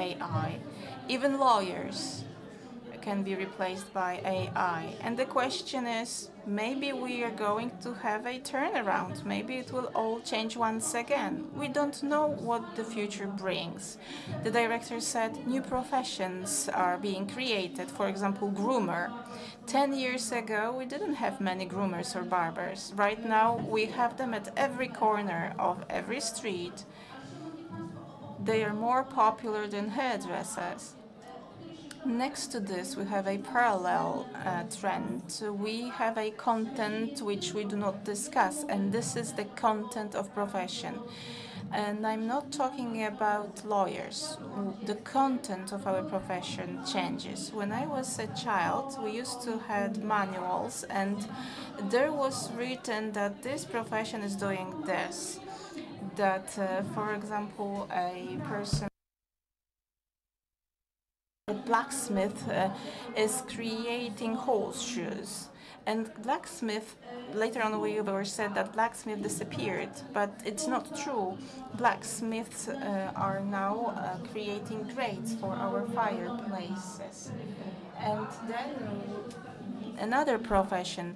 AI. Even lawyers can be replaced by AI. And the question is, maybe we are going to have a turnaround. Maybe it will all change once again. We don't know what the future brings. The director said new professions are being created, for example, groomer. 10 years ago, we didn't have many groomers or barbers. Right now, we have them at every corner of every street. They are more popular than hairdressers. Next to this, we have a parallel trend. We have a content which we do not discuss, and this is the content of profession. And I'm not talking about lawyers. The content of our profession changes. When I was a child, we used to have manuals, and there was written that this profession is doing this. That, for example, a person the blacksmith is creating horseshoes. And blacksmith, later on we were said that blacksmith disappeared, but it's not true. Blacksmiths are now creating grates for our fireplaces. And then another profession,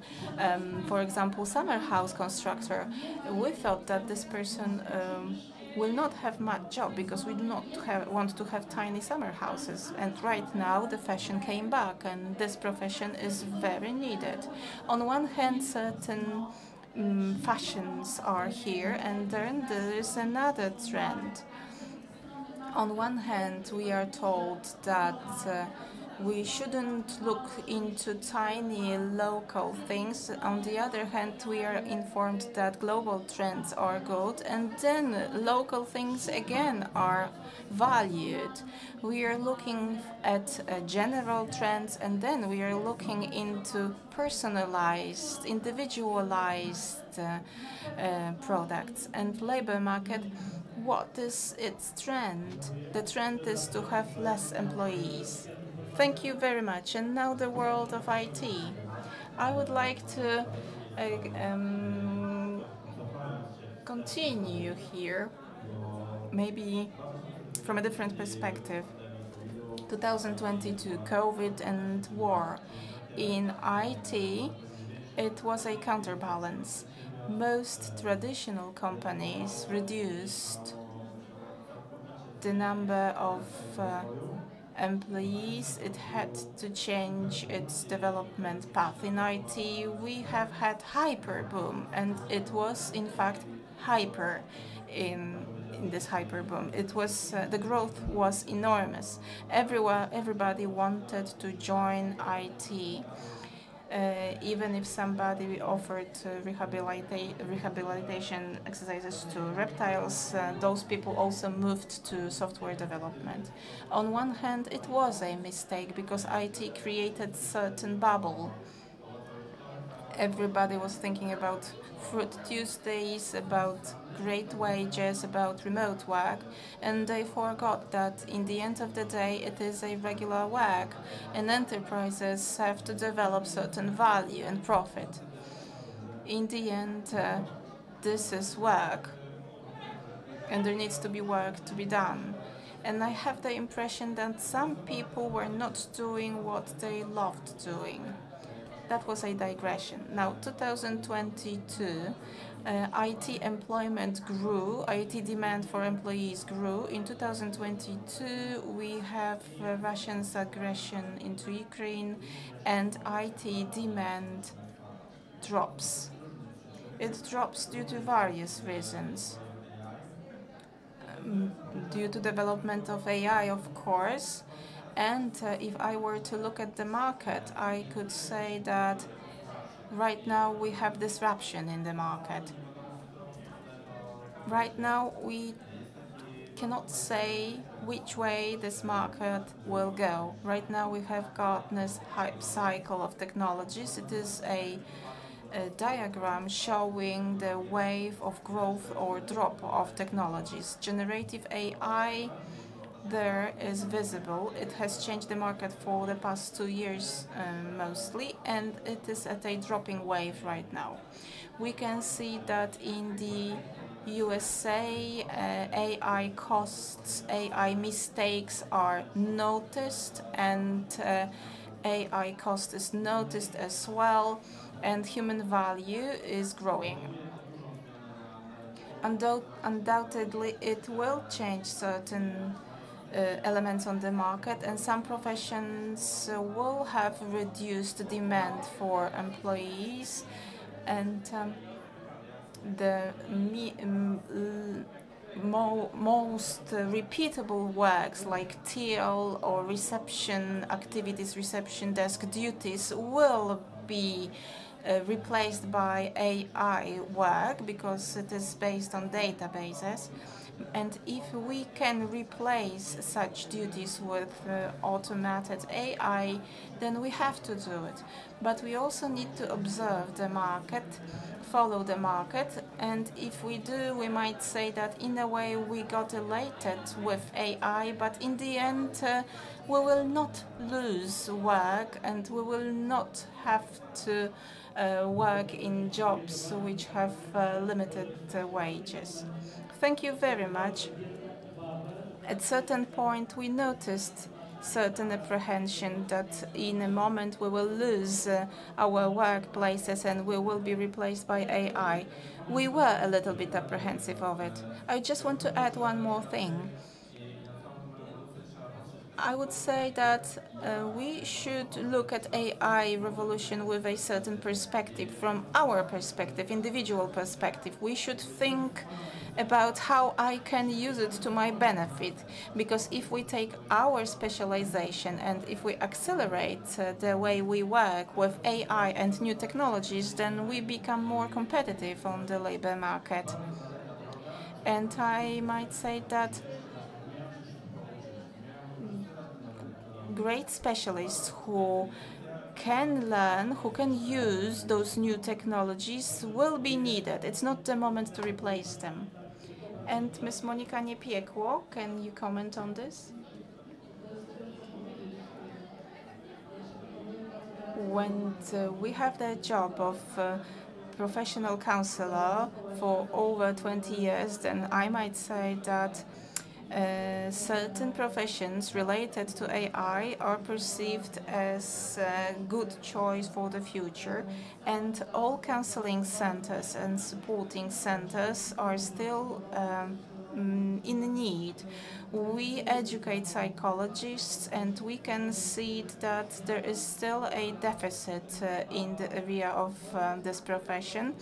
for example, summer house constructor, we thought that this person will not have much job because we do not want to have tiny summer houses. And right now the fashion came back and this profession is very needed. On one hand, certain fashions are here, and then there is another trend. On one hand, we are told that we shouldn't look into tiny local things. On the other hand, we are informed that global trends are good, and then local things again are valued. We are looking at general trends, and then we are looking into personalized, individualized products. And labor market, what is its trend? The trend is to have less employees. Thank you very much. And now the world of IT. I would like to continue here, maybe from a different perspective. 2022, COVID and war. In IT, it was a counterbalance. Most traditional companies reduced the number of employees. It had to change its development path. In IT, we have had hyper boom, and it was in fact hyper in this hyper boom. It was the growth was enormous. Everybody wanted to join IT. Even if somebody offered rehabilitation exercises to reptiles, those people also moved to software development. On one hand, it was a mistake because IT created certain bubble. Everybody was thinking about Fruit Tuesdays, about great wages, about remote work, and they forgot that in the end of the day it is a regular work, and enterprises have to develop certain value and profit. In the end, this is work, and there needs to be work to be done. And I have the impression that some people were not doing what they loved doing. That was a digression. Now, 2022, IT employment grew, IT demand for employees grew. In 2022, we have Russia's aggression into Ukraine, and IT demand drops. It drops due to various reasons. Due to development of AI, of course. And if I were to look at the market, I could say that right now we have disruption in the market. Right now we cannot say which way this market will go. Right now we have Gartner's hype cycle of technologies. It is a diagram showing the wave of growth or drop of technologies. Generative AI there is visible. It has changed the market for the past 2 years mostly, and it is at a dropping wave right now. We can see that in the USA, AI costs, AI mistakes are noticed, and AI cost is noticed as well, and human value is growing. Undoubtedly, it will change certain elements on the market, and some professions will have reduced demand for employees, and the most repeatable works like TL or reception activities, reception desk duties will be replaced by AI work because it is based on databases. And if we can replace such duties with automated AI, then we have to do it. But we also need to observe the market, follow the market, and if we do, we might say that in a way we got elated with AI, but in the end we will not lose work, and we will not have to work in jobs which have limited wages. Thank you very much. At certain point, we noticed certain apprehension that in a moment we will lose our workplaces and we will be replaced by AI. We were a little bit apprehensive of it. I just want to add one more thing. I would say that we should look at AI revolution with a certain perspective, from our perspective, individual perspective. We should think about how I can use it to my benefit, because if we take our specialization and if we accelerate the way we work with AI and new technologies, then we become more competitive on the labor market. And I might say that great specialists who can learn, who can use those new technologies will be needed. It's not the moment to replace them. And Ms. Monika Niepiekło, can you comment on this? When we have the job of professional counselor for over 20 years, then I might say that certain professions related to AI are perceived as a good choice for the future, and all counseling centers and supporting centers are still in need. We educate psychologists, and we can see that there is still a deficit in the area of this profession.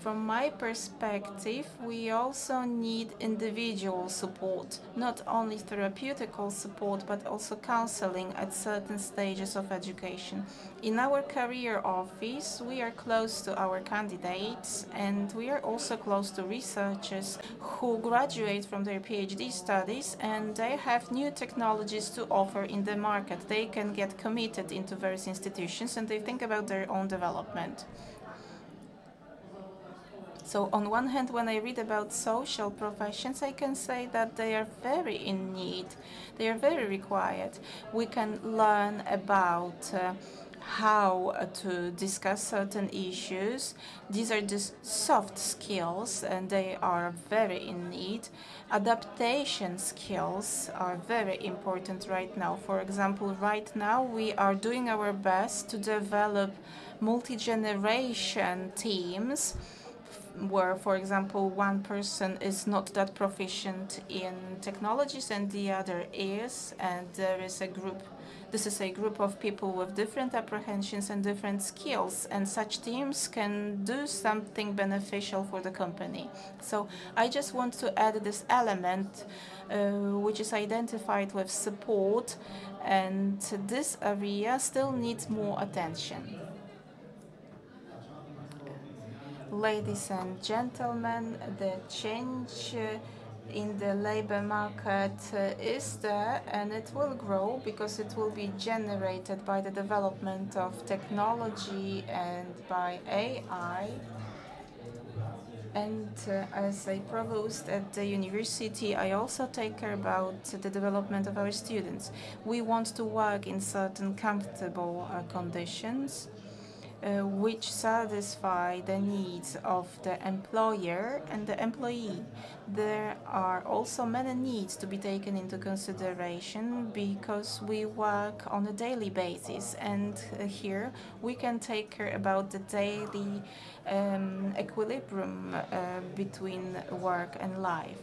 From my perspective, we also need individual support, not only therapeutical support, but also counseling at certain stages of education. In our career office, we are close to our candidates, and we are also close to researchers who graduate from their PhD studies, and they have new technologies to offer in the market. They can get committed into various institutions, and they think about their own development. So on one hand, when I read about social professions, I can say that they are very in need. They are very required. We can learn about how to discuss certain issues. These are just soft skills, and they are very in need. Adaptation skills are very important right now. For example, right now we are doing our best to develop multi-generation teams where, for example, one person is not that proficient in technologies and the other is, and there is a group. This is a group of people with different apprehensions and different skills, and such teams can do something beneficial for the company. So I just want to add this element which is identified with support, and this area still needs more attention. Ladies and gentlemen, the change in the labor market is there, and it will grow because it will be generated by the development of technology and by AI. And as a provost at the university, I also take care about the development of our students. We want to work in certain comfortable conditions. which satisfy the needs of the employer and the employee. There are also many needs to be taken into consideration because we work on a daily basis, and here we can take care about the daily equilibrium between work and life.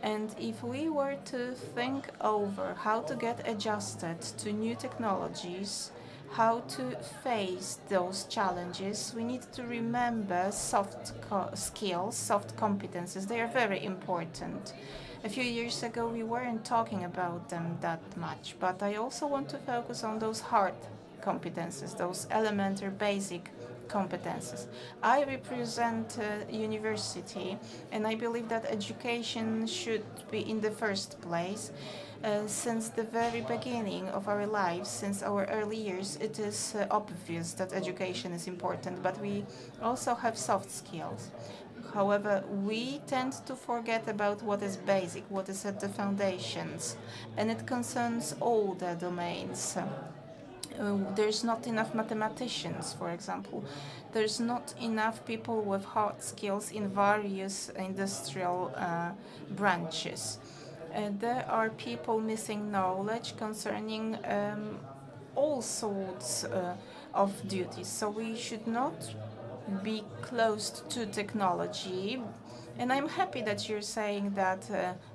And if we were to think over how to get adjusted to new technologies, how to face those challenges, we need to remember soft skills, soft competences. They are very important. A few years ago, we weren't talking about them that much, but I also want to focus on those hard competences, those elementary, basic competences. I represent a university, and I believe that education should be in the first place. Since the very beginning of our lives, since our early years, it is obvious that education is important, but we also have soft skills. However, we tend to forget about what is basic, what is at the foundations, and it concerns all the domains. There's not enough mathematicians, for example. There's not enough people with hard skills in various industrial branches. There are people missing knowledge concerning all sorts of duties. So we should not be closed to technology. And I'm happy that you're saying that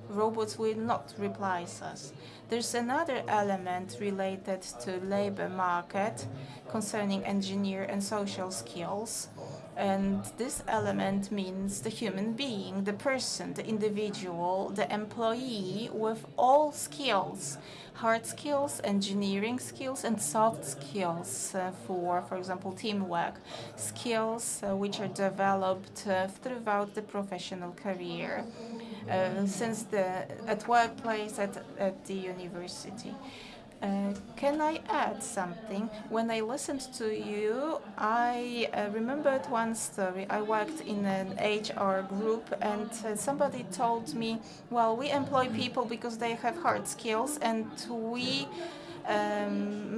robots will not replace us. There's another element related to labor market concerning engineer and social skills. And this element means the human being, the person, the individual, the employee with all skills, hard skills, engineering skills, and soft skills for example, teamwork, skills which are developed throughout the professional career, since at workplace, at the university. Can I add something? When I listened to you, I remembered one story. I worked in an HR group, and somebody told me, well, we employ people because they have hard skills, and we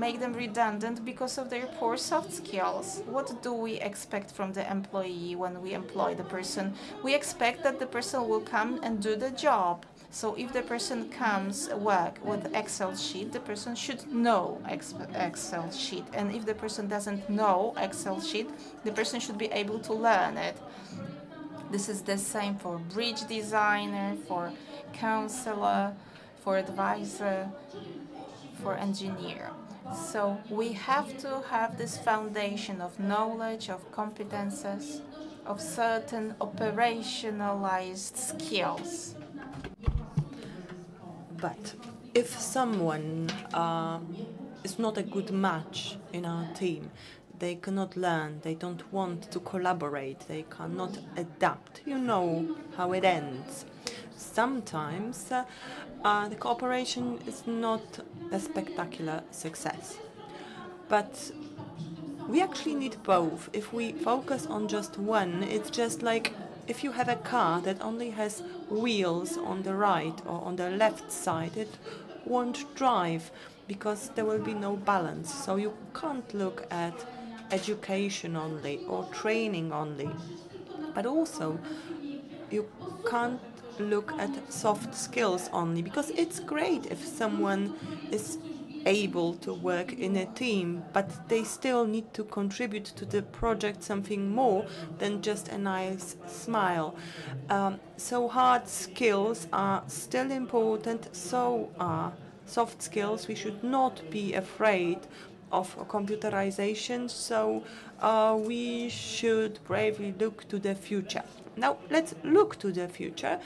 make them redundant because of their poor soft skills. What do we expect from the employee when we employ the person? We expect that the person will come and do the job. So if the person comes work with Excel sheet, the person should know Excel sheet. And if the person doesn't know Excel sheet, the person should be able to learn it. This is the same for bridge designer, for counselor, for advisor, for engineer. So we have to have this foundation of knowledge, of competences, of certain operationalized skills. But if someone is not a good match in our team, they cannot learn, they don't want to collaborate, they cannot adapt, you know how it ends. Sometimes the cooperation is not a spectacular success. But we actually need both. If we focus on just one, it's just like if you have a car that only has wheels on the right or on the left side, it won't drive because there will be no balance. So you can't look at education only or training only, but also you can't look at soft skills only, because it's great if someone is able to work in a team, but they still need to contribute to the project something more than just a nice smile. So hard skills are still important, so are soft skills. We should not be afraid of computerization, so we should bravely look to the future. Now, let's look to the future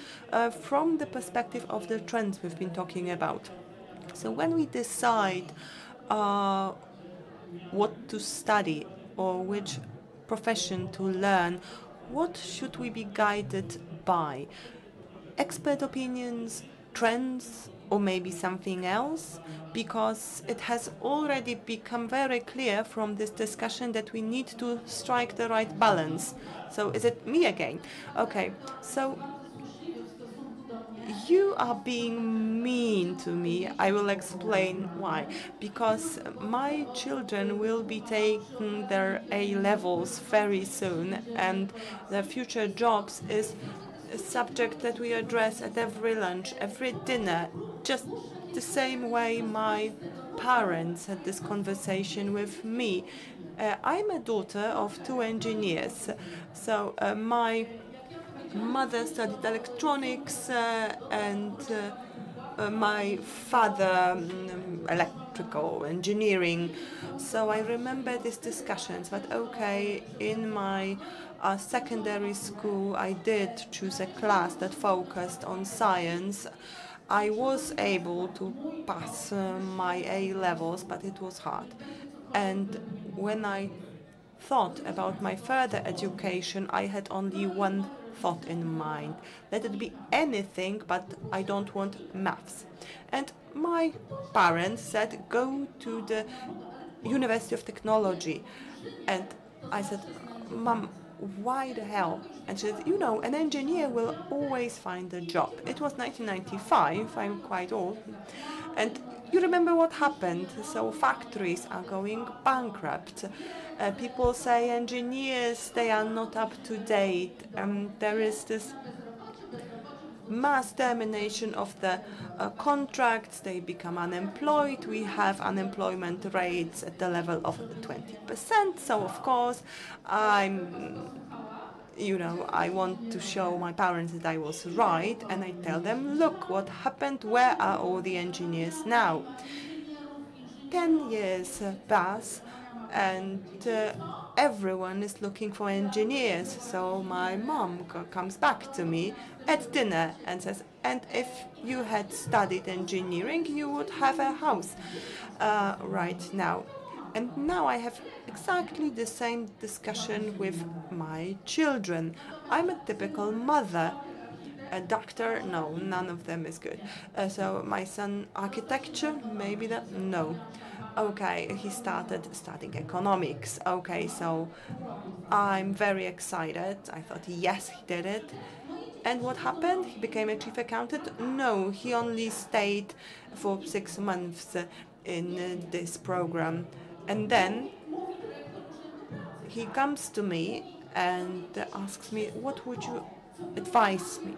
from the perspective of the trends we've been talking about. So when we decide what to study or which profession to learn, what should we be guided by? Expert opinions, trends, or maybe something else? Because it has already become very clear from this discussion that we need to strike the right balance. So is it me again? Okay, so you are being mean to me. I will explain why. Because my children will be taking their A levels very soon, and their future jobs is a subject that we address at every lunch, every dinner, just the same way my parents had this conversation with me. I'm a daughter of two engineers, so my mother studied electronics and my father electrical engineering. So I remember these discussions, but okay, in my secondary school I did choose a class that focused on science. I was able to pass my A levels, but it was hard. And when I thought about my further education, I had only one thought in mind. Let it be anything, but I don't want maths. And my parents said, go to the University of Technology. And I said, Mom, why the hell? And she said, you know, an engineer will always find a job. It was 1995, I'm quite old. And you remember what happened. So factories are going bankrupt. People say engineers, they are not up to date. There is this mass termination of the contracts, they become unemployed. We have unemployment rates at the level of 20%. So of course, I want to show my parents that I was right, and I tell them, look what happened, where are all the engineers now? 10 years pass, and everyone is looking for engineers. So my mom comes back to me at dinner and says, and if you had studied engineering, you would have a house right now. And now I have exactly the same discussion with my children. I'm a typical mother. A doctor? No, none of them is good. So my son, architecture? Maybe that? No. Okay, he started studying economics. Okay, so I'm very excited. I thought, yes, he did it. And what happened? He became a chief accountant? No, he only stayed for 6 months in this program. And then he comes to me and asks me, what would you advise me?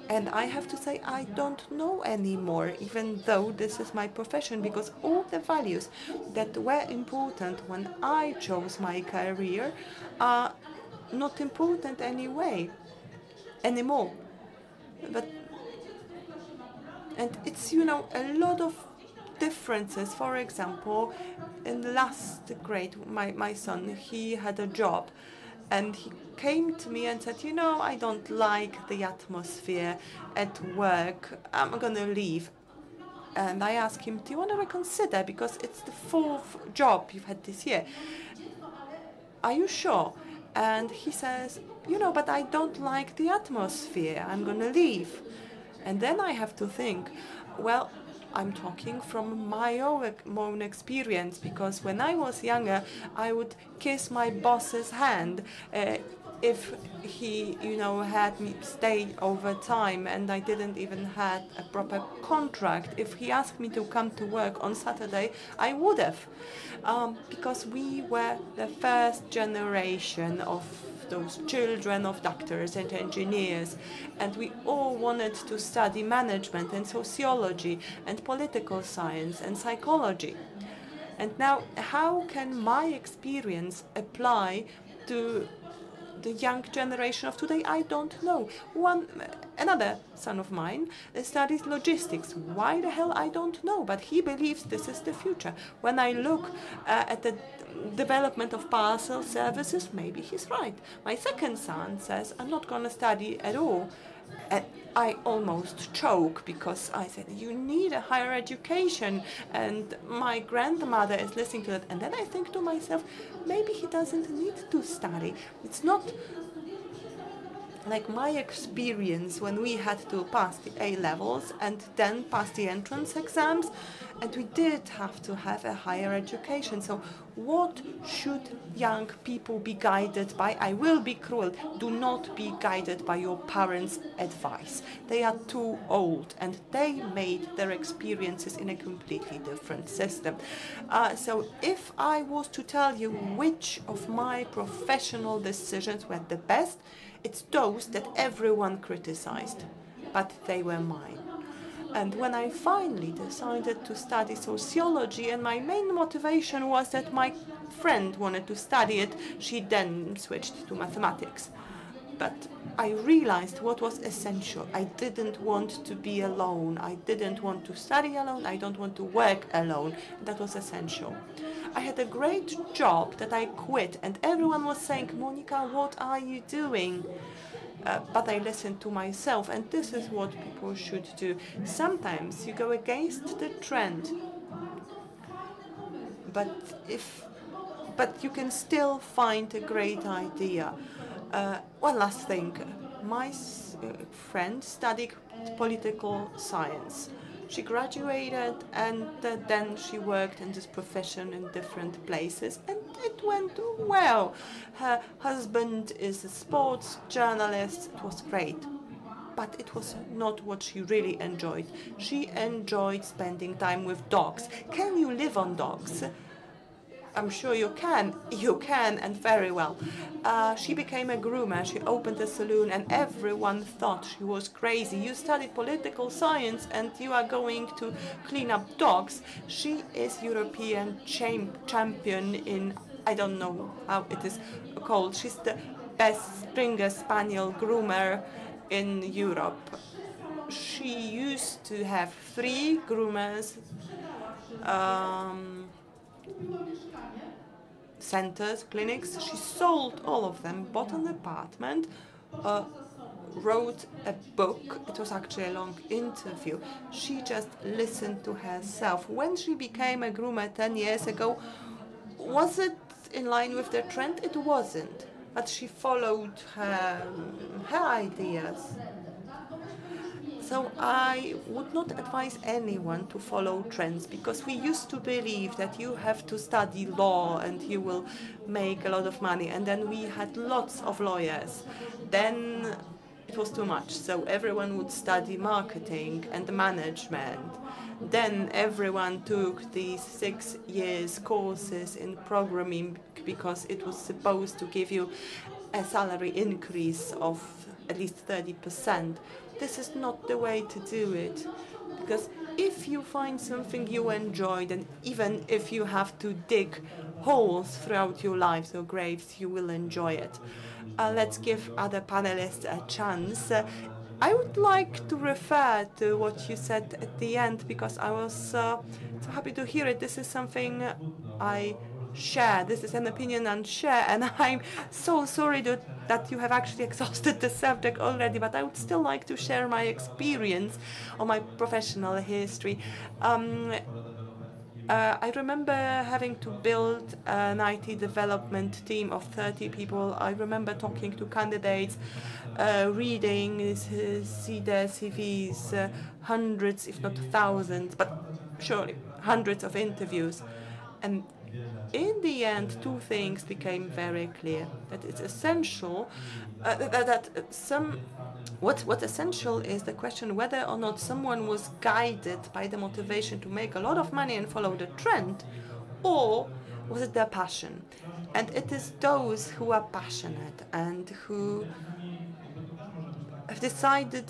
And I have to say, I don't know anymore, even though this is my profession, because all the values that were important when I chose my career are not important anymore. But and it's a lot of differences. For example, in the last grade, my son, he had a job, and he came to me and said, I don't like the atmosphere at work, I'm gonna leave. And I asked him, do you want to reconsider, because it's the fourth job you've had this year, are you sure? And he says, but I don't like the atmosphere, I'm gonna leave. And then I have to think, well, I'm talking from my own experience, because when I was younger, I would kiss my boss's hand if he, had me stay over time, and I didn't even have a proper contract. If he asked me to come to work on Saturday, I would have, because we were the first generation of those children of doctors and engineers, and we all wanted to study management and sociology and political science and psychology. And now, how can my experience apply to the young generation of today? I don't know. Another son of mine studies logistics. Why the hell? I don't know, but he believes this is the future. When I look at the development of parcel services, maybe he's right. My second son says, I'm not going to study at all. I almost choke, because I said, you need a higher education, and my grandmother is listening to that. And then I think to myself, maybe he doesn't need to study. It's not like my experience when we had to pass the A-levels and then pass the entrance exams, and we did have to have a higher education. So what should young people be guided by? I will be cruel. Do not be guided by your parents' advice. They are too old and they made their experiences in a completely different system. So if I was to tell you which of my professional decisions were the best, it's those that everyone criticized, but they were mine. And when I finally decided to study sociology, and my main motivation was that my friend wanted to study it, she then switched to mathematics. But I realized what was essential. I didn't want to be alone. I didn't want to study alone. I don't want to work alone. That was essential. I had a great job that I quit, and everyone was saying, Monika, what are you doing? But I listened to myself, and this is what people should do. Sometimes you go against the trend, but you can still find a great idea. One last thing. My friend studied political science. She graduated and then she worked in this profession in different places, and it went well. Her husband is a sports journalist. It was great. But it was not what she really enjoyed. She enjoyed spending time with dogs. Can you live on dogs? I'm sure you can. You can, and very well. She became a groomer. She opened a saloon, and everyone thought she was crazy. You studied political science, and you are going to clean up dogs. She is European champion in, I don't know how it is called. She's the best Springer Spaniel groomer in Europe. She used to have 3 groomers. Centers, clinics. She sold all of them, bought an apartment, wrote a book. It was actually a long interview. She just listened to herself. When she became a groomer 10 years ago, was it in line with the trend? It wasn't. But she followed her ideas. So I would not advise anyone to follow trends, because we used to believe that you have to study law and you will make a lot of money, and then we had lots of lawyers. Then it was too much, so everyone would study marketing and management. Then everyone took these 6 years courses in programming because it was supposed to give you a salary increase of at least 30%. This is not the way to do it, because if you find something you enjoy, then even if you have to dig holes throughout your lives or graves, you will enjoy it. Let's give other panelists a chance. I would like to refer to what you said at the end, because I was so happy to hear it. This is something I share. This is an opinion and share, and I'm so sorry that you have actually exhausted the subject already, but I would still like to share my experience or my professional history. I remember having to build an IT development team of 30 people. I remember talking to candidates, reading, see their CVs, hundreds, if not thousands, but surely hundreds of interviews. And in the end, 2 things became very clear: that it's essential, what's essential is the question whether or not someone was guided by the motivation to make a lot of money and follow the trend, or was it their passion? And it is those who are passionate and who have decided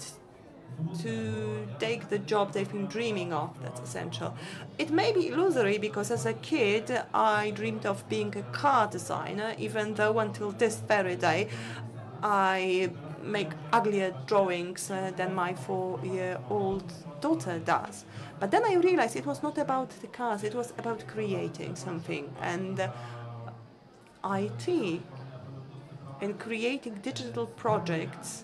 to take the job they've been dreaming of. That's essential. It may be illusory, because as a kid I dreamed of being a car designer, even though until this very day I make uglier drawings than my 4-year-old daughter does. But then I realized it was not about the cars, it was about creating something. And IT and creating digital projects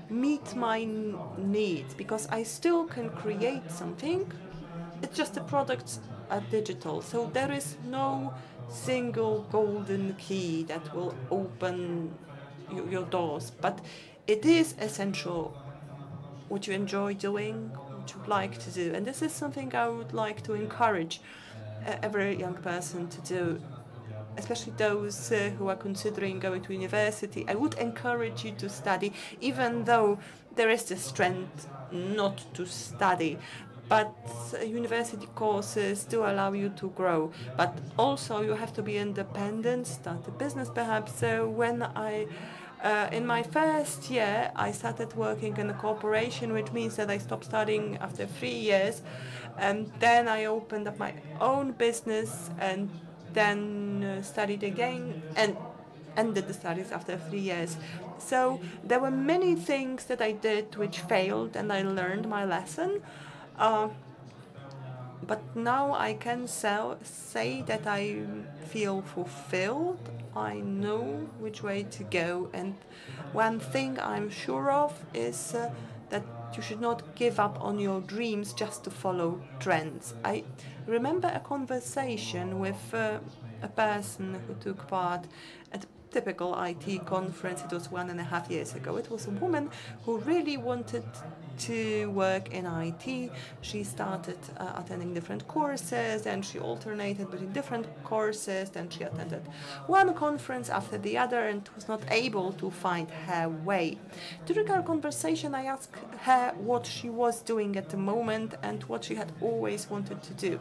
meet my needs, because I still can create something. It's just the products are digital, so there is no single golden key that will open your doors. But it is essential what you enjoy doing, what you like to do. And this is something I would like to encourage every young person to do, especially those who are considering going to university. I would encourage you to study, even though there is the strength not to study. But university courses do allow you to grow. But also you have to be independent, start a business perhaps. So when in my first year, I started working in a corporation, which means that I stopped studying after 3 years. And then I opened up my own business and then studied again and ended the studies after 3 years. So there were many things that I did which failed, and I learned my lesson. Uh, but now I can say that I feel fulfilled. I know which way to go, and one thing I'm sure of is that you should not give up on your dreams just to follow trends. I remember a conversation with a person who took part at a typical IT conference. It was 1.5 years ago. It was a woman who really wanted to work in IT. She started attending different courses, and she alternated between different courses. Then she attended one conference after the other and was not able to find her way. During our conversation, I asked her what she was doing at the moment and what she had always wanted to do.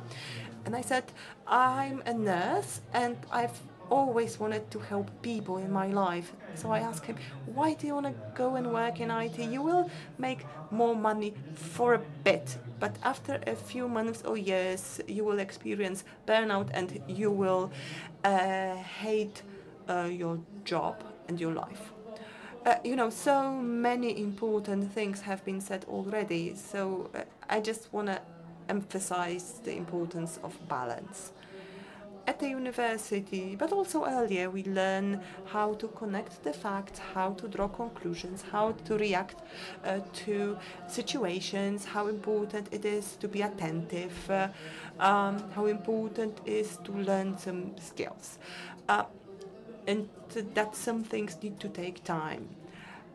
And I said, I'm a nurse and I've always wanted to help people in my life. So I asked him, why do you want to go and work in IT? You will make more money for a bit, but after a few months or years, you will experience burnout and you will hate your job and your life. So many important things have been said already. So I just want to emphasize the importance of balance. At the university, but also earlier, we learn how to connect the facts, how to draw conclusions, how to react to situations, how important it is to be attentive, how important it is to learn some skills. And that some things need to take time.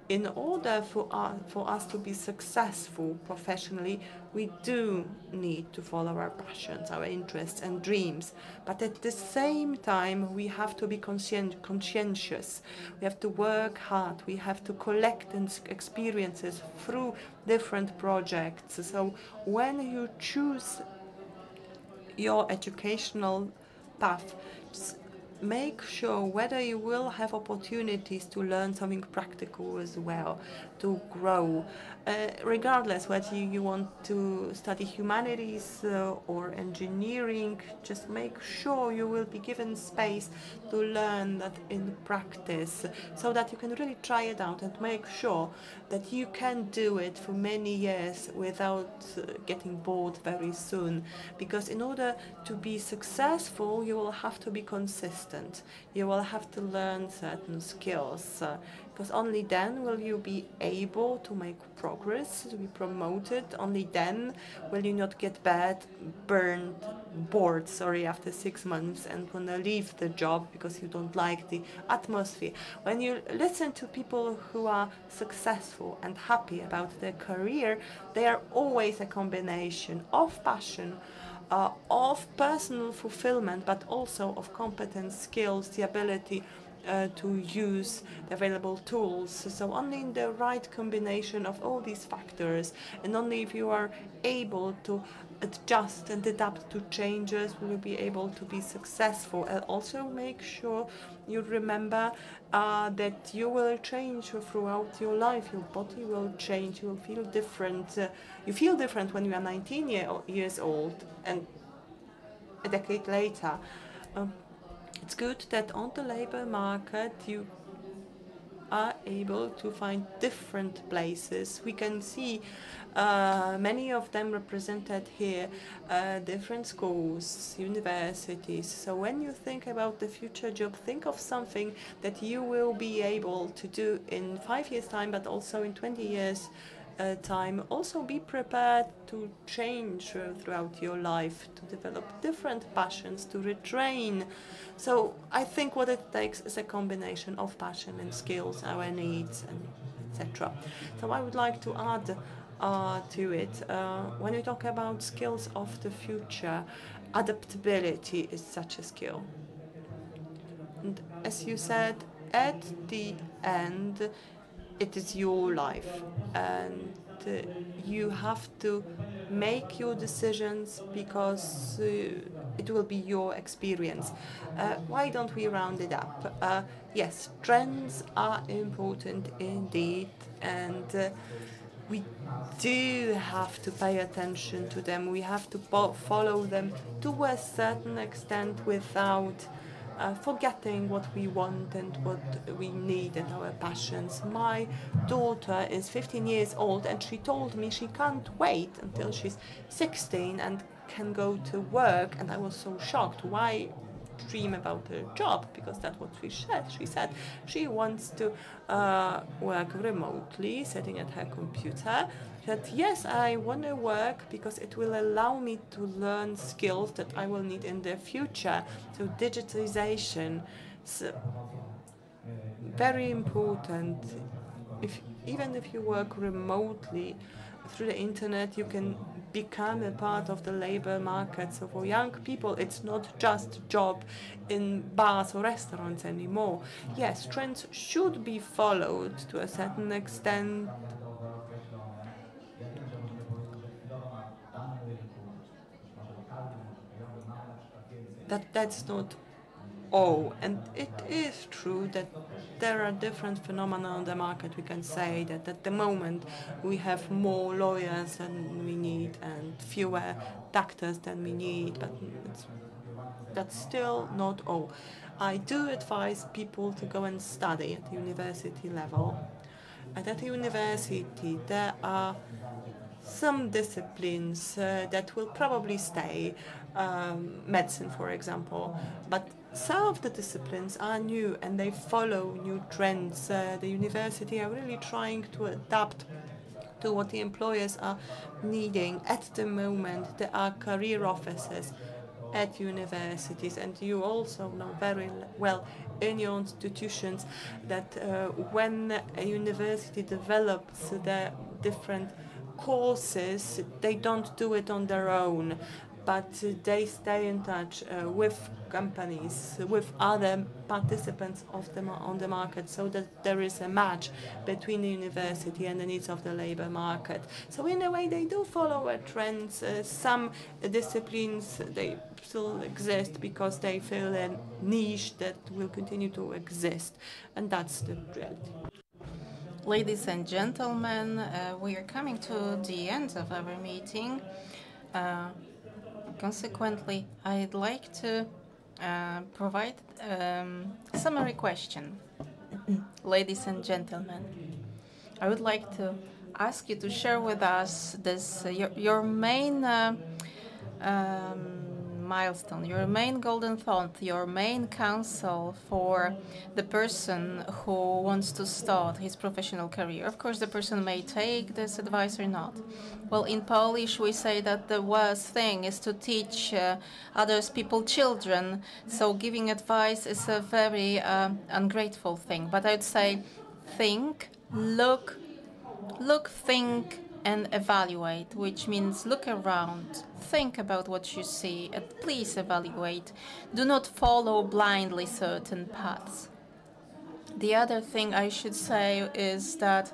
In order for us to be successful professionally, we do need to follow our passions, our interests and dreams. But at the same time, we have to be conscientious. We have to work hard. We have to collect experiences through different projects. So when you choose your educational path, make sure whether you will have opportunities to learn something practical as well, to grow, regardless whether you want to study humanities or engineering. Just make sure you will be given space to learn that in practice, so that you can really try it out and make sure that you can do it for many years without getting bored very soon. Because in order to be successful, you will have to be consistent. You will have to learn certain skills, because only then will you be able to make progress, to be promoted. Only then will you not get bored, after 6 months and want to leave the job because you don't like the atmosphere. When you listen to people who are successful and happy about their career, they are always a combination of passion, of personal fulfillment, but also of competence, skills, the ability to use the available tools. So only in the right combination of all these factors, and only if you are able to adjust and adapt to changes, will you be able to be successful. And also make sure you remember that you will change throughout your life. Your body will change. You will feel different. You feel different when you are 19 years old and a decade later. It's good that on the labor market you are able to find different places. We can see many of them represented here, different schools, universities. So when you think about the future job, think of something that you will be able to do in 5 years' time, but also in 20 years' time. Also be prepared to change throughout your life, to develop different passions, to retrain. So I think what it takes is a combination of passion and skills, our needs, and etc. So I would like to add to it, when we talk about skills of the future, adaptability is such a skill. And as you said, at the end, it is your life, and you have to make your decisions because it will be your experience. Why don't we round it up? Yes, trends are important indeed, and we do have to pay attention to them. We have to follow them to a certain extent without forgetting what we want and what we need and our passions. My daughter is 15 years old and she told me she can't wait until she's 16 and can go to work, and I was so shocked. Why dream about a job? Because that's what she said she wants to work remotely, sitting at her computer. She said, yes, I want to work because it will allow me to learn skills that I will need in the future. So digitization is very important. Even if you work remotely through the internet, you can become a part of the labor market. So for young people, it's not just a job in bars or restaurants anymore. Yes, trends should be followed to a certain extent. That's not all, and it is true that there are different phenomena on the market. We can say that at the moment we have more lawyers than we need and fewer doctors than we need, but that's still not all. I do advise people to go and study at the university level. And at the university there are some disciplines that will probably stay, medicine for example, but some of the disciplines are new and they follow new trends. The university are really trying to adapt to what the employers are needing. At the moment there are career offices at universities, and you also know very well in your institutions that when a university develops the different courses, they don't do it on their own, but they stay in touch with companies, with other participants on the market, so that there is a match between the university and the needs of the labor market. So in a way, they do follow a trends. Some disciplines, they still exist because they fill a niche that will continue to exist, and that's the reality. Ladies and gentlemen, we are coming to the end of our meeting. Consequently, I'd like to provide summary question. Ladies and gentlemen, I would like to ask you to share with us this your main milestone, your main golden thought, your main counsel for the person who wants to start his professional career. Of course, the person may take this advice or not. Well, in Polish, we say that the worst thing is to teach others people children. So giving advice is a very ungrateful thing. But I would say think, look, think, and evaluate, which means look around, think about what you see, and please evaluate. Do not follow blindly certain paths. The other thing I should say is that,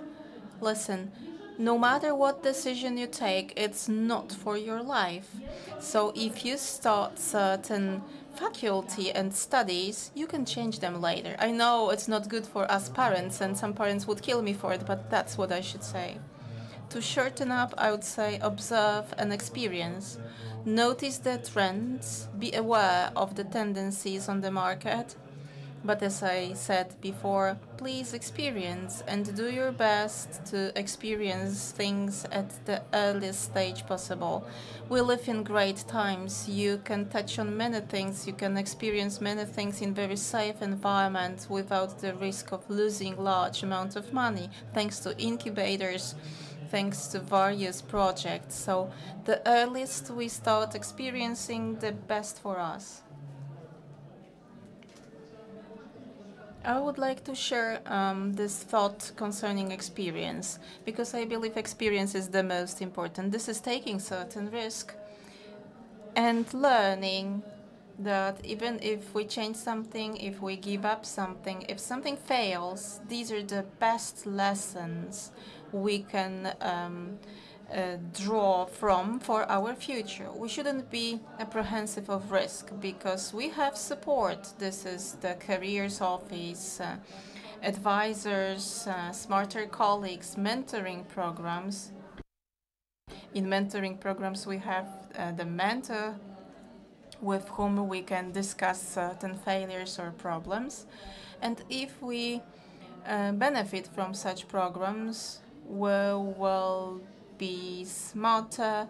listen, no matter what decision you take, it's not for your life. So if you start certain faculty and studies, you can change them later. I know it's not good for us parents, and some parents would kill me for it, but that's what I should say. To shorten up, I would say observe and experience. Notice the trends, be aware of the tendencies on the market. But as I said before, please experience and do your best to experience things at the earliest stage possible. We live in great times. You can touch on many things. You can experience many things in very safe environment without the risk of losing large amounts of money, thanks to incubators thanks to various projects. So the earliest we start experiencing, the best for us. I would like to share this thought concerning experience, because I believe experience is the most important. This is taking certain risk and learning that even if we change something, if we give up something, if something fails, these are the best lessons we can draw from for our future. We shouldn't be apprehensive of risk because we have support. This is the careers office, advisors, smarter colleagues, mentoring programs. In mentoring programs, we have the mentor with whom we can discuss certain failures or problems. And if we benefit from such programs, we will be smarter,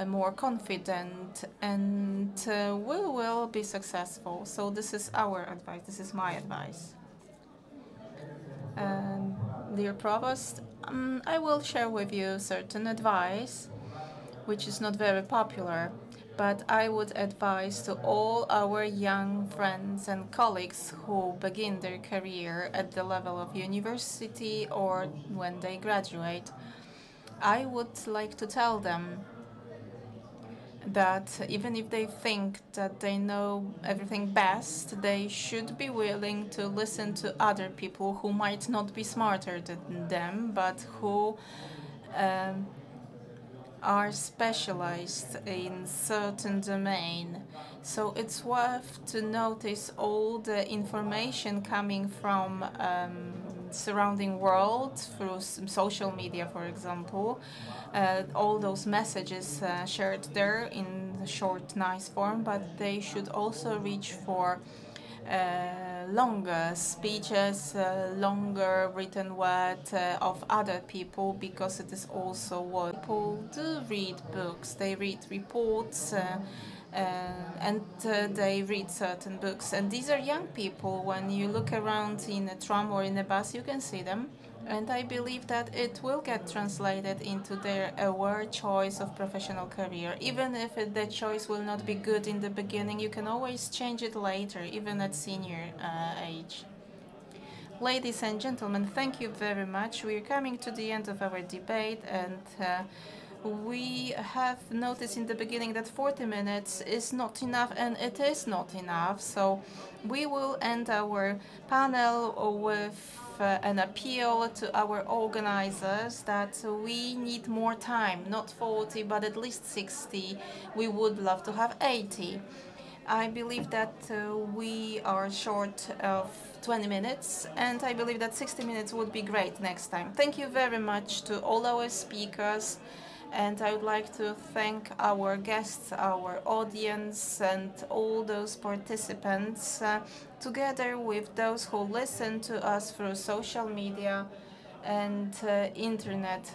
more confident, and we will be successful. So this is our advice. This is my advice. Dear Provost, I will share with you certain advice, which is not very popular, but I would advise to all our young friends and colleagues who begin their career at the level of university or when they graduate. I would like to tell them that even if they think that they know everything best, they should be willing to listen to other people who might not be smarter than them, but who are specialized in certain domain. So it's worth to notice all the information coming from surrounding world through social media, for example. All those messages shared there in the short, nice form, but they should also reach for longer speeches, longer written word of other people, because it is also what people do read books. They read reports and they read certain books. And these are young people. When you look around in a tram or in a bus, you can see them. And I believe that it will get translated into their aware choice of professional career. Even if the choice will not be good in the beginning, you can always change it later, even at senior age. Ladies and gentlemen, thank you very much. We are coming to the end of our debate, and we have noticed in the beginning that 40 minutes is not enough, and it is not enough. So we will end our panel with an appeal to our organizers that we need more time, not 40, but at least 60. We would love to have 80. I believe that we are short of 20 minutes, and I believe that 60 minutes would be great next time. Thank you very much to all our speakers, and I would like to thank our guests, our audience, and all those participants, together with those who listen to us through social media and internet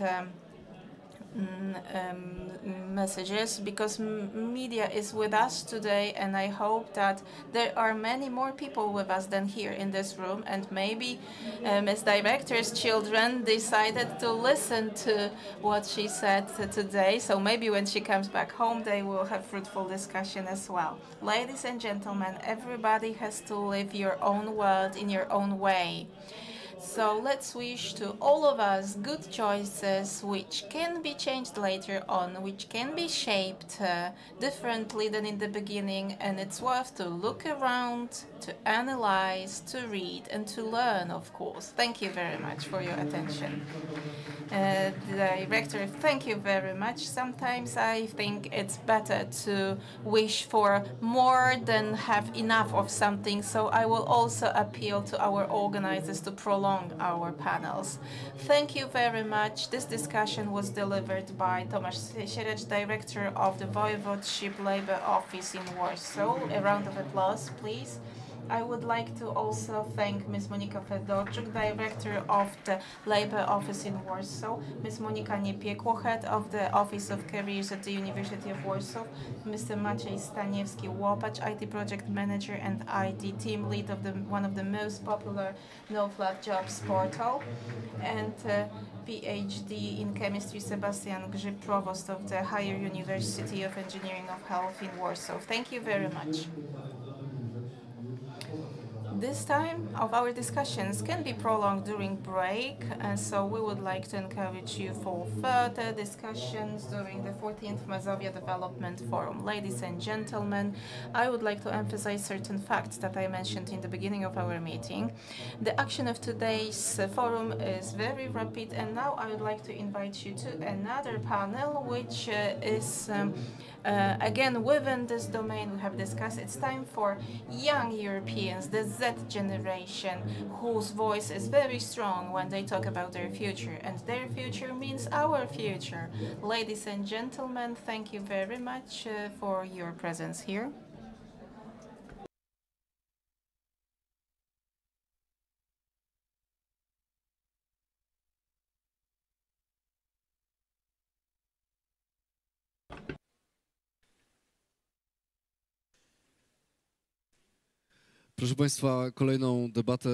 messages, because media is with us today, and I hope that there are many more people with us than here in this room, and maybe Ms. Director's children decided to listen to what she said today, so maybe when she comes back home they will have fruitful discussion as well. Ladies and gentlemen, everybody has to live your own world in your own way. So let's wish to all of us good choices which can be changed later on, which can be shaped differently than in the beginning, and it's worth to look around, to analyze, to read, and to learn, of course. Thank you very much for your attention. Director, thank you very much. Sometimes I think it's better to wish for more than have enough of something, so I will also appeal to our organizers to prolong our panels. Thank you very much. This discussion was delivered by Tomasz Sieracz, Director of the Voivodeship Labor Office in Warsaw. A round of applause, please. I would like to also thank Ms. Monika Fedorczuk, Director of the Labour Office in Warsaw, Ms. Monika Niepiekło, Head of the Office of Careers at the University of Warsaw, Mr. Maciej Staniewski-Łopacz, IT Project Manager and IT Team Lead of one of the most popular no-flat jobs portal, and PhD in Chemistry Sebastian Grzyb, Provost of the Higher University of Engineering of Health in Warsaw. Thank you very much. This time of our discussions can be prolonged during break, and so we would like to encourage you for further discussions during the 14th Mazovia Development Forum. Ladies and gentlemen, I would like to emphasize certain facts that I mentioned in the beginning of our meeting. The action of today's forum is very rapid, and now I would like to invite you to another panel, which is again within this domain we have discussed. It's time for young Europeans, the Z generation, whose voice is very strong when they talk about their future, and their future means our future. Ladies and gentlemen, thank you very much for your presence here. Proszę Państwa, kolejną debatę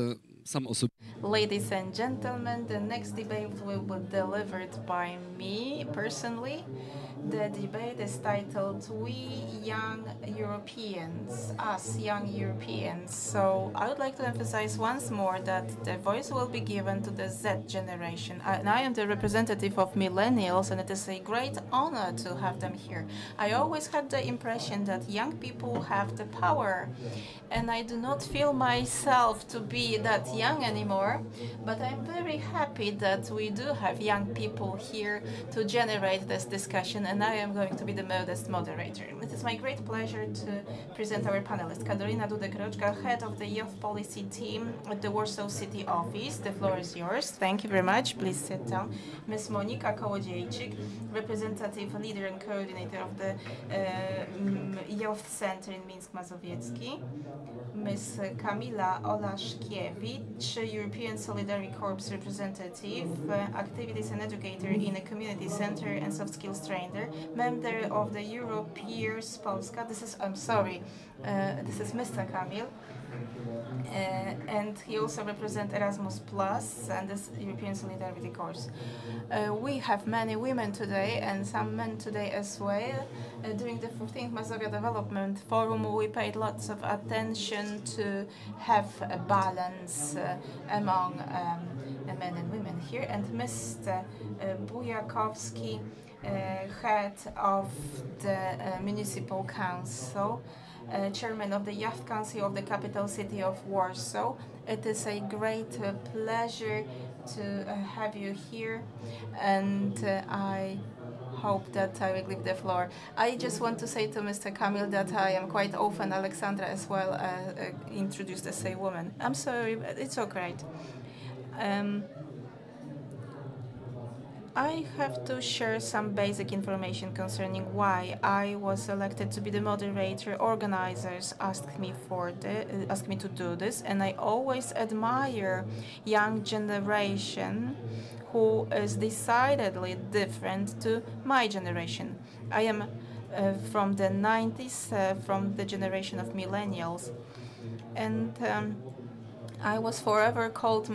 sam osobiście. Ladies and gentlemen, the next debate will be delivered by me personally. The debate is titled We Young Europeans, Us Young Europeans. So I would like to emphasize once more that the voice will be given to the Z generation. And I am the representative of millennials, and it is a great honor to have them here. I always had the impression that young people have the power, and I do not feel myself to be that young anymore, but I'm very happy that we do have young people here to generate this discussion, and I am going to be the modest moderator. It is my great pleasure to present our panelists. Karolina Dudek-Roczka, Head of the Youth Policy Team at the Warsaw City Office. The floor is yours. Thank you very much. Please sit down. Ms. Monika Kołodziejczyk, Representative Leader and Coordinator of the Youth Center in Minsk Mazowiecki. Ms. Kamila Olaszkiewicz, European Solidarity Corps representative, activist and educator in a community center and soft skills trainer, member of the Europeers Polska. This is Mr. Kamil. And he also represents Erasmus Plus and this European Solidarity Course. We have many women today and some men today as well. During the 14th Mazovia Development Forum, we paid lots of attention to have a balance among men and women here. And Mr. Bujakowski, head of the Municipal Council, Chairman of the Youth Council of the capital city of Warsaw. It is a great pleasure to have you here, and I hope that I will leave the floor. I just want to say to Mr. Kamil that I am quite often Alexandra as well, introduced as a woman. I'm sorry, but it's all right. I have to share some basic information concerning why I was elected to be the moderator. Organizers asked me to do this, and I always admire young generation who is decidedly different to my generation. I am from the 90s, from the generation of millennials, and I was forever called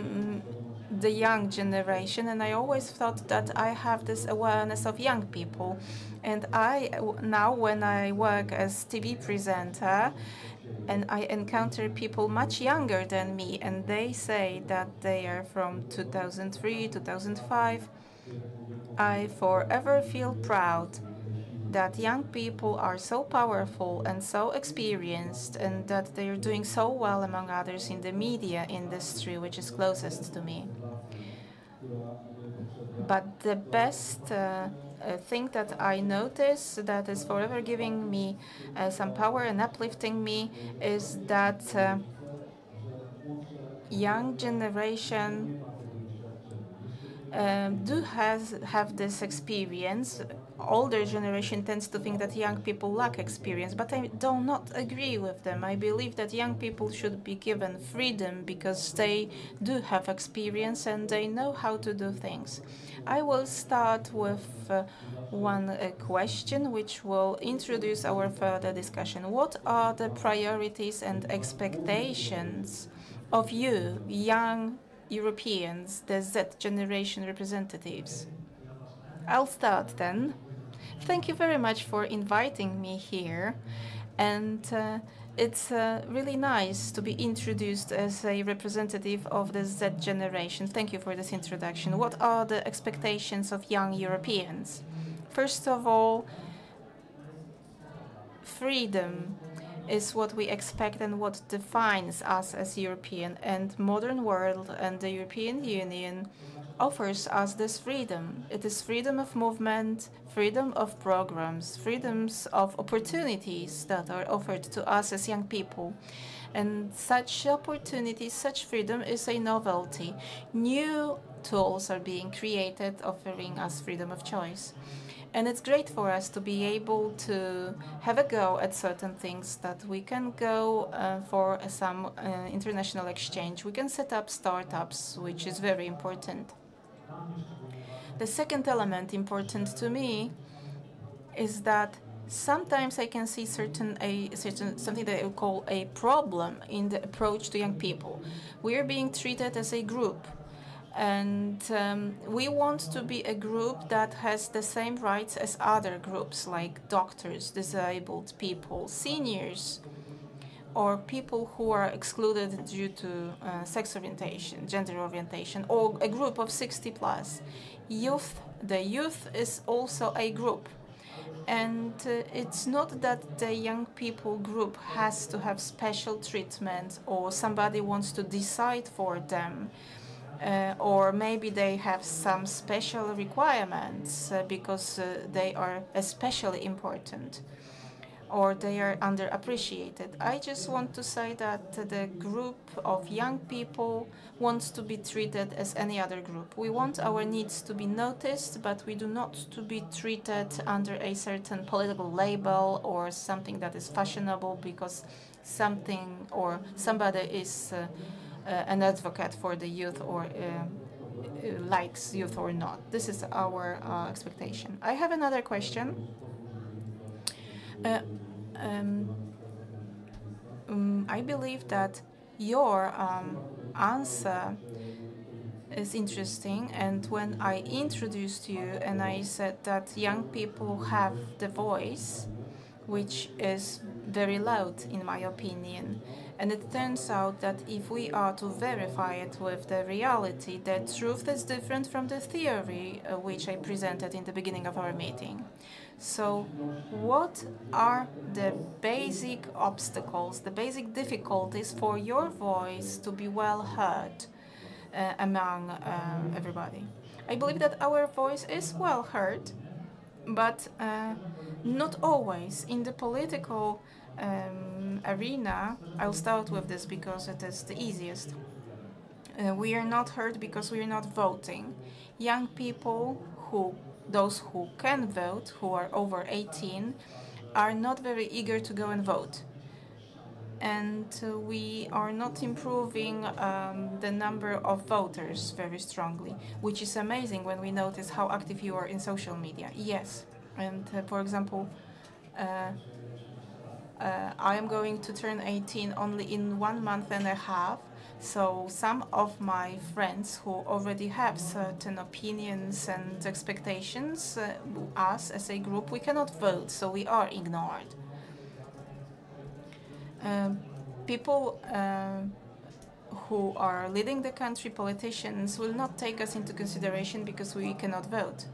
the young generation, and I always thought that I have this awareness of young people. And now when I work as TV presenter and I encounter people much younger than me, and they say that they are from 2003, 2005, I forever feel proud that young people are so powerful and so experienced, and that they are doing so well, among others, in the media industry, which is closest to me. But the best thing that I notice that is forever giving me some power and uplifting me is that young generation have this experience. Older generation tends to think that young people lack experience, but I do not agree with them. I believe that young people should be given freedom because they do have experience and they know how to do things. I will start with one question which will introduce our further discussion. What are the priorities and expectations of you, young Europeans, the Z generation representatives? I'll start then. Thank you very much for inviting me here. And it's really nice to be introduced as a representative of the Z generation. Thank you for this introduction. What are the expectations of young Europeans? First of all, freedom is what we expect and what defines us as European, and modern world and the European Union offers us this freedom. It is freedom of movement, freedom of programs, freedoms of opportunities that are offered to us as young people. And such opportunities, such freedom is a novelty. New tools are being created offering us freedom of choice. And it's great for us to be able to have a go at certain things, that we can go for some international exchange. We can set up startups, which is very important. The second element important to me is that sometimes I can see certain something that I would call a problem in the approach to young people. We are being treated as a group, and we want to be a group that has the same rights as other groups, like doctors, disabled people, seniors, or people who are excluded due to sex orientation, gender orientation, or a group of 60 plus. Youth, the youth is also a group. And it's not that the young people group has to have special treatment or somebody wants to decide for them. Or maybe they have some special requirements because they are especially important or they are underappreciated. I just want to say that the group of young people wants to be treated as any other group. We want our needs to be noticed, but we do not to be treated under a certain political label or something that is fashionable because something or somebody is an advocate for the youth or likes youth or not. This is our expectation. I have another question. Uh, um, I believe that your answer is interesting, and when I introduced you and I said that young people have the voice, which is very loud in my opinion. And it turns out that if we are to verify it with the reality, the truth is different from the theory which I presented in the beginning of our meeting. So what are the basic obstacles, the basic difficulties for your voice to be well heard among everybody? I believe that our voice is well heard, but not always. In the political arena, I'll start with this because it is the easiest. We are not heard because we are not voting. Young people those who can vote, who are over 18, are not very eager to go and vote. And we are not improving the number of voters very strongly, which is amazing when we notice how active you are in social media. Yes, and for example, I am going to turn 18 only in 1 month and a half. So some of my friends who already have certain opinions and expectations, us as a group, we cannot vote, so we are ignored. People who are leading the country, politicians, will not take us into consideration because we cannot vote.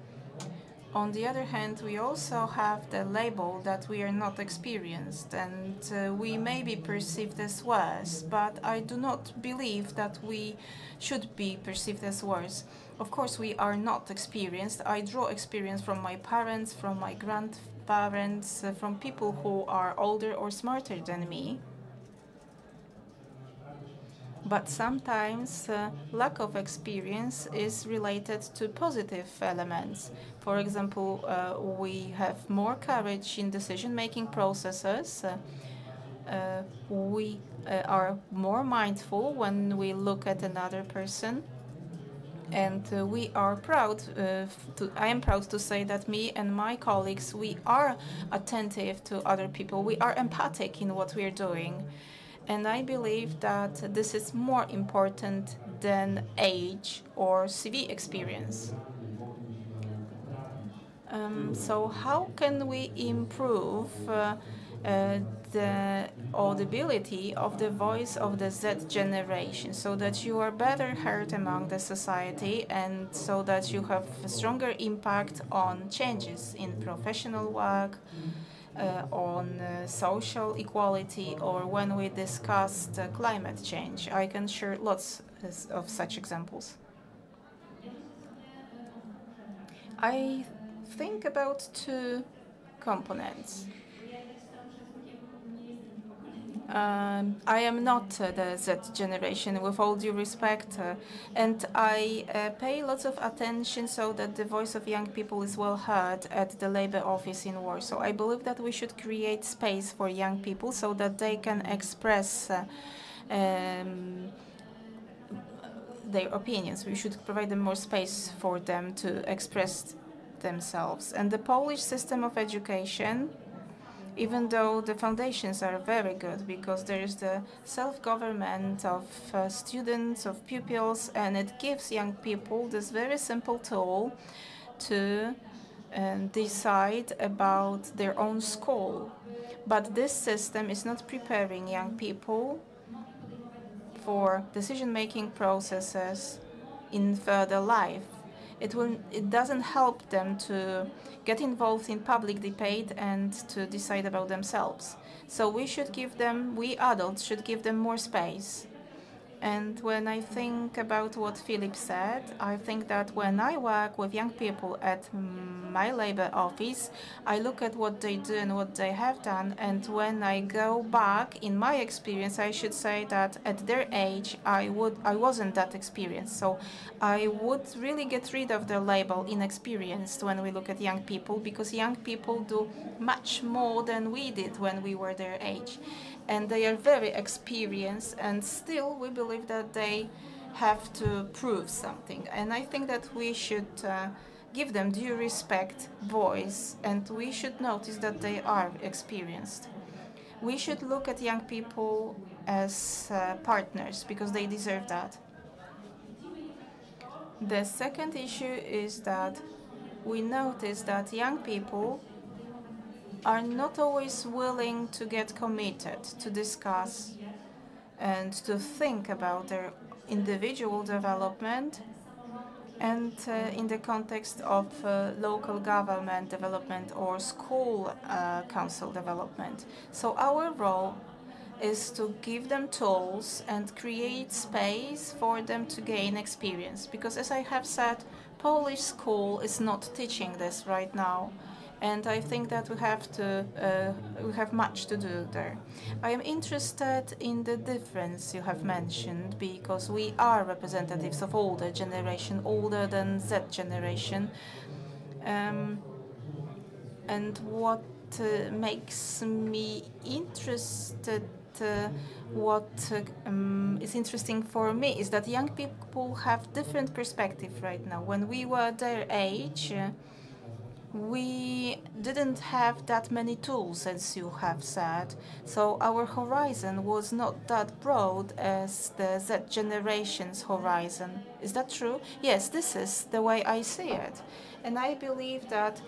On the other hand, we also have the label that we are not experienced, and we may be perceived as worse, but I do not believe that we should be perceived as worse. Of course, we are not experienced. I draw experience from my parents, from my grandparents, from people who are older or smarter than me. But sometimes lack of experience is related to positive elements. For example, we have more courage in decision-making processes. We are more mindful when we look at another person. And we are proud, I am proud to say that me and my colleagues, we are attentive to other people. We are empathic in what we are doing. And I believe that this is more important than age or CV experience. So how can we improve the audibility of the voice of the Z generation so that you are better heard among the society and so that you have a stronger impact on changes in professional work, on social equality, or when we discussed climate change? I can share lots of such examples. I think about two components. I am not the Z generation, with all due respect, and I pay lots of attention so that the voice of young people is well heard at the labor office in Warsaw. I believe that we should create space for young people so that they can express their opinions. We should provide them more space for them to express themselves. And the Polish system of education, even though the foundations are very good, because there is the self-government of students, of pupils, and it gives young people this very simple tool to decide about their own school. But this system is not preparing young people for decision-making processes in further life. It doesn't help them to get involved in public debate and to decide about themselves. So we adults should give them more space. And when I think about what Philip said, I think that when I work with young people at my labor office, I look at what they do and what they have done. And when I go back in my experience, I should say that at their age, I wasn't that experienced. So I would really get rid of the label inexperienced when we look at young people, because young people do much more than we did when we were their age. And they are very experienced, and still we believe that they have to prove something. And I think that we should give them due respect, voice, and we should notice that they are experienced. We should look at young people as partners, because they deserve that. The second issue is that we notice that young people are not always willing to get committed, to discuss and to think about their individual development and in the context of local government development or school council development. So our role is to give them tools and create space for them to gain experience. Because as I have said, Polish school is not teaching this right now. And I think that we have much to do there. I am interested in the difference you have mentioned, because we are representatives of older generation, older than Z generation. And what makes me interested, what is interesting for me, is that young people have different perspective right now. When we were their age, we didn't have that many tools, as you have said, so our horizon was not that broad as the Z generation's horizon. Is that true? Yes, this is the way I see it. And I believe that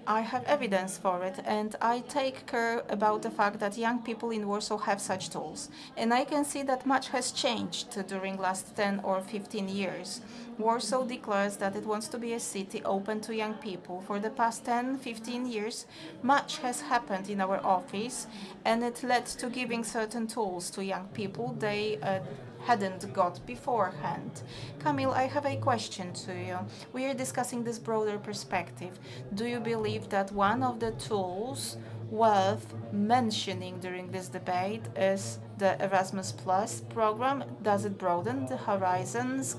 I have evidence for it, and I take care about the fact that young people in Warsaw have such tools. And I can see that much has changed during last 10 or 15 years. Warsaw declares that it wants to be a city open to young people. For the past 10, 15 years, much has happened in our office, and it led to giving certain tools to young people they hadn't got beforehand. Camille, I have a question to you. We are discussing this broader perspective. Do you believe that one of the tools worth mentioning during this debate is the Erasmus Plus program. Does it broaden the horizons?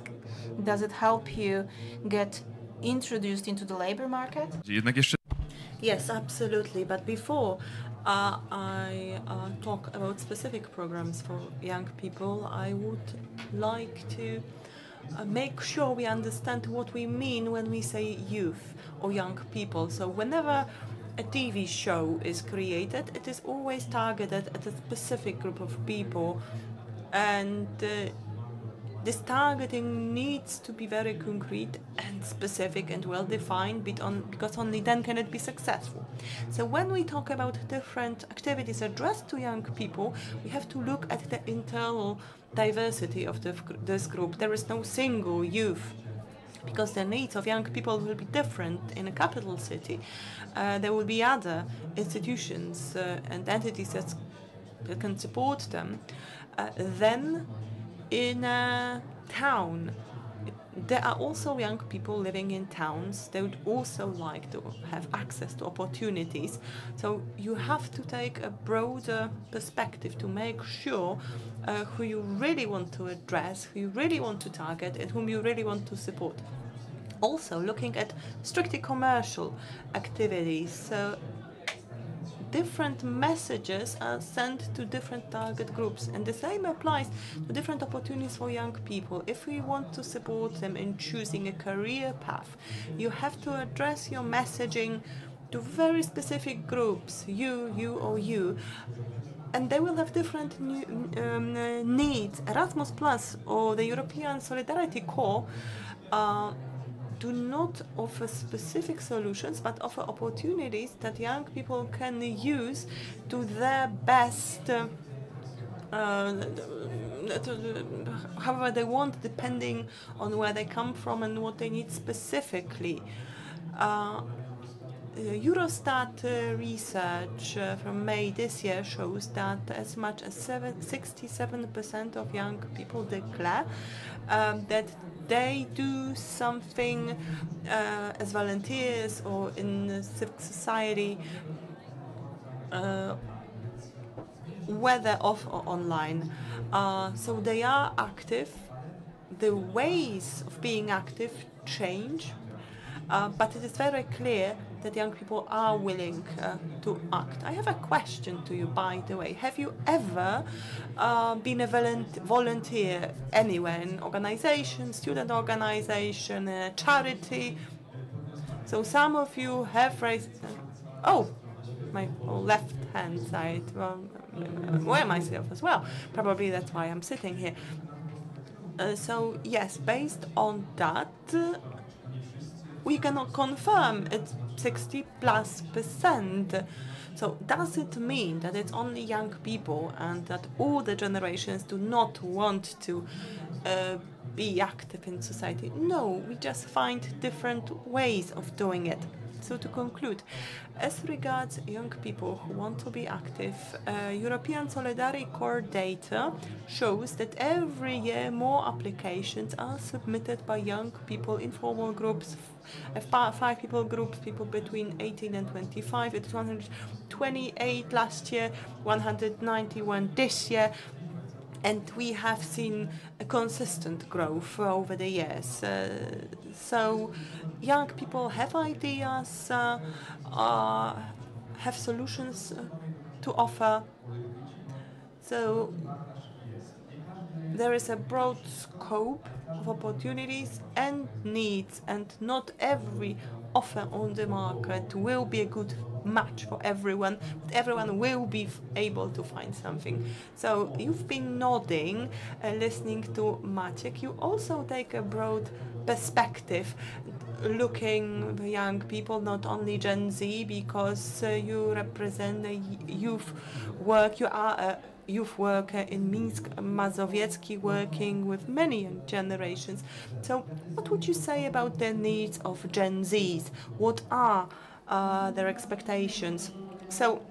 Does it help you get introduced into the labor market? Jednak jeszcze Yes, absolutely. But before I talk about specific programs for young people, I would like to make sure we understand what we mean when we say youth or young people. So whenever a TV show is created, it is always targeted at a specific group of people, and this targeting needs to be very concrete and specific and well defined, because only then can it be successful. So when we talk about different activities addressed to young people, we have to look at the internal diversity of this group. There is no single youth, because the needs of young people will be different in a capital city. There will be other institutions and entities that can support them. Then in a town, there are also young people living in towns. They would also like to have access to opportunities. So you have to take a broader perspective to make sure who you really want to address, who you really want to target, and whom you really want to support. Also looking at strictly commercial activities. So different messages are sent to different target groups, and the same applies to different opportunities for young people. If we want to support them in choosing a career path, you have to address your messaging to very specific groups, you or you, and they will have different needs. Erasmus Plus or the European Solidarity Corps do not offer specific solutions, but offer opportunities that young people can use to their best, however they want, depending on where they come from and what they need specifically. Eurostat research from May this year shows that as much as 67% of young people declare that they do something as volunteers or in civic society, whether off or online. So they are active. The ways of being active change, but it is very clear that young people are willing to act. I have a question to you, by the way. Have you ever been a volunteer anywhere, in organization, student organization, charity? So some of you have raised... Oh, my left hand side. Well, myself as well. Probably that's why I'm sitting here. So yes, based on that, we cannot confirm it's 60+%. So does it mean that it's only young people and that all the generations do not want to be active in society? No, we just find different ways of doing it. So to conclude, as regards young people who want to be active, European Solidarity Corps data shows that every year more applications are submitted by young people, informal groups, 5 people groups, people between 18 and 25. It's 128 last year, 191 this year. And we have seen a consistent growth over the years. So young people have ideas, have solutions to offer. So there is a broad scope of opportunities and needs, and not every offer on the market will be a good match for everyone, but everyone will be able to find something. So you've been nodding, listening to Maciek. You also take a broad perspective, looking at young people, not only Gen Z, because you represent a youth work. You are a youth worker in Minsk, Mazowiecki, working with many young generations. So what would you say about the needs of Gen Zs? What are their expectations? So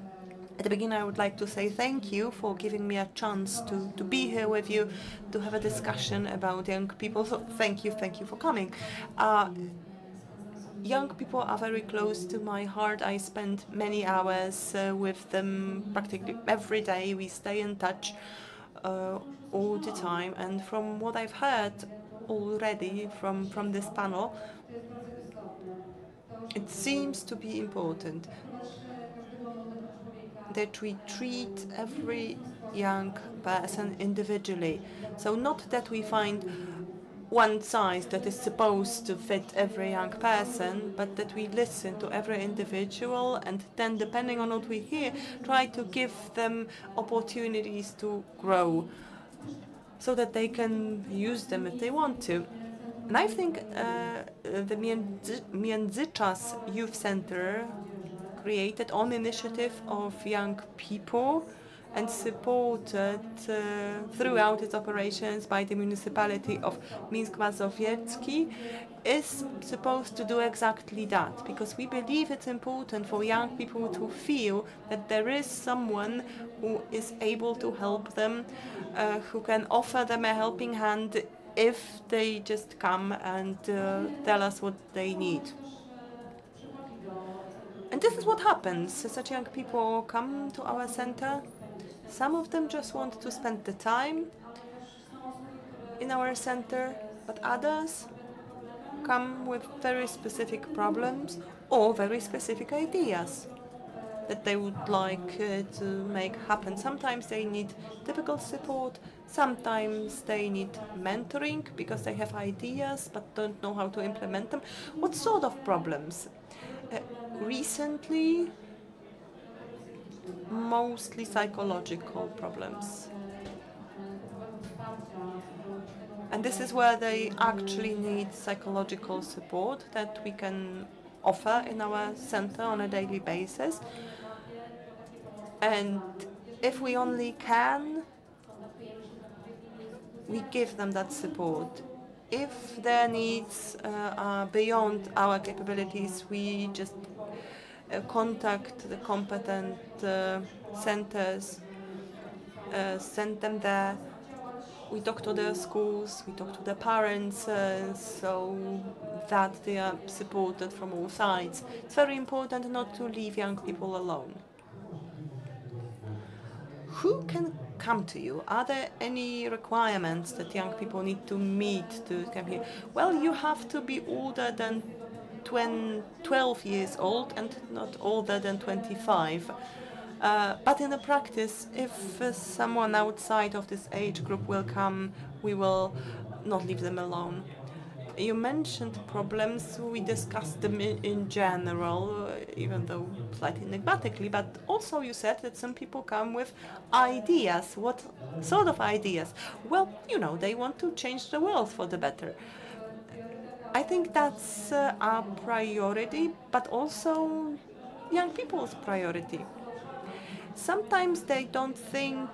at the beginning, I would like to say thank you for giving me a chance to be here with you, to have a discussion about young people. So thank you for coming. Young people are very close to my heart. I spend many hours with them practically every day. We stay in touch all the time. And from what I've heard already from this panel, it seems to be important that we treat every young person individually. So not that we find one size that is supposed to fit every young person, but that we listen to every individual and then, depending on what we hear, try to give them opportunities to grow so that they can use them if they want to. And I think the Międzyczas Youth Center, created on initiative of young people and supported throughout its operations by the municipality of Minsk Mazowiecki, is supposed to do exactly that, because we believe it's important for young people to feel that there is someone who is able to help them, who can offer them a helping hand if they just come and tell us what they need. And this is what happens. Such young people come to our center. Some of them just want to spend the time in our center, but others come with very specific problems or very specific ideas that they would like to make happen. Sometimes they need typical support, sometimes they need mentoring because they have ideas but don't know how to implement them. What sort of problems? Recently, mostly psychological problems. And this is where they actually need psychological support that we can offer in our center on a daily basis. And if we only can, we give them that support. If their needs are beyond our capabilities, we just contact the competent centers, send them there. We talk to the schools, we talk to the parents, so that they are supported from all sides. It's very important not to leave young people alone. Who can come to you? Are there any requirements that young people need to meet to come here? Well, you have to be older than 12 years old and not older than 25. But in the practice, if someone outside of this age group will come, we will not leave them alone. You mentioned problems. We discussed them in general, even though slightly enigmatically, but also you said that some people come with ideas. What sort of ideas? Well, you know, they want to change the world for the better. I think that's our priority, but also young people's priority. Sometimes they don't think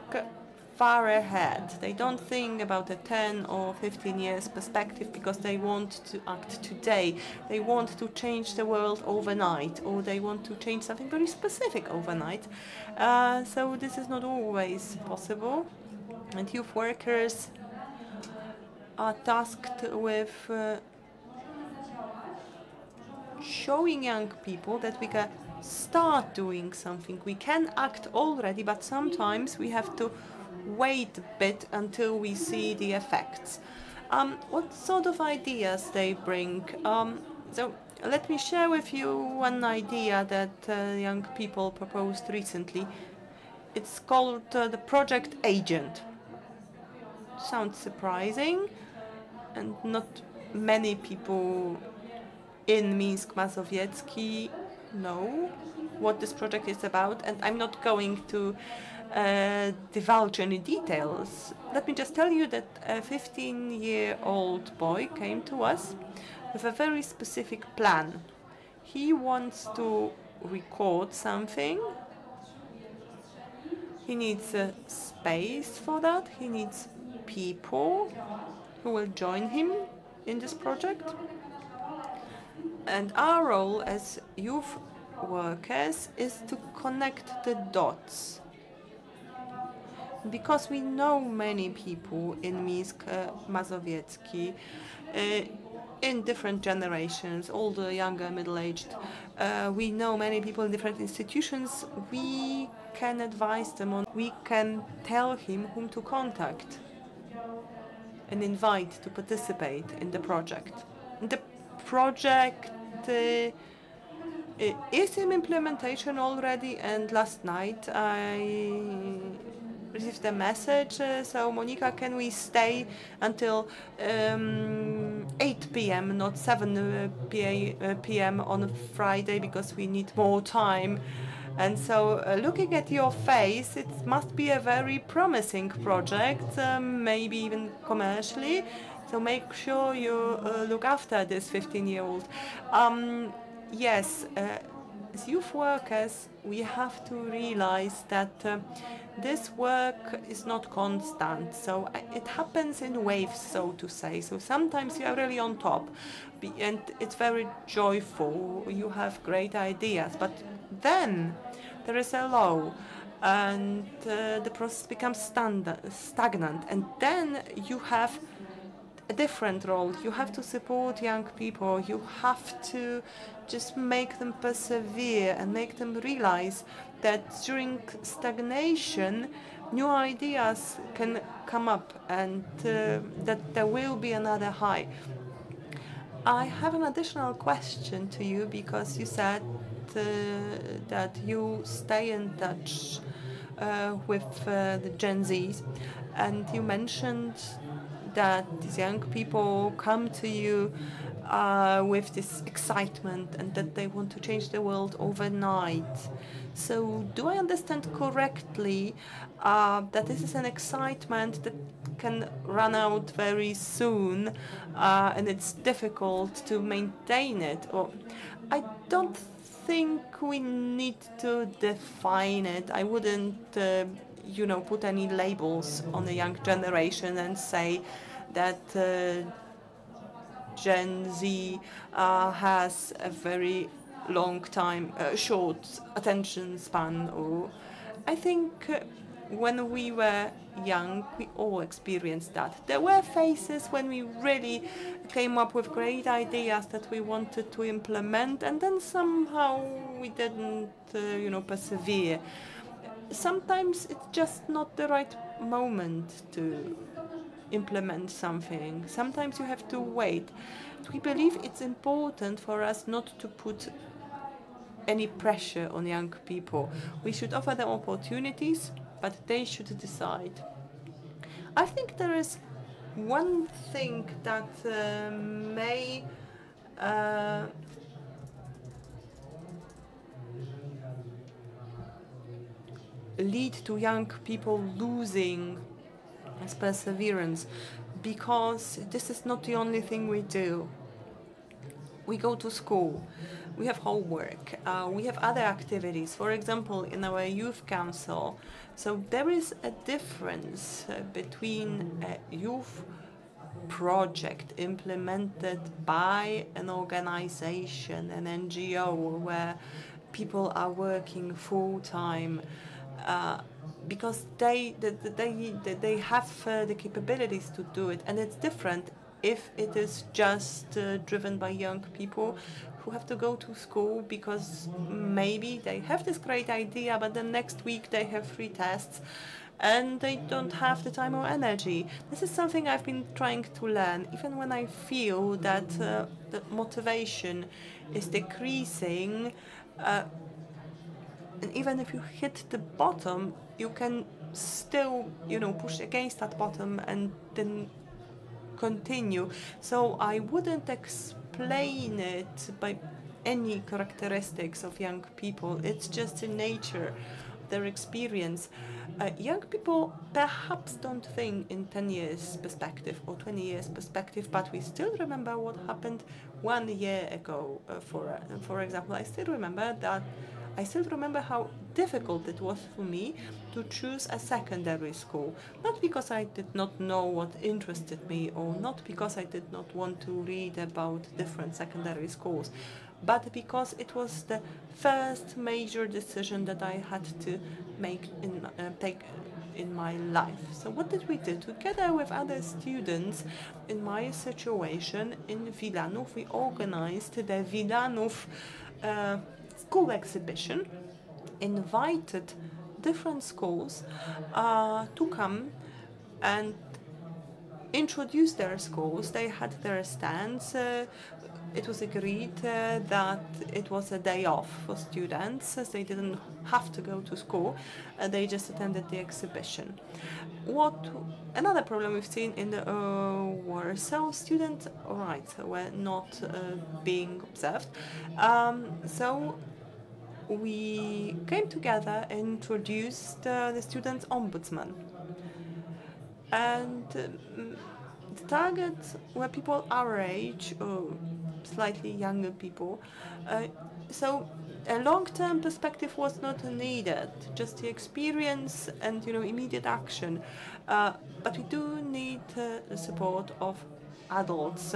far ahead. They don't think about a 10 or 15 years perspective because they want to act today. They want to change the world overnight, or they want to change something very specific overnight. So this is not always possible. And youth workers are tasked with showing young people that we can start doing something. We can act already, but sometimes we have to wait a bit until we see the effects. What sort of ideas they bring? So let me share with you one idea that young people proposed recently. It's called the Project Agent. Sounds surprising, and not many people in Minsk Mazowiecki know what this project is about, and I'm not going to divulge any details. Let me just tell you that a 15-year-old boy came to us with a very specific plan. He wants to record something. He needs a space for that. He needs people who will join him in this project. And our role as youth workers is to connect the dots. Because we know many people in Minsk Mazowiecki, in different generations, older, younger, middle-aged. We know many people in different institutions. We can advise them on, we can tell him whom to contact and invite to participate in the project. The project is in implementation already, and last night I received a message, so Monica, can we stay until 8 p.m., not 7 p.m. on Friday, because we need more time. And so, looking at your face, it must be a very promising project, maybe even commercially. So make sure you look after this 15-year-old. Yes, as youth workers, we have to realize that this work is not constant. So it happens in waves, so to say. So sometimes you are really on top, and it's very joyful. You have great ideas, but then there is a low, and the process becomes stagnant, and then you have a different role. You have to support young people. You have to just make them persevere and make them realize that during stagnation, new ideas can come up, and that there will be another high. I have an additional question to you, because you said that you stay in touch with the Gen Zs, and you mentioned that these young people come to you with this excitement and that they want to change the world overnight. So, do I understand correctly that this is an excitement that can run out very soon, and it's difficult to maintain it? Or I don't think we need to define it. I wouldn't, put any labels on the young generation and say that Gen Z has a very short attention span. Or I think when we were young, we all experienced that. There were phases when we really came up with great ideas that we wanted to implement, and then somehow we didn't, persevere. Sometimes it's just not the right moment to implement something. Sometimes you have to wait. We believe it's important for us not to put any pressure on young people. We should offer them opportunities, but they should decide. I think there is one thing that may lead to young people losing perseverance, because this is not the only thing we do. We go to school, we have homework, we have other activities, for example, in our youth council. So there is a difference between a youth project implemented by an organization, an NGO, where people are working full-time, because they have the capabilities to do it, and it's different if it is just driven by young people who have to go to school because maybe they have this great idea, but then next week they have 3 tests and they don't have the time or energy. This is something I've been trying to learn, even when I feel that the motivation is decreasing. And even if you hit the bottom, you can still, push against that bottom and then continue. So I wouldn't explain it by any characteristics of young people. It's just in nature, their experience. Young people perhaps don't think in 10 years perspective or 20 years perspective, but we still remember what happened 1 year ago. For example, I still remember how difficult it was for me to choose a secondary school. Not because I did not know what interested me, or not because I did not want to read about different secondary schools, but because it was the first major decision that I had to take in my life. So what did we do? Together with other students in my situation in Wilanów, we organized the Wilanów school exhibition, invited different schools to come and introduce their schools. They had their stands. It was agreed that it was a day off for students, as they didn't have to go to school. They just attended the exhibition. Another problem we've seen in Warsaw, students' rights were not being observed. So we came together and introduced the students' ombudsman. And the targets were people our age or slightly younger people. So a long-term perspective was not needed, just the experience and immediate action. But we do need the support of adults.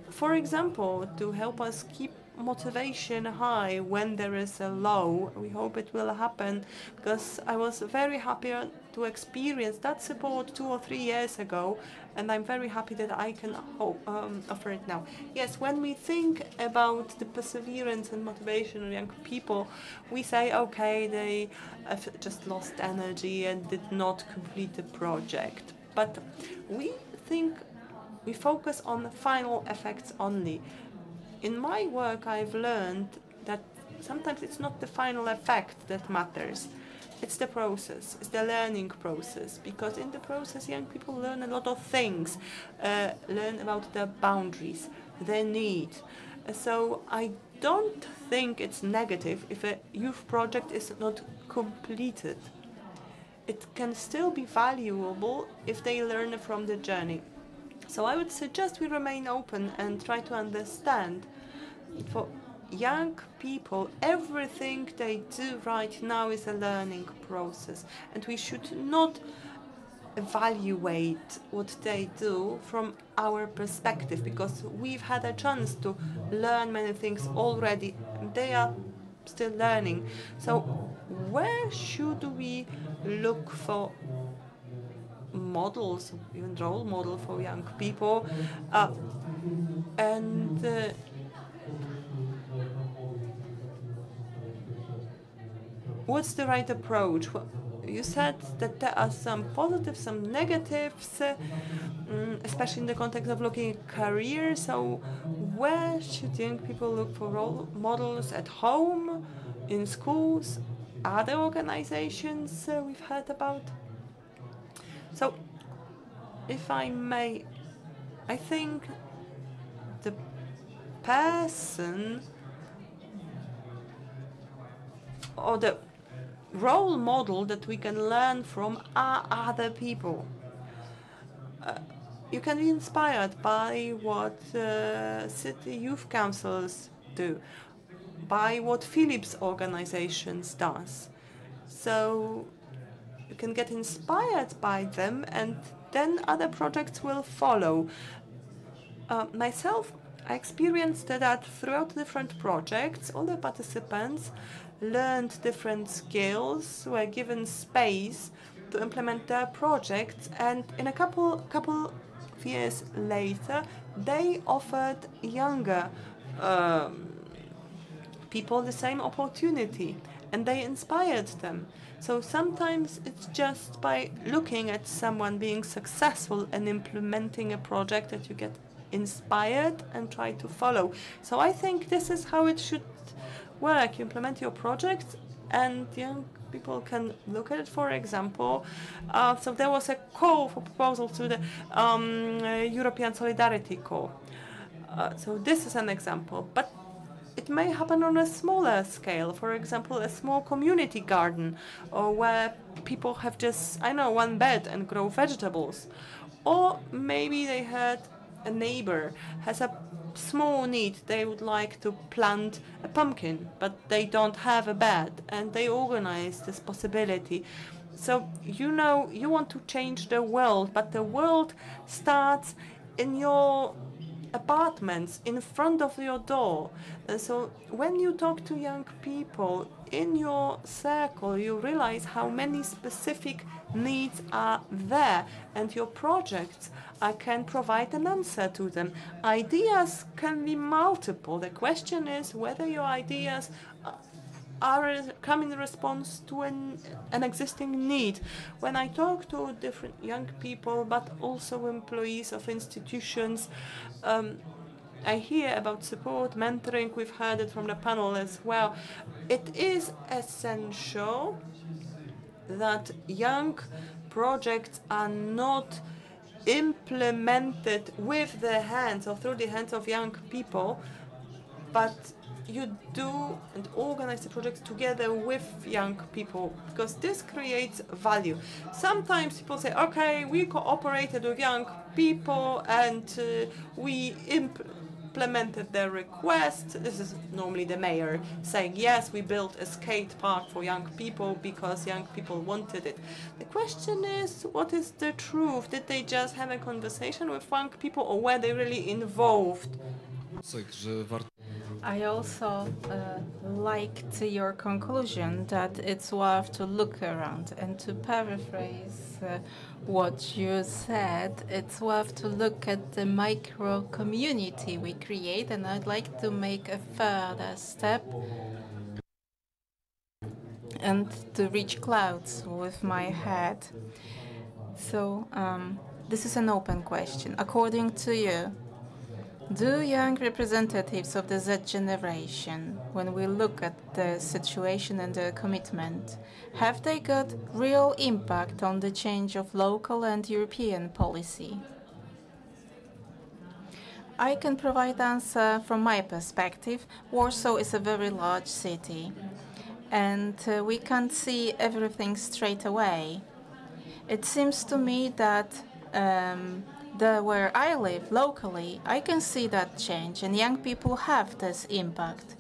For example, to help us keep motivation high when there is a low. We hope it will happen, because I was very happy to experience that support 2 or 3 years ago, and I'm very happy that I can offer it now. Yes, when we think about the perseverance and motivation of young people, we say, okay, they have just lost energy and did not complete the project. But we focus on the final effects only. In my work, I've learned that sometimes it's not the final effect that matters. It's the process, it's the learning process, because in the process young people learn a lot of things, learn about their boundaries, their need. So I don't think it's negative if a youth project is not completed. It can still be valuable if they learn from the journey. So I would suggest we remain open and try to understand. For young people, everything they do right now is a learning process, and we should not evaluate what they do from our perspective, because we've had a chance to learn many things already. They are still learning. So where should we look for models, even role model for young people, what's the right approach? Well, you said that there are some positives, some negatives, especially in the context of looking at careers. So where should young people look for role models? At home, in schools, other organizations we've heard about? So, if I may, I think the person or the role model that we can learn from are other people. You can be inspired by what city youth councils do, by what Philips organizations does. So you can get inspired by them, and then other projects will follow. Myself, I experienced that throughout different projects, all the participants learned different skills, were given space to implement their projects, and in a couple of years later, they offered younger people the same opportunity, and they inspired them. So sometimes it's just by looking at someone being successful and implementing a project that you get inspired and try to follow. So I think this is how it should work. You implement your project and young people can look at it. For example, so there was a call for proposal to the European Solidarity Corps. So this is an example, but it may happen on a smaller scale. For example, a small community garden, or where people have just, one bed and grow vegetables. Or maybe they had a neighbor has a small need. They would like to plant a pumpkin, but they don't have a bed, and they organize this possibility. So, you want to change the world, but the world starts in your apartments in front of your door. So when you talk to young people in your circle, you realize how many specific needs are there, and your projects can provide an answer to them. Ideas can be multiple. The question is whether your ideas come in response to an existing need. When I talk to different young people, but also employees of institutions, I hear about support, mentoring. We've heard it from the panel as well. It is essential that young projects are not implemented with the hands or through the hands of young people, but you do and organize the projects together with young people, because this creates value. Sometimes people say, okay, we cooperated with young people and we implemented their request. This is normally the mayor saying, yes, we built a skate park for young people because young people wanted it. The question is, what is the truth? Did they just have a conversation with young people, or were they really involved? I also liked your conclusion that it's worth to look around, and to paraphrase what you said, it's worth to look at the micro community we create, and I'd like to make a further step and to reach clouds with my head. So this is an open question. According to you, do young representatives of the Z generation, when we look at the situation and the commitment, have they got real impact on the change of local and European policy? I can provide answer from my perspective. Warsaw is a very large city, and we can't see everything straight away. It seems to me that where I live locally, I can see that change, and young people have this impact.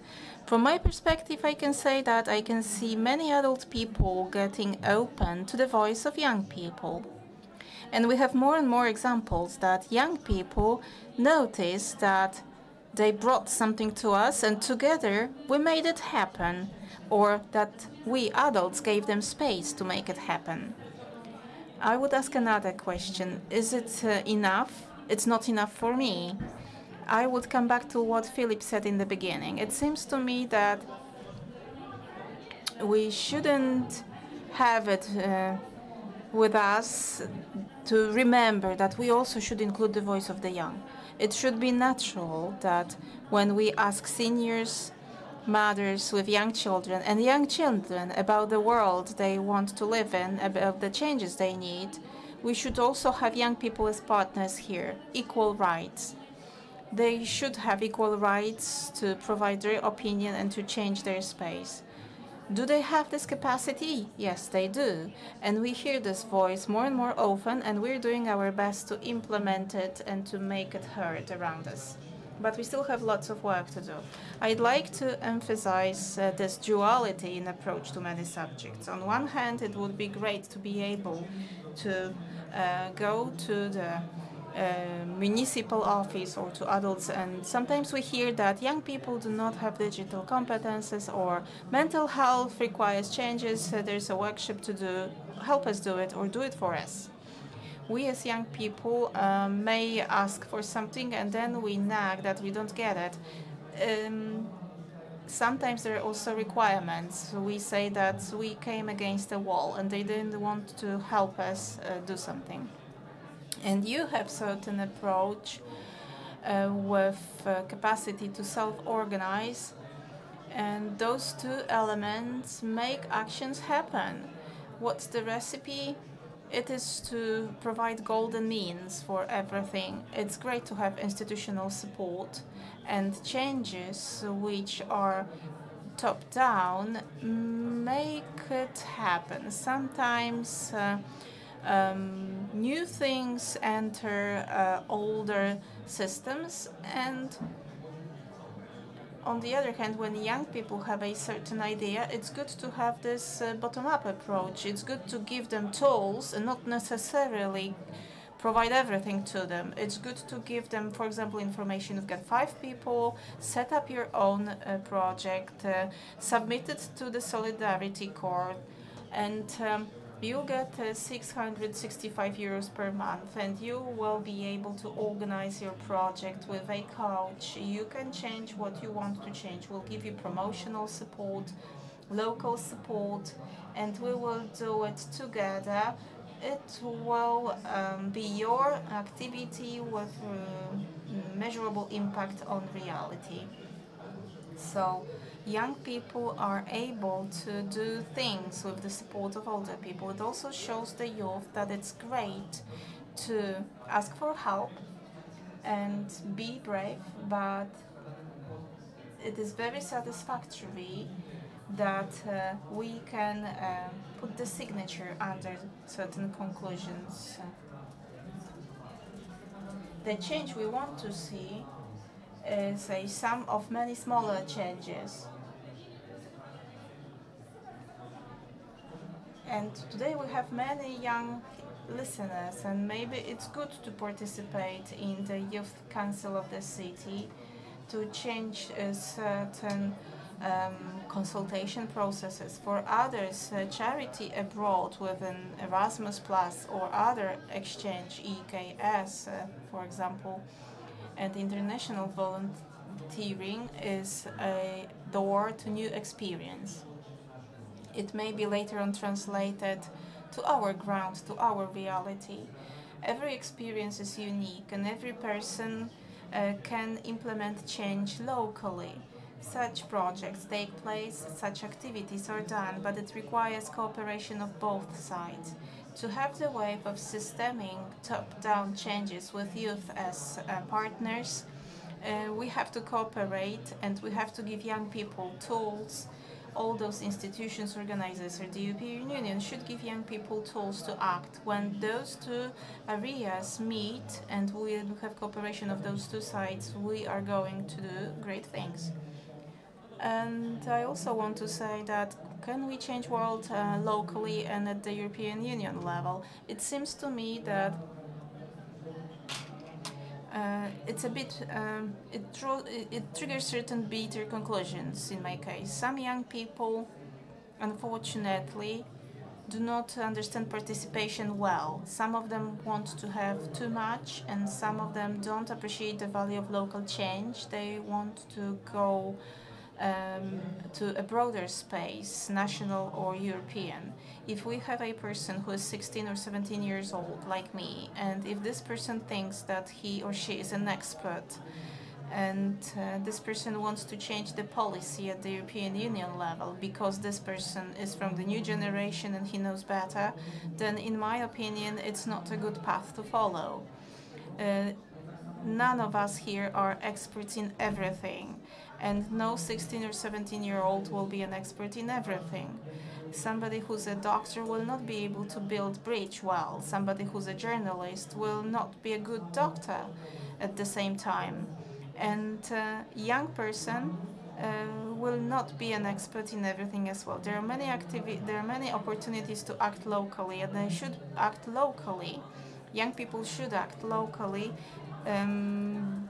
From my perspective, I can say that I can see many adult people getting open to the voice of young people. And we have more and more examples that young people notice that they brought something to us, and together we made it happen, or that we adults gave them space to make it happen. I would ask another question. Is it enough? It's not enough for me. I would come back to what Philip said in the beginning. It seems to me that we shouldn't have it with us to remember that we also should include the voice of the young. It should be natural that when we ask seniors, mothers with young children and young children about the world they want to live in, about the changes they need, we should also have young people as partners here, equal rights. They should have equal rights to provide their opinion and to change their space. Do they have this capacity? Yes, they do. And we hear this voice more and more often, and we're doing our best to implement it and to make it heard around us. But we still have lots of work to do. I'd like to emphasize this duality in approach to many subjects. On one hand, it would be great to be able to go to the municipal office or to adults, and sometimes we hear that young people do not have digital competences, or mental health requires changes, there's a workshop to do, help us do it or do it for us. We as young people may ask for something and then we nag that we don't get it. Sometimes there are also requirements. We say that we came against a wall and they didn't want to help us do something. And you have certain approach with capacity to self-organize, and those two elements make actions happen. What's the recipe? It is to provide golden means for everything. It's great to have institutional support, and changes which are top-down make it happen. Sometimes new things enter older systems, and on the other hand, when young people have a certain idea, it's good to have this bottom-up approach. It's good to give them tools and not necessarily provide everything to them. It's good to give them, for example, information. You've got 5 people, set up your own project, submit it to the Solidarity Court, and you get 665 euros per month, and you will be able to organize your project with a coach. You can change what you want to change. We'll give you promotional support, local support, and we will do it together. It will be your activity with measurable impact on reality. So young people are able to do things with the support of older people. It also shows the youth that it's great to ask for help and be brave, but it is very satisfactory that we can put the signature under certain conclusions. The change we want to see is a sum of many smaller changes. And today we have many young listeners, and maybe it's good to participate in the Youth Council of the city to change certain consultation processes. For others, charity abroad with an Erasmus Plus or other exchange, EKS, for example, and international volunteering is a door to new experience. It may be later on translated to our ground, to our reality. Every experience is unique, and every person can implement change locally. Such projects take place, such activities are done, but it requires cooperation of both sides. To have the wave of systemic top-down changes with youth as partners, we have to cooperate, and we have to give young people tools. All those institutions, organizers, or the European Union should give young people tools to act. When those two areas meet and we have cooperation of those two sides, we are going to do great things. And I also want to say that can we change world locally and at the European Union level? It seems to me that it's a bit, it triggers certain bitter conclusions in my case. Some young people, unfortunately, do not understand participation well. Some of them want to have too much, and some of them don't appreciate the value of local change. They want to go to a broader space, national or European. If we have a person who is 16 or 17 years old, like me, and if this person thinks that he or she is an expert, and this person wants to change the policy at the European Union level because this person is from the new generation and he knows better, then in my opinion it's not a good path to follow. None of us here are experts in everything, and no 16 or 17-year-old will be an expert in everything. Somebody who's a doctor will not be able to build bridge well. Somebody who's a journalist will not be a good doctor at the same time. And young person will not be an expert in everything as well. There are many opportunities to act locally, and they should act locally. Young people should act locally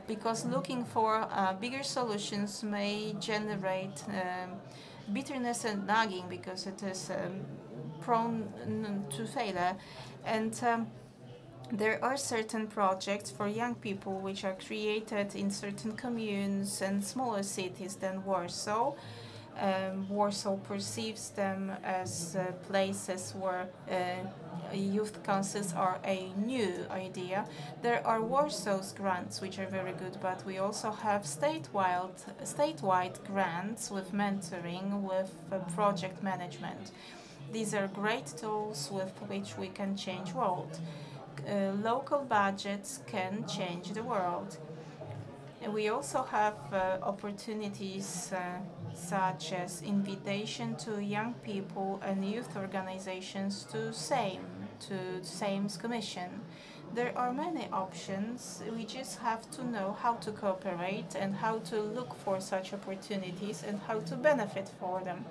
because looking for bigger solutions may generate bitterness and nagging because it is prone to failure. And there are certain projects for young people which are created in certain communes and smaller cities than Warsaw. Warsaw perceives them as places where youth councils are a new idea. There are Warsaw's grants, which are very good, but we also have statewide grants with mentoring, with project management. These are great tools with which we can change world. Local budgets can change the world. We also have opportunities such as invitation to young people and youth organizations to Sejm's Commission. There are many options. We just have to know how to cooperate and how to look for such opportunities and how to benefit for them.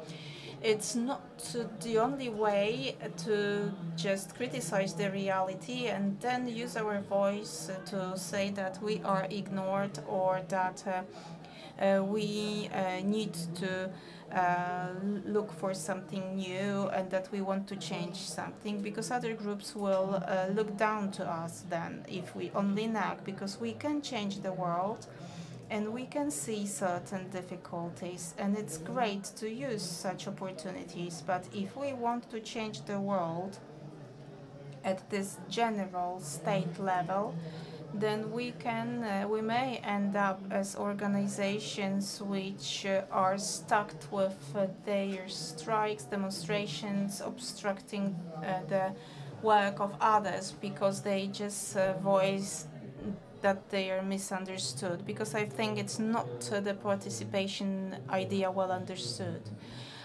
It's not the only way to just criticize the reality and then use our voice to say that we are ignored or that we need to look for something new and that we want to change something, because other groups will look down to us then if we only nag, because we can change the world and we can see certain difficulties, and it's great to use such opportunities. But if we want to change the world at this general state level, then we may end up as organizations which are stuck with their strikes, demonstrations, obstructing the work of others because they just voice that they are misunderstood, because I think it's not the participation idea well understood.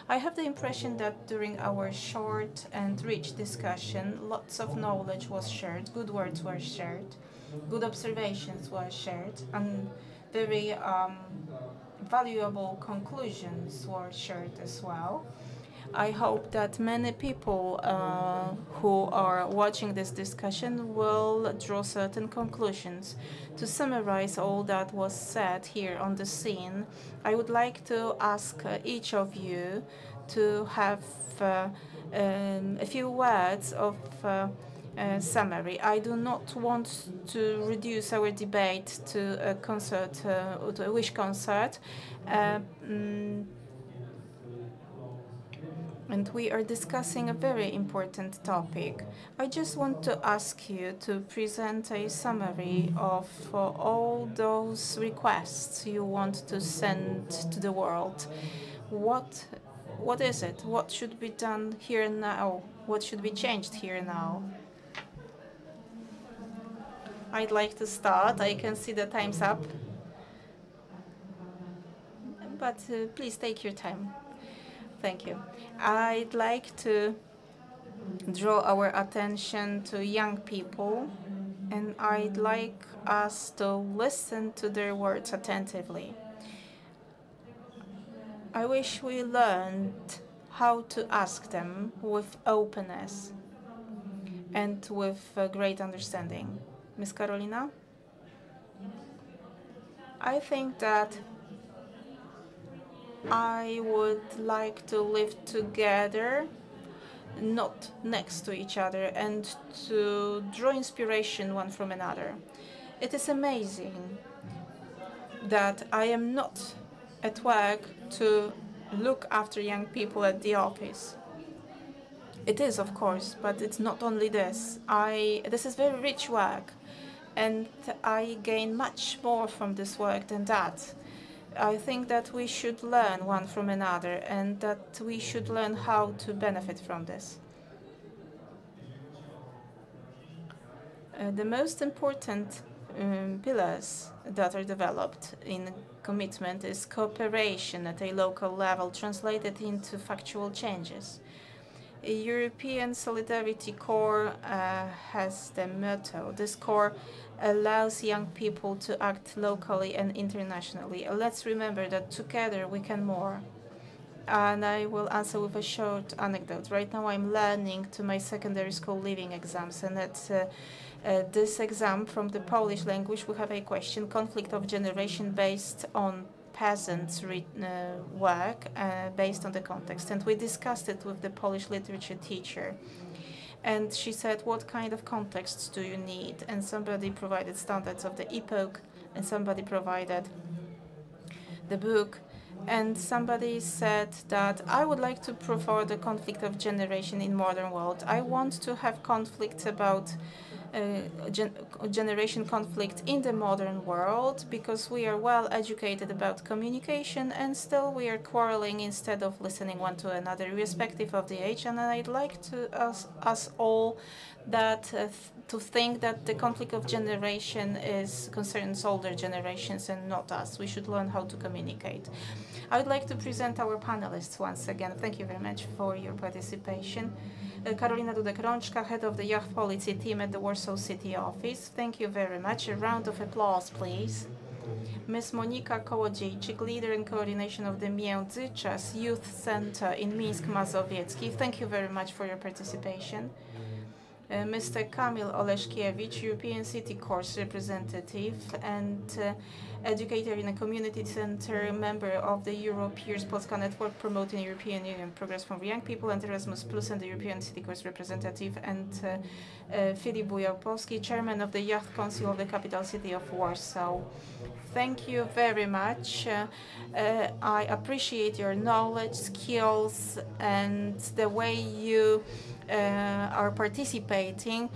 I have the impression that during our short and rich discussion, lots of knowledge was shared, good words were shared, good observations were shared, and very valuable conclusions were shared as well. I hope that many people who are watching this discussion will draw certain conclusions. To summarize all that was said here on the scene, I would like to ask each of you to have a few words of summary. I do not want to reduce our debate to a concert, to a wish concert. And we are discussing a very important topic. I just want to ask you to present a summary of all those requests you want to send to the world. What is it? What should be done here and now? What should be changed here and now? I'd like to start. I can see the time's up. But please take your time. Thank you. I'd like to draw our attention to young people, and I'd like us to listen to their words attentively. I wish we learned how to ask them with openness and with great understanding. Miss Carolina? I think that I would like to live together, not next to each other, and to draw inspiration one from another. It is amazing that I am not at work to look after young people at the office. It is, of course, but it's not only this. This is very rich work, and I gain much more from this work than that. I think that we should learn one from another, and that we should learn how to benefit from this. The most important pillars that are developed in commitment is cooperation at a local level, translated into factual changes. A European Solidarity Corps has the motto. This corps allows young people to act locally and internationally. Let's remember that together we can more. And I will answer with a short anecdote. Right now I'm learning to my secondary school leaving exams, and at this exam from the Polish language we have a question, conflict of generation, based on peasants' work, based on the context. And we discussed it with the Polish literature teacher. And she said, what kind of contexts do you need? And somebody provided standards of the epoch, and somebody provided the book, and somebody said that I would like to provide the conflict of generation in modern world. I want to have conflicts about generation conflict in the modern world, because we are well educated about communication and still we are quarreling instead of listening one to another, irrespective of the age. And I'd like to ask us all that to think that the conflict of generation concerns older generations and not us. We should learn how to communicate. I would like to present our panelists once again. Thank you very much for your participation. Karolina Dudek-Rączka, head of the Youth Policy team at the Warsaw City Office. Thank you very much. A round of applause, please. Ms. Monika Kołodziejczyk, leader in coordination of the Międzyczas Youth Center in Minsk Mazowiecki. Thank you very much for your participation. Mr. Kamil Oleszkiewicz, European City Course representative and educator in a community center, member of the Europeers Polska Network promoting European Union progress for young people, and Erasmus Plus and the European City Course representative, and Filip Bujał-Polski, chairman of the Youth Council of the capital city of Warsaw. Thank you very much. I appreciate your knowledge, skills, and the way you are participating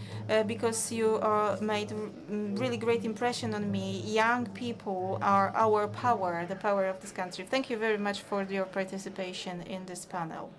because you made really great impression on me. Young people are our power, the power of this country. Thank you very much for your participation in this panel.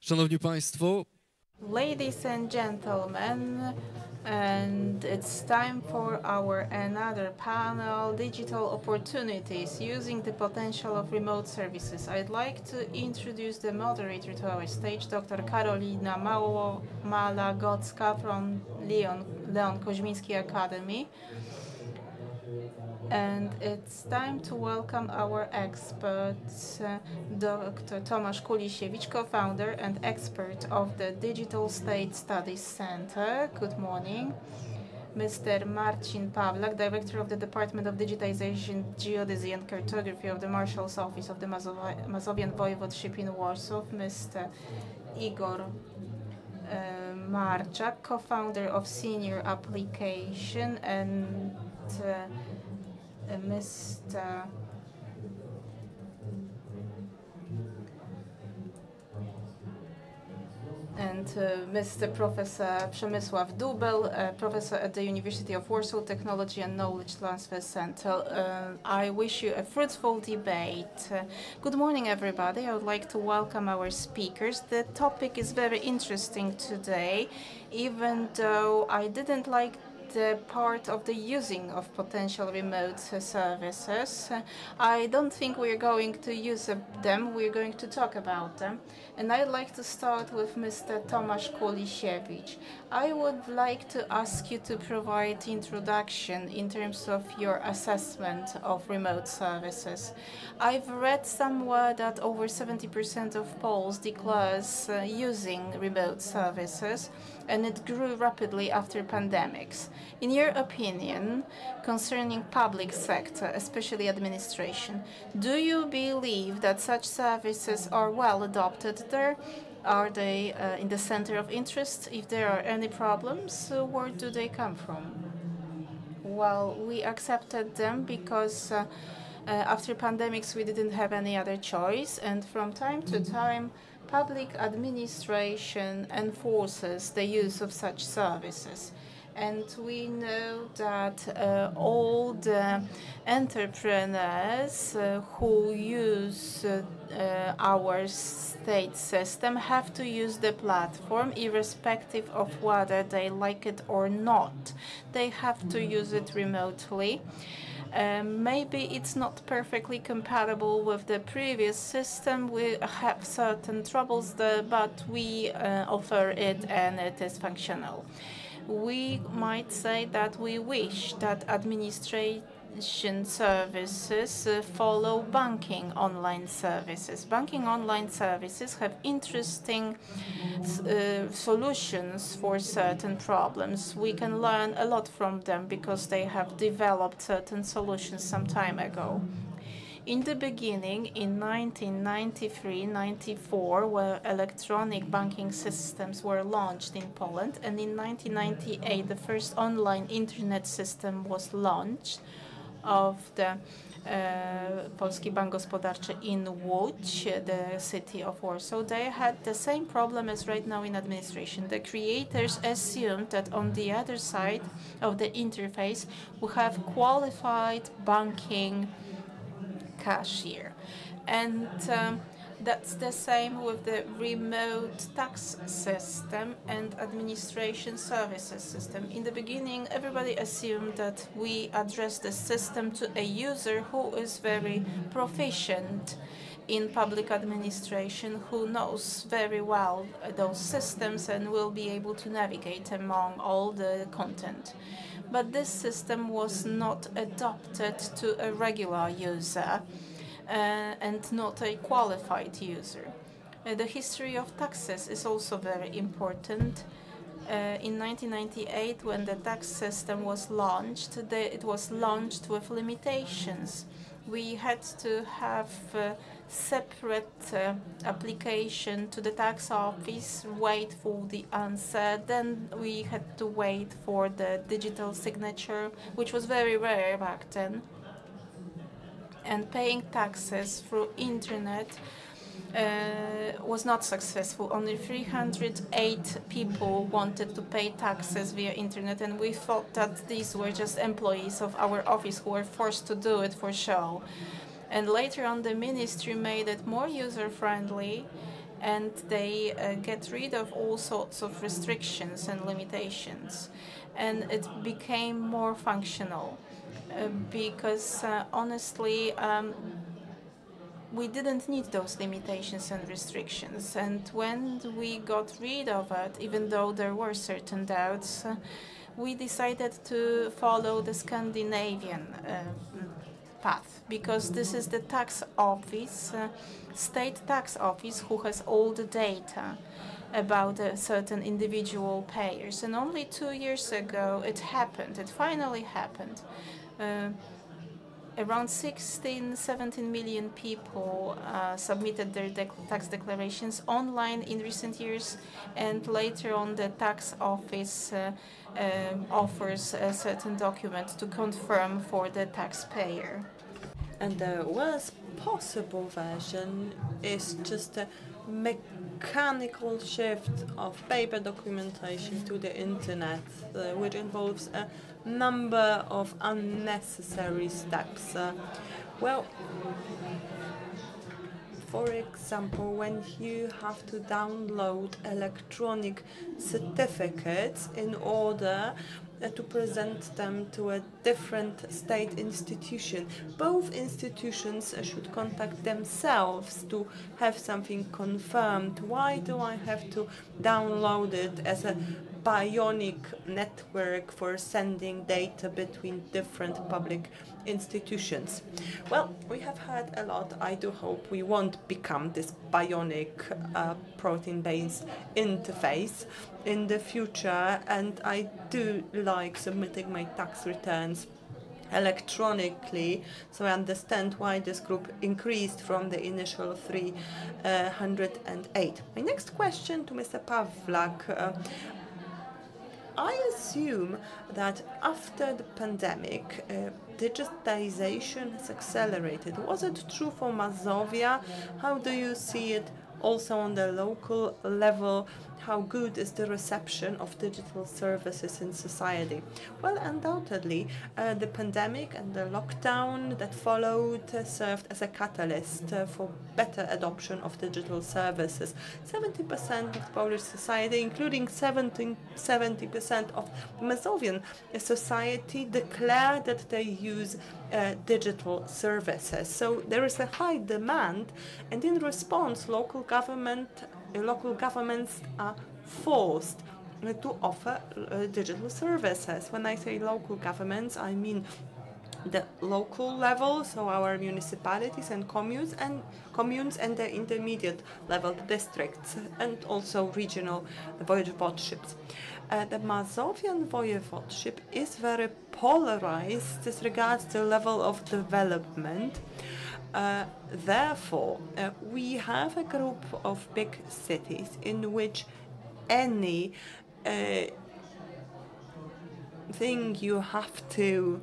Szanowni Państwo, Ladies and gentlemen, and it's time for our another panel, Digital Opportunities Using the Potential of Remote Services. I'd like to introduce the moderator to our stage, Dr. Karolina Malagocka from Leon Koźmiński Academy. And it's time to welcome our experts, Dr. Tomasz Kulisiewicz, co-founder and expert of the Digital State Studies Center. Good morning. Mr. Marcin Pawlak, Director of the Department of Digitization, Geodesy and Cartography of the Marshal's Office of the Mazovian Voivodeship in Warsaw. Mr. Igor Marczak, co-founder of Senior Application, and Mr. Mr. Professor Przemysław Dubel, professor at the University of Warsaw Technology and Knowledge Transfer Center. I wish you a fruitful debate. Good morning, everybody. I would like to welcome our speakers. The topic is very interesting today, even though I didn't like the part of the using of potential remote services. I don't think we're going to use them, we're going to talk about them. And I'd like to start with Mr. Tomasz Kulisiewicz. I would like to ask you to provide introduction in terms of your assessment of remote services. I've read somewhere that over 70% of Poles declares using remote services, and it grew rapidly after pandemics. In your opinion, concerning public sector, especially administration, do you believe that such services are well adopted there? Are they in the center of interest? If there are any problems, where do they come from? Well, we accepted them because after pandemics we didn't have any other choice, and from time to time public administration enforces the use of such services. And we know that all the entrepreneurs who use our state system have to use the platform irrespective of whether they like it or not. They have to use it remotely. Maybe it's not perfectly compatible with the previous system. We have certain troubles there, but we offer it and it is functional. We might say that we wish that administration services follow banking online services. Banking online services have interesting solutions for certain problems. We can learn a lot from them because they have developed certain solutions some time ago. In the beginning, in 1993-94, where electronic banking systems were launched in Poland, and in 1998, the first online internet system was launched of the Polski Bank Gospodarczy in Łódź, the city of Warsaw. They had the same problem as right now in administration. The creators assumed that on the other side of the interface, we have qualified banking cashier. And that's the same with the remote tax system and administration services system. In the beginning, everybody assumed that we address the system to a user who is very proficient in public administration, who knows very well those systems and will be able to navigate among all the content. But this system was not adopted to a regular user and not a qualified user. The history of taxes is also very important. In 1998, when the tax system was launched, it was launched with limitations. We had to have separate application to the tax office, wait for the answer, then we had to wait for the digital signature, which was very rare back then. And paying taxes through internet was not successful. Only 308 people wanted to pay taxes via internet, and we thought that these were just employees of our office who were forced to do it for show. And later on, the ministry made it more user-friendly, and they get rid of all sorts of restrictions and limitations. And it became more functional because honestly, we didn't need those limitations and restrictions. And when we got rid of it, even though there were certain doubts, we decided to follow the Scandinavian path, because this is the tax office, state tax office, who has all the data about certain individual payers. And only 2 years ago it happened, it finally happened. Around 16, 17 million people submitted their tax declarations online in recent years, and later on the tax office offers a certain document to confirm for the taxpayer. And the worst possible version is just a mechanical shift of paper documentation to the internet, which involves a number of unnecessary steps. Well, for example, when you have to download electronic certificates in order to present them to a different state institution. Both institutions should contact themselves to have something confirmed. Why do I have to download it as a bionic network for sending data between different public institutions? Well, we have heard a lot. I do hope we won't become this bionic protein-based interface in the future, and I do like submitting my tax returns electronically, so I understand why this group increased from the initial 308. My next question to Mr. Pawlak. I assume that after the pandemic, digitization has accelerated. Was it true for Mazovia? How do you see it also on the local level? How good is the reception of digital services in society? Well, undoubtedly, the pandemic and the lockdown that followed served as a catalyst for better adoption of digital services. 70% of Polish society, including 70% of Mazovian society, declare that they use digital services. So there is a high demand, and in response, local governments are forced to offer digital services. When I say local governments, I mean the local level, so our municipalities and communes and the intermediate level, the districts, and also regional voivodeships. The Mazovian voivodeship is very polarized as regards the level of development. Therefore, we have a group of big cities in which any thing you have to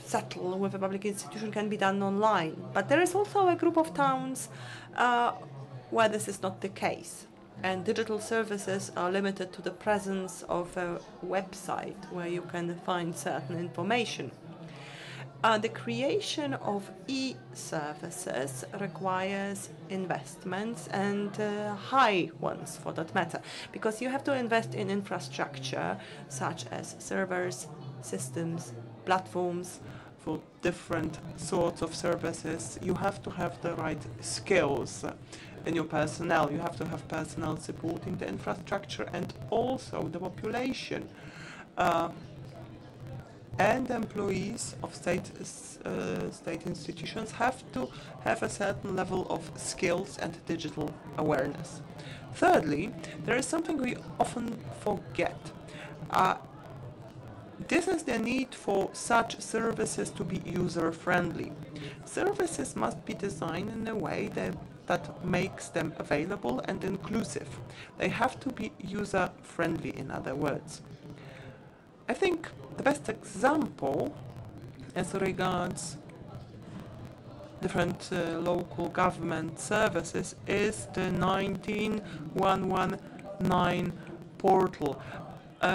settle with a public institution can be done online. But there is also a group of towns where this is not the case, and digital services are limited to the presence of a website where you can find certain information. The creation of e-services requires investments, and high ones for that matter, because you have to invest in infrastructure such as servers, systems, platforms for different sorts of services. You have to have the right skills in your personnel. You have to have personnel supporting the infrastructure, and also the population and employees of state institutions have to have a certain level of skills and digital awareness. Thirdly, there is something we often forget. This is the need for such services to be user-friendly. Services must be designed in a way that makes them available and inclusive. They have to be user-friendly, in other words. I think the best example as regards different local government services is the 19119 portal.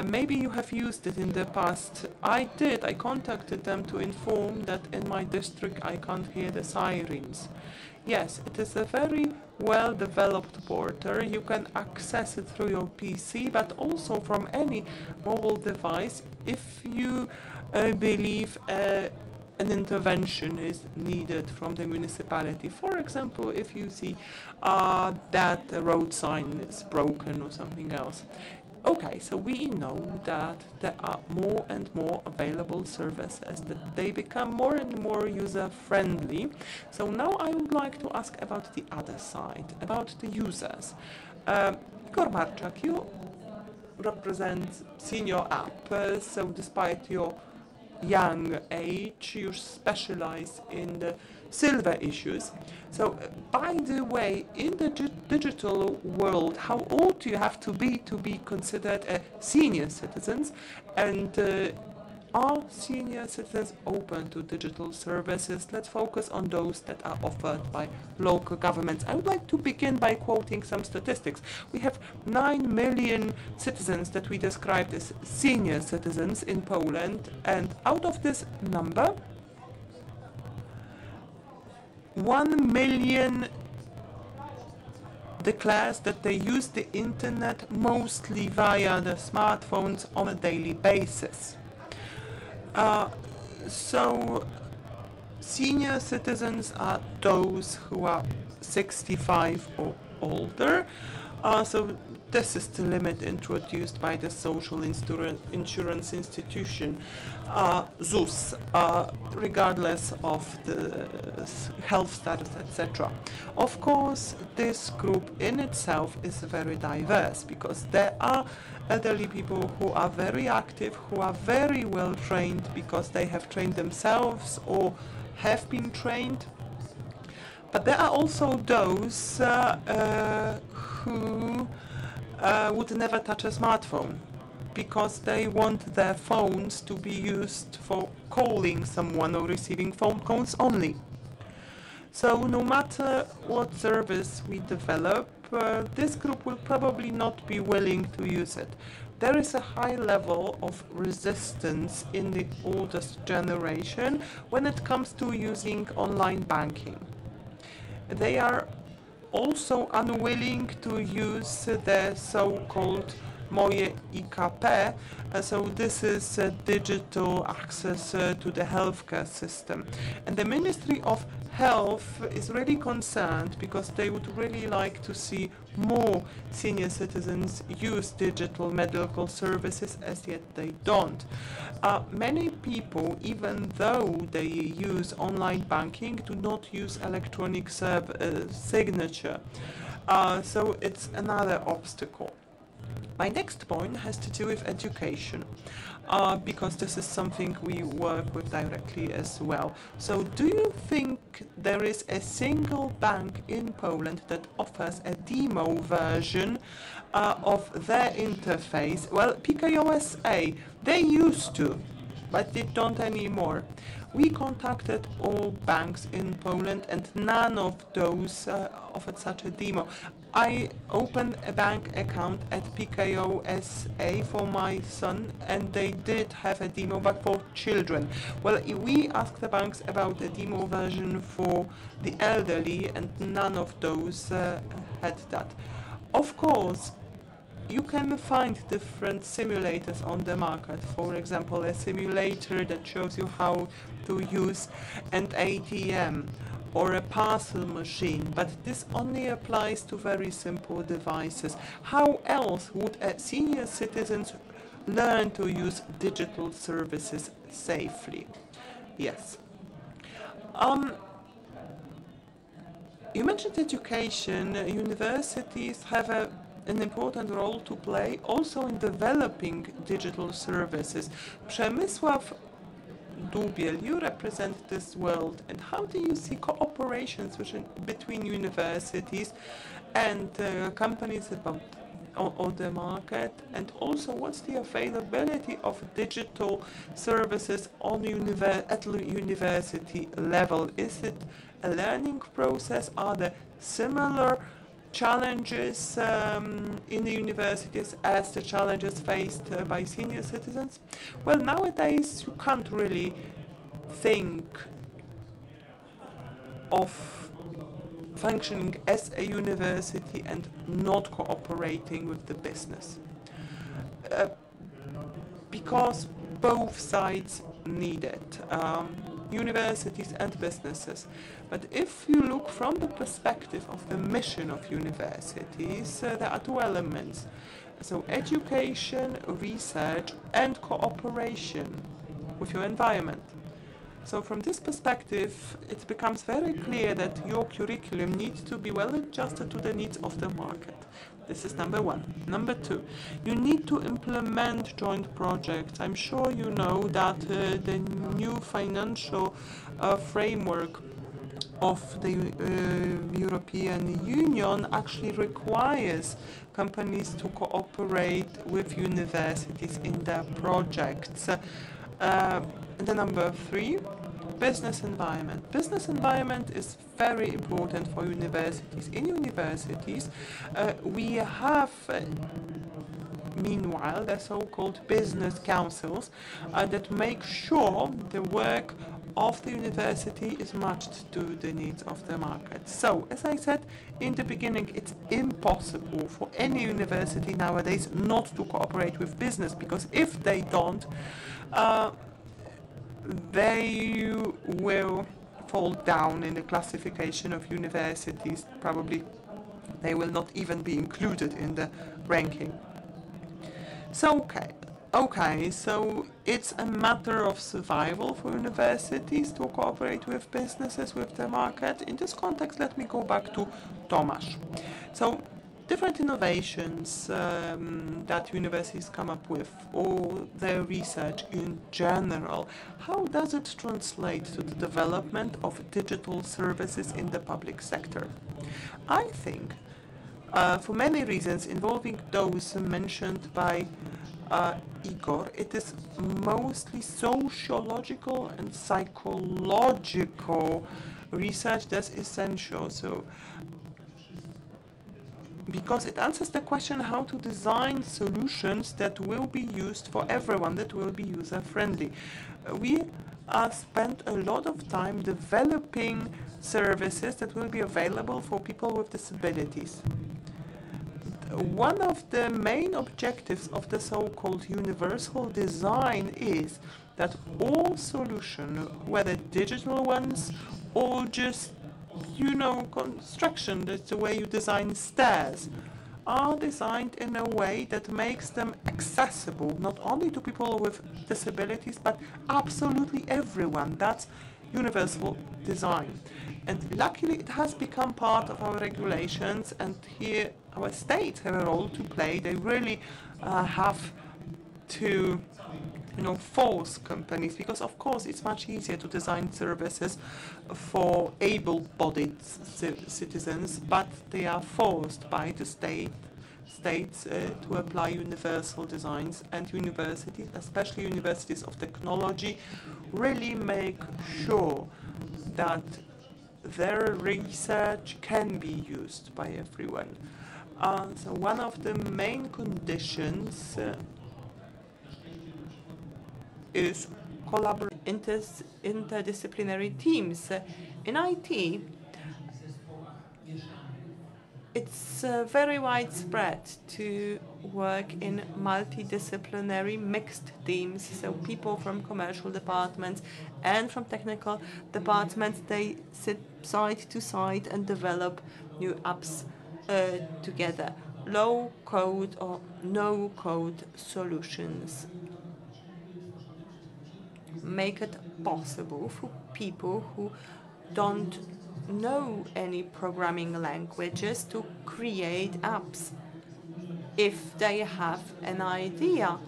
Maybe you have used it in the past. I did. I contacted them to inform that in my district I can't hear the sirens. Yes, it is a very well-developed portal. You can access it through your PC, but also from any mobile device if you believe an intervention is needed from the municipality. For example, if you see that the road sign is broken or something else. Okay, so we know that there are more and more available services, that they become more and more user-friendly. So now I would like to ask about the other side, about the users. Igor Marczak, you represent Senior App, so despite your young age, you specialize in the silver issues. So, by the way, in the digital world, how old do you have to be considered a senior citizen? And are senior citizens open to digital services? Let's focus on those that are offered by local governments. I would like to begin by quoting some statistics. We have 9 million citizens that we described as senior citizens in Poland, and out of this number, 1 million declares that they use the internet mostly via the smartphones on a daily basis. So senior citizens are those who are 65 or older. So this is the limit introduced by the social insurance institution, ZUS, regardless of the health status, etc. Of course, this group in itself is very diverse because there are elderly people who are very active, who are very well trained because they have trained themselves or have been trained. But there are also those who would never touch a smartphone because they want their phones to be used for calling someone or receiving phone calls only. So no matter what service we develop, this group will probably not be willing to use it. There is a high level of resistance in the oldest generation when it comes to using online banking. They are also unwilling to use the so-called Moje IKP, so this is digital access to the healthcare system. And the Ministry of Health is really concerned because they would really like to see more senior citizens use digital medical services, as yet they don't. Many people, even though they use online banking, do not use electronic signature. So it's another obstacle. My next point has to do with education, because this is something we work with directly as well. So do you think there is a single bank in Poland that offers a demo version of their interface? Well, PKOSA, they used to, but they don't anymore. We contacted all banks in Poland and none of those offered such a demo. I opened a bank account at PKOSA for my son and they did have a demo, but for children. Well, we asked the banks about a demo version for the elderly and none of those had that. Of course, you can find different simulators on the market. For example, a simulator that shows you how to use an ATM or a parcel machine, but this only applies to very simple devices. How else would a senior citizen learn to use digital services safely? Yes. You mentioned education. Universities have an important role to play also in developing digital services. Przemysław Dubiel, you represent this world, and how do you see cooperations between universities and companies on the market, and also what's the availability of digital services on at university level? Is it a learning process? Are there similar challenges in the universities as the challenges faced by senior citizens? Well, nowadays you can't really think of functioning as a university and not cooperating with the business. Because both sides need it, universities and businesses. But if you look from the perspective of the mission of universities, there are two elements. So education, research, and cooperation with your environment. So from this perspective, it becomes very clear that your curriculum needs to be well adjusted to the needs of the market. This is number one. Number two, you need to implement joint projects. I'm sure you know that the new financial framework of the European Union actually requires companies to cooperate with universities in their projects. The number three, business environment. Business environment is very important for universities. In universities, we have, meanwhile, the so-called business councils that make sure the work of the university is matched to the needs of the market. So, as I said in the beginning, it's impossible for any university nowadays not to cooperate with business, because if they don't, they will fall down in the classification of universities. Probably they will not even be included in the ranking. So, so it's a matter of survival for universities to cooperate with businesses, with the market. In this context, let me go back to Tomasz. So, different innovations that universities come up with, or their research in general, how does it translate to the development of digital services in the public sector? I think, for many reasons involving those mentioned by Igor, it is mostly sociological and psychological research that's essential. So, because it answers the question how to design solutions that will be used for everyone, that will be user-friendly. We spent a lot of time developing services that will be available for people with disabilities. One of the main objectives of the so-called universal design is that all solutions, whether digital ones or just construction, that's the way you design stairs, are designed in a way that makes them accessible, not only to people with disabilities, but absolutely everyone. That's universal design. And luckily it has become part of our regulations, and here our states have a role to play. They really have to force companies, because of course it's much easier to design services for able-bodied citizens, but they are forced by the states to apply universal designs, and universities, especially universities of technology, really make sure that their research can be used by everyone. So one of the main conditions is interdisciplinary teams. In IT, it's very widespread to work in multidisciplinary mixed teams. So people from commercial departments and from technical departments, they sit side to side and develop new apps together. Low code or no code solutions make it possible for people who don't know any programming languages to create apps if they have an idea.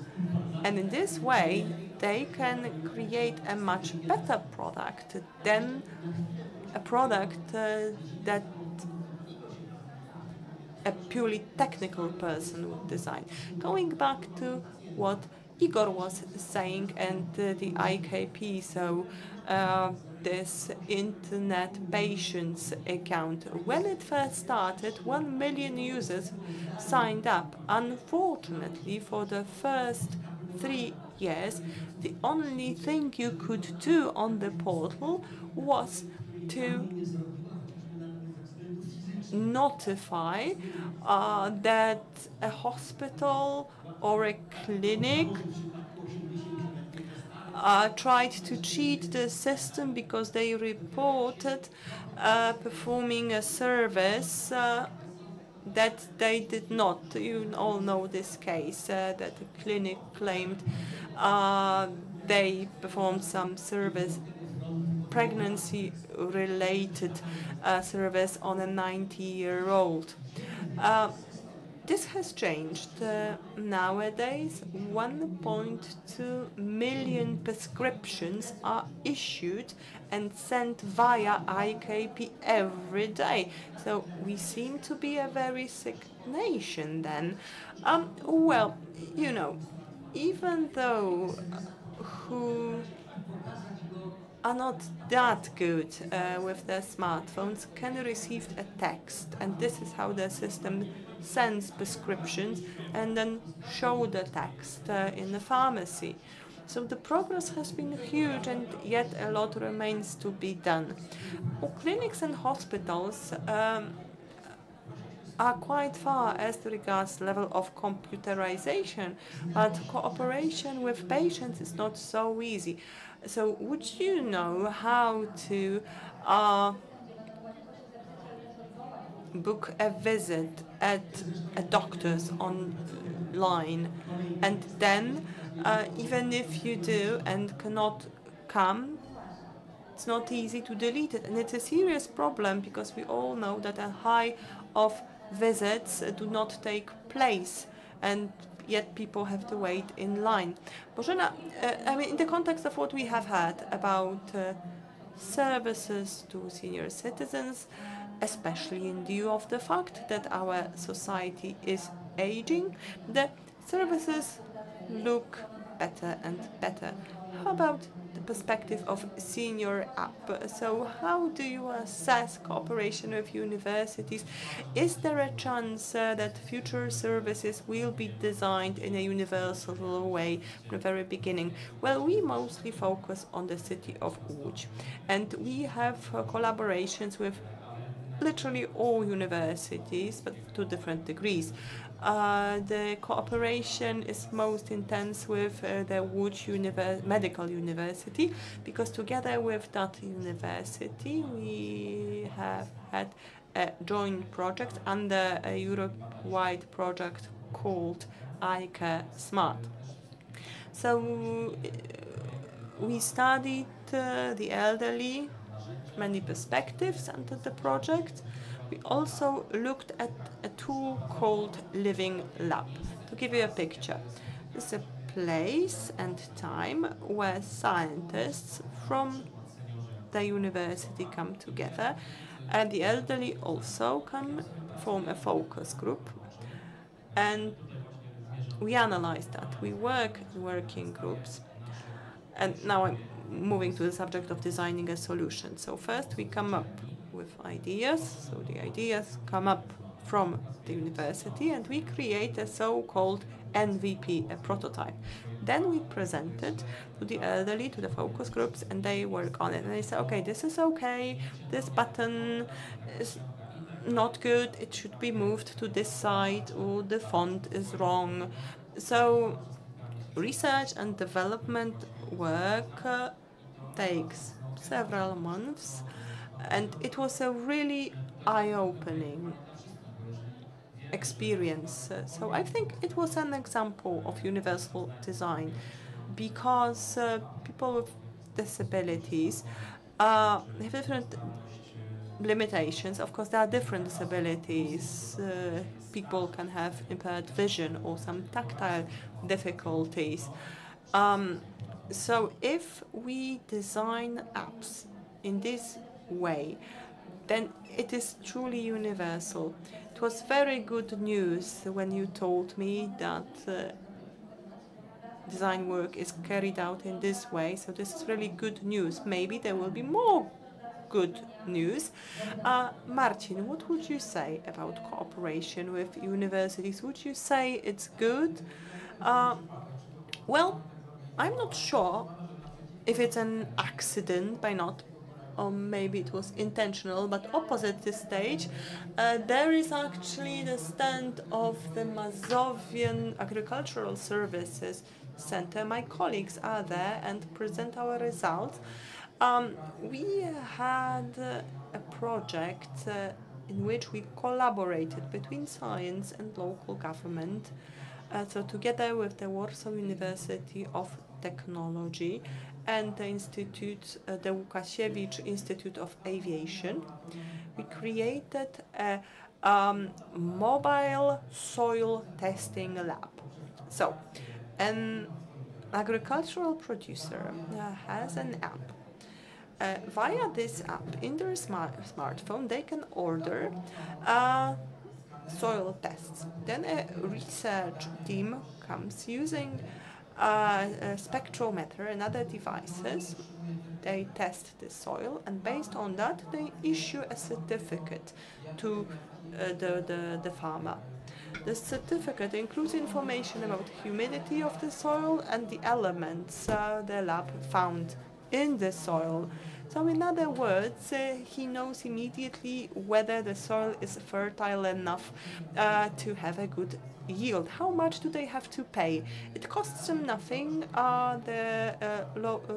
And in this way, they can create a much better product than a product that a purely technical person would design. Going back to what Igor was saying and the IKP, so this internet patients account. When it first started, 1 million users signed up. Unfortunately, for the first 3 years, the only thing you could do on the portal was to notify that a hospital or a clinic tried to cheat the system because they reported performing a service that they did not. You all know this case that the clinic claimed they performed some service, pregnancy-related service on a 90-year-old. This has changed. Nowadays, 1.2 million prescriptions are issued and sent via IKP every day. So we seem to be a very sick nation then. Well, you know, even though who are not that good with their smartphones can receive a text, and this is how the system sends prescriptions and then show the text in the pharmacy. So the progress has been huge, and yet a lot remains to be done. Well, clinics and hospitals are quite far as regards level of computerization, but cooperation with patients is not so easy. So would you know how to book a visit at a doctor's online, and then even if you do and cannot come, it's not easy to delete it, and it's a serious problem because we all know that a high of visits do not take place, and yet people have to wait in line. Bożena, I mean, in the context of what we have had about services to senior citizens, especially in view of the fact that our society is aging, the services look better and better. How about the perspective of senior app? So how do you assess cooperation with universities? Is there a chance that future services will be designed in a universal way from the very beginning? Well, we mostly focus on the city of Łódź, and we have collaborations with literally all universities, but to different degrees. The cooperation is most intense with the Łódź Medical University, because together with that university we have had a joint project under a Europe-wide project called ICA Smart. So we studied the elderly, many perspectives under the project. We also looked at a tool called Living Lab. To give you a picture, this is a place and time where scientists from the university come together, and the elderly also can form a focus group, and we analyze that. We work in working groups, and now I'm moving to the subject of designing a solution. So first we come up with ideas. So the ideas come up from the university, and we create a so-called MVP, a prototype. Then we present it to the elderly, to the focus groups, and they work on it. And they say, okay, this is okay, this button is not good, it should be moved to this side, or the font is wrong. So research and development work takes several months, and it was a really eye-opening experience. So I think it was an example of universal design, because people with disabilities have different limitations. Of course, there are different disabilities. People can have impaired vision or some tactile difficulties. So if we design apps in this way, then it is truly universal. It was very good news when you told me that design work is carried out in this way. So this is really good news. Maybe there will be more good news. Marcin, what would you say about cooperation with universities? Would you say it's good? Well, I'm not sure if it's an accident by not, or maybe it was intentional, but opposite this stage, there is actually the stand of the Mazovian Agricultural Services Center. My colleagues are there and present our results. We had a project in which we collaborated between science and local government. So together with the Warsaw University of Technology and the Institute, the Łukasiewicz Institute of Aviation, we created a mobile soil testing lab. So, an agricultural producer has an app. Via this app, in their smartphone, they can order soil tests. Then a research team comes using a spectrometer and other devices. They test the soil, and based on that, they issue a certificate to the farmer. The certificate includes information about humidity of the soil and the elements the lab found in the soil. So in other words, he knows immediately whether the soil is fertile enough to have a good yield. How much do they have to pay? It costs them nothing. The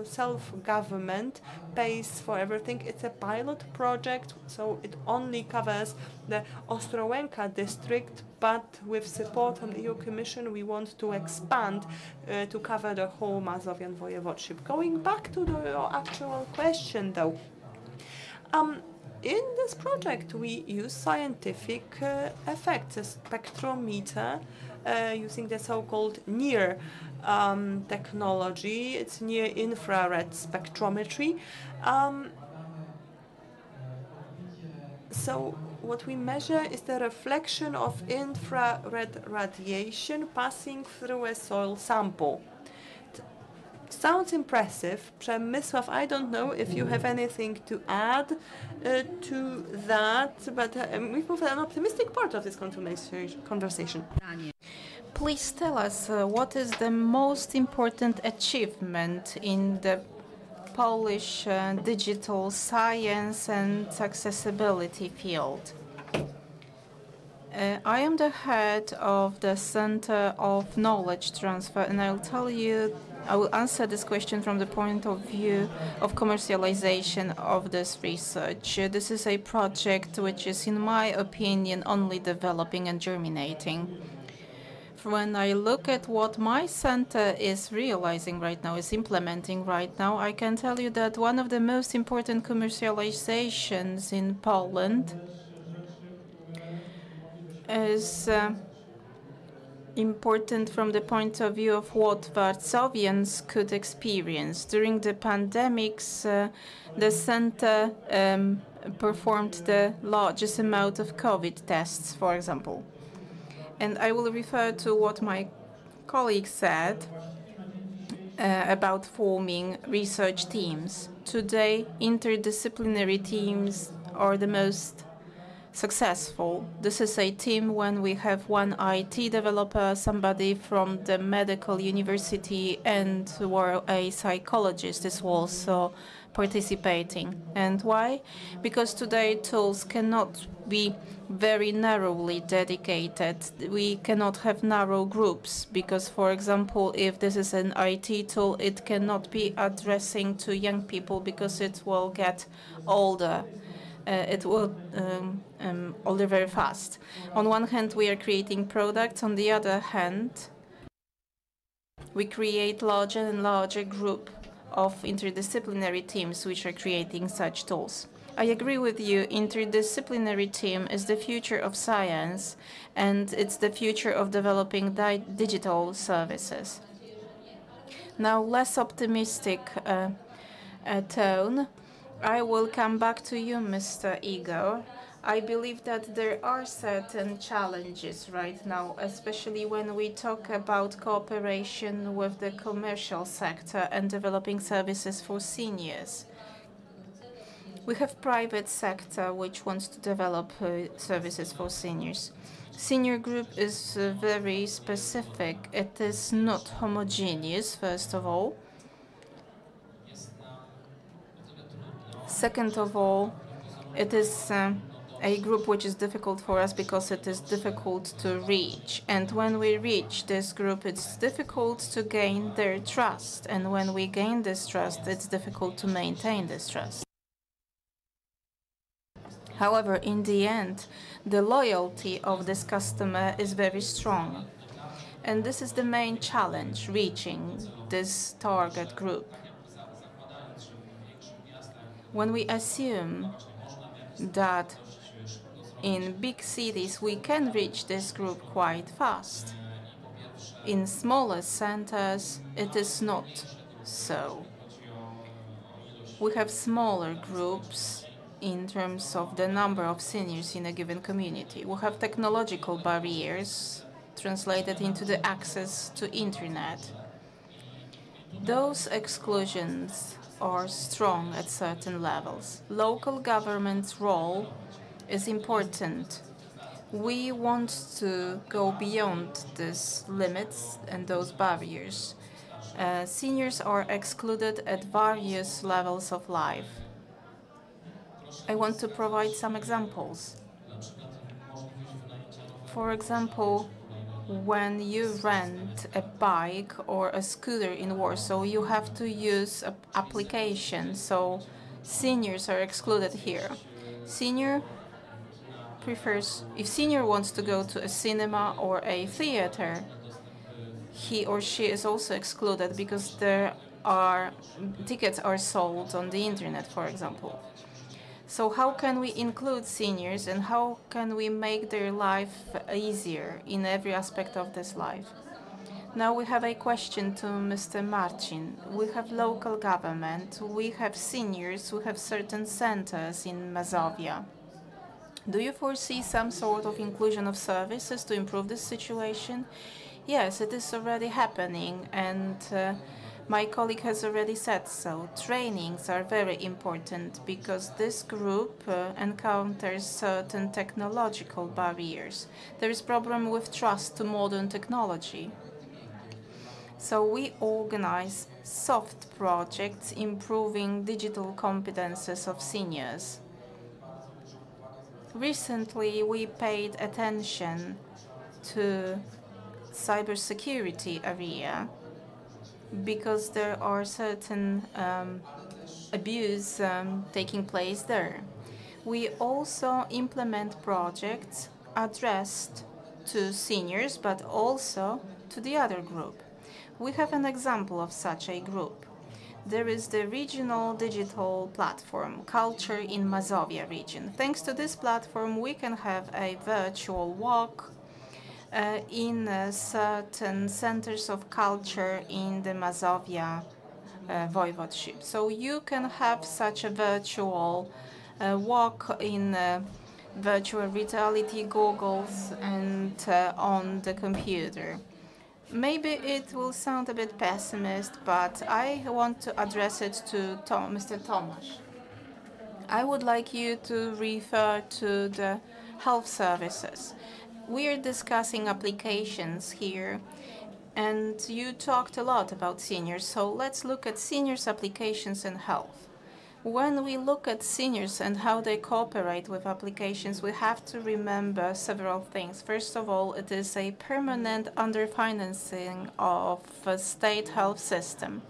self-government pays for everything. It's a pilot project, so it only covers the Ostrołęka district, but with support from the EU Commission, we want to expand to cover the whole Mazovian voivodeship. Going back to the actual question, though, in this project, we use scientific effects, a spectrometer using the so-called NIR technology. It's near-infrared spectrometry. So what we measure is the reflection of infrared radiation passing through a soil sample. Sounds impressive. Przemysław, I don't know if you have anything to add to that, but we've moved an optimistic part of this conversation. Please tell us what is the most important achievement in the Polish digital science and accessibility field. I am the head of the Center of Knowledge Transfer, and I will answer this question from the point of view of commercialization of this research. This is a project which is, in my opinion, only developing and germinating. When I look at what my center is realizing right now, is implementing right now, I can tell you that one of the most important commercializations in Poland is important from the point of view of what Warsawians could experience. During the pandemics, the center performed the largest amount of COVID tests, for example. And I will refer to what my colleague said about forming research teams. Today, interdisciplinary teams are the most successful. This is a team when we have one IT developer, somebody from the medical university, and a psychologist is also participating. And why? Because today tools cannot be very narrowly dedicated. We cannot have narrow groups because, for example, if this is an IT tool, it cannot be addressing to young people because it will get older. It will older very fast. On one hand, we are creating products. On the other hand, we create larger and larger group of interdisciplinary teams which are creating such tools. I agree with you. Interdisciplinary team is the future of science, and it's the future of developing digital services. Now, less optimistic tone. I will come back to you, Mr. Igor. I believe that there are certain challenges right now, especially when we talk about cooperation with the commercial sector and developing services for seniors. We have private sector which wants to develop services for seniors. Senior group is very specific. It is not homogeneous, first of all. Second of all, it is a group which is difficult for us because it is difficult to reach. And when we reach this group, it's difficult to gain their trust. And when we gain this trust, it's difficult to maintain this trust. However, in the end, the loyalty of this customer is very strong. And this is the main challenge, reaching this target group. When we assume that in big cities we can reach this group quite fast, in smaller centers it is not so. We have smaller groups in terms of the number of seniors in a given community. We have technological barriers translated into the access to internet. Those exclusions are strong at certain levels. Local government's role is important. We want to go beyond these limits and those barriers. Seniors are excluded at various levels of life. I want to provide some examples. For example, when you rent a bike or a scooter in Warsaw, you have to use an application, so seniors are excluded here. If senior wants to go to a cinema or a theater, he or she is also excluded because tickets are sold on the internet, for example. So how can we include seniors and how can we make their life easier in every aspect of this life? Now we have a question to Mr. Marcin. We have local government, we have seniors, we have certain centers in Mazovia. Do you foresee some sort of inclusion of services to improve this situation? Yes, it is already happening, and my colleague has already said so. Trainings are very important because this group encounters certain technological barriers. There is a problem with trust to modern technology. So we organize soft projects improving digital competences of seniors. Recently, we paid attention to cybersecurity area because there are certain abuse taking place there. We also implement projects addressed to seniors, but also to the other group. We have an example of such a group. There is the regional digital platform, Culture in Mazovia region. Thanks to this platform, we can have a virtual walk in certain centers of culture in the Mazovia voivodeship. So you can have such a virtual walk in virtual reality goggles and on the computer. Maybe it will sound a bit pessimist, but I want to address it to Mr. Tomasz. I would like you to refer to the health services. We are discussing applications here, and you talked a lot about seniors, so let's look at seniors' applications and health. When we look at seniors and how they cooperate with applications, we have to remember several things. First of all, it is a permanent underfinancing of a state health system.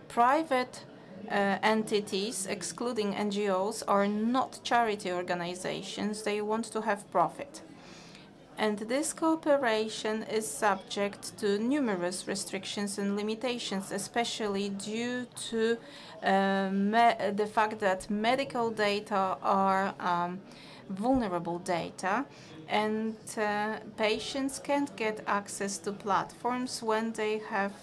Private entities, excluding NGOs, are not charity organizations. They want to have profit. And this cooperation is subject to numerous restrictions and limitations, especially due to the fact that medical data are vulnerable data, and patients can't get access to platforms when they have...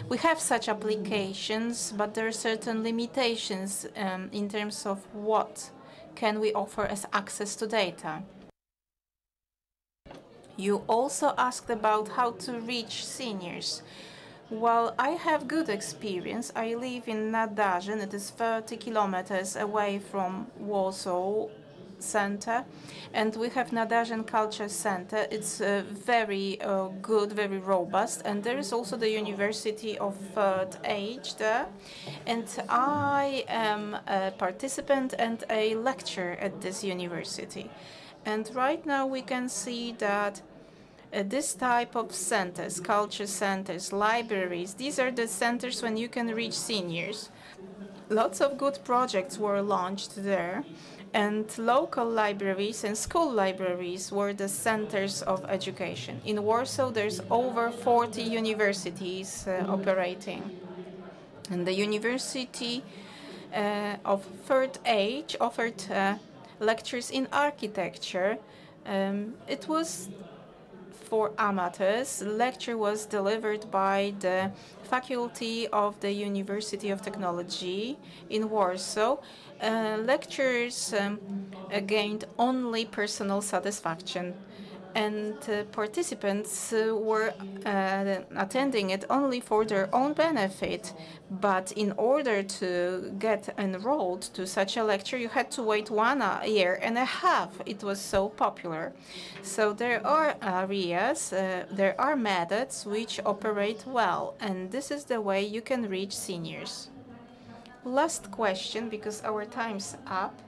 we have such applications, but there are certain limitations in terms of what can we offer as access to data? You also asked about how to reach seniors. Well, I have good experience. I live in Nadarzyn. It is 30 kilometers away from Warsaw Center, and we have Nadarzyn Culture Center. It's very good, very robust, and there is also the University of Third Age there, and I am a participant and a lecturer at this university. And right now we can see that this type of centers, culture centers, libraries, these are the centers when you can reach seniors. Lots of good projects were launched there, and local libraries and school libraries were the centers of education. In Warsaw, there's over 40 universities operating. And the University of Third Age offered lectures in architecture. It was for amateurs. The lecture was delivered by the faculty of the University of Technology in Warsaw. Lecturers gained only personal satisfaction, and participants were attending it only for their own benefit. But in order to get enrolled to such a lecture, you had to wait 1 year and a half. It was so popular. So there are areas, there are methods which operate well, and this is the way you can reach seniors. Last question, because our time's up.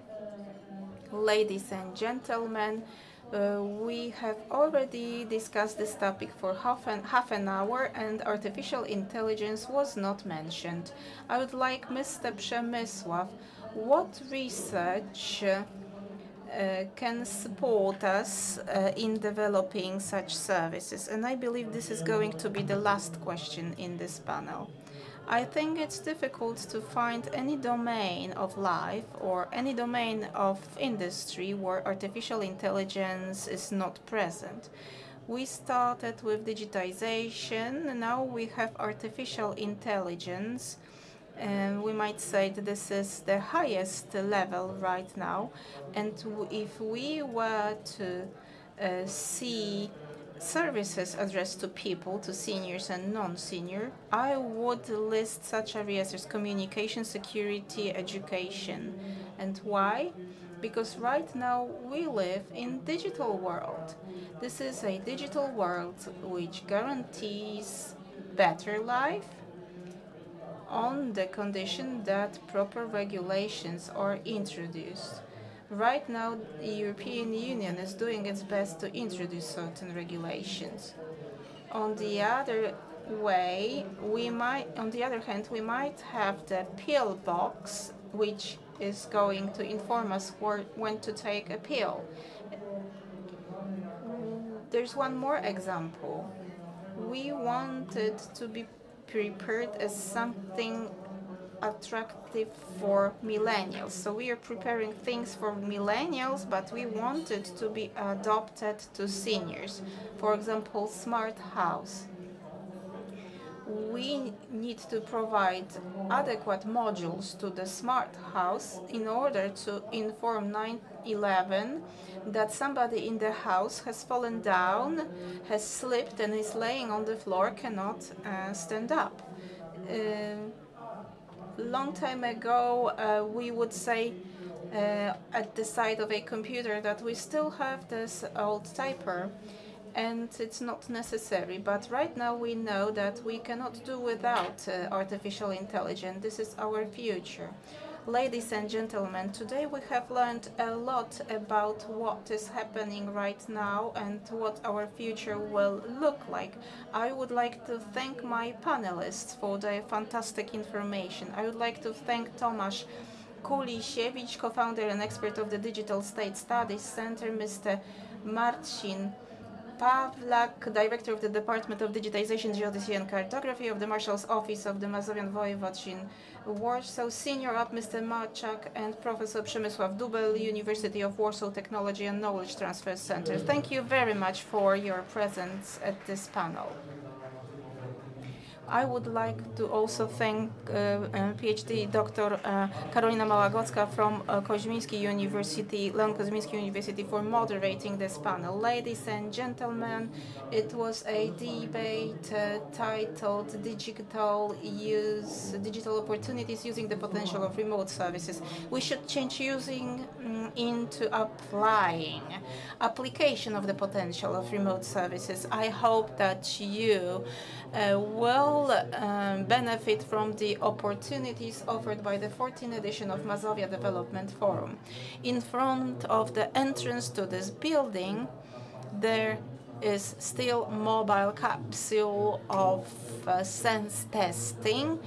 Ladies and gentlemen, we have already discussed this topic for half an hour, and artificial intelligence was not mentioned. I would like Mr. Przemysław, what research can support us in developing such services? And I believe this is going to be the last question in this panel. I think it's difficult to find any domain of life or any domain of industry where artificial intelligence is not present. We started with digitization, now we have artificial intelligence, and we might say that this is the highest level right now. And if we were to see services addressed to people, to seniors and non-senior, I would list such areas as communication, security, education. And why? Because right now we live in digital world. This is a digital world which guarantees better life on the condition that proper regulations are introduced. Right now, the European Union is doing its best to introduce certain regulations. On the other hand, we might have the pill box, which is going to inform us when to take a pill. There's one more example. We wanted to be prepared as something attractive for millennials. So we are preparing things for millennials, but we wanted to be adopted to seniors. For example, smart house. We need to provide adequate modules to the smart house in order to inform 911 that somebody in the house has fallen down, has slipped and is laying on the floor, cannot stand up. Long time ago, we would say at the side of a computer that we still have this old typer, and it's not necessary. But right now we know that we cannot do without artificial intelligence. This is our future. Ladies and gentlemen, today we have learned a lot about what is happening right now and what our future will look like. I would like to thank my panelists for their fantastic information. I would like to thank Tomasz Kulisiewicz, co-founder and expert of the Digital State Studies Center, Mr. Marcin Pawlak, Director of the Department of Digitization, Geodesy and Cartography of the Marshal's Office of the Mazowian Voivodeship in Warsaw, Senior Up Mr. Marczak, and Professor Przemysław Dubel, University of Warsaw Technology and Knowledge Transfer Center. Thank you very much for your presence at this panel. I would like to also thank PhD Dr. Karolina Małagocka from Koźmiński University, Leon Koźmiński University, for moderating this panel. Ladies and gentlemen, it was a debate titled Digital Opportunities Using the Potential of Remote Services. We should change using into applying. Application of the potential of remote services. I hope that you will benefit from the opportunities offered by the 14th edition of Mazovia Development Forum. In front of the entrance to this building, there is still mobile capsule of sense testing.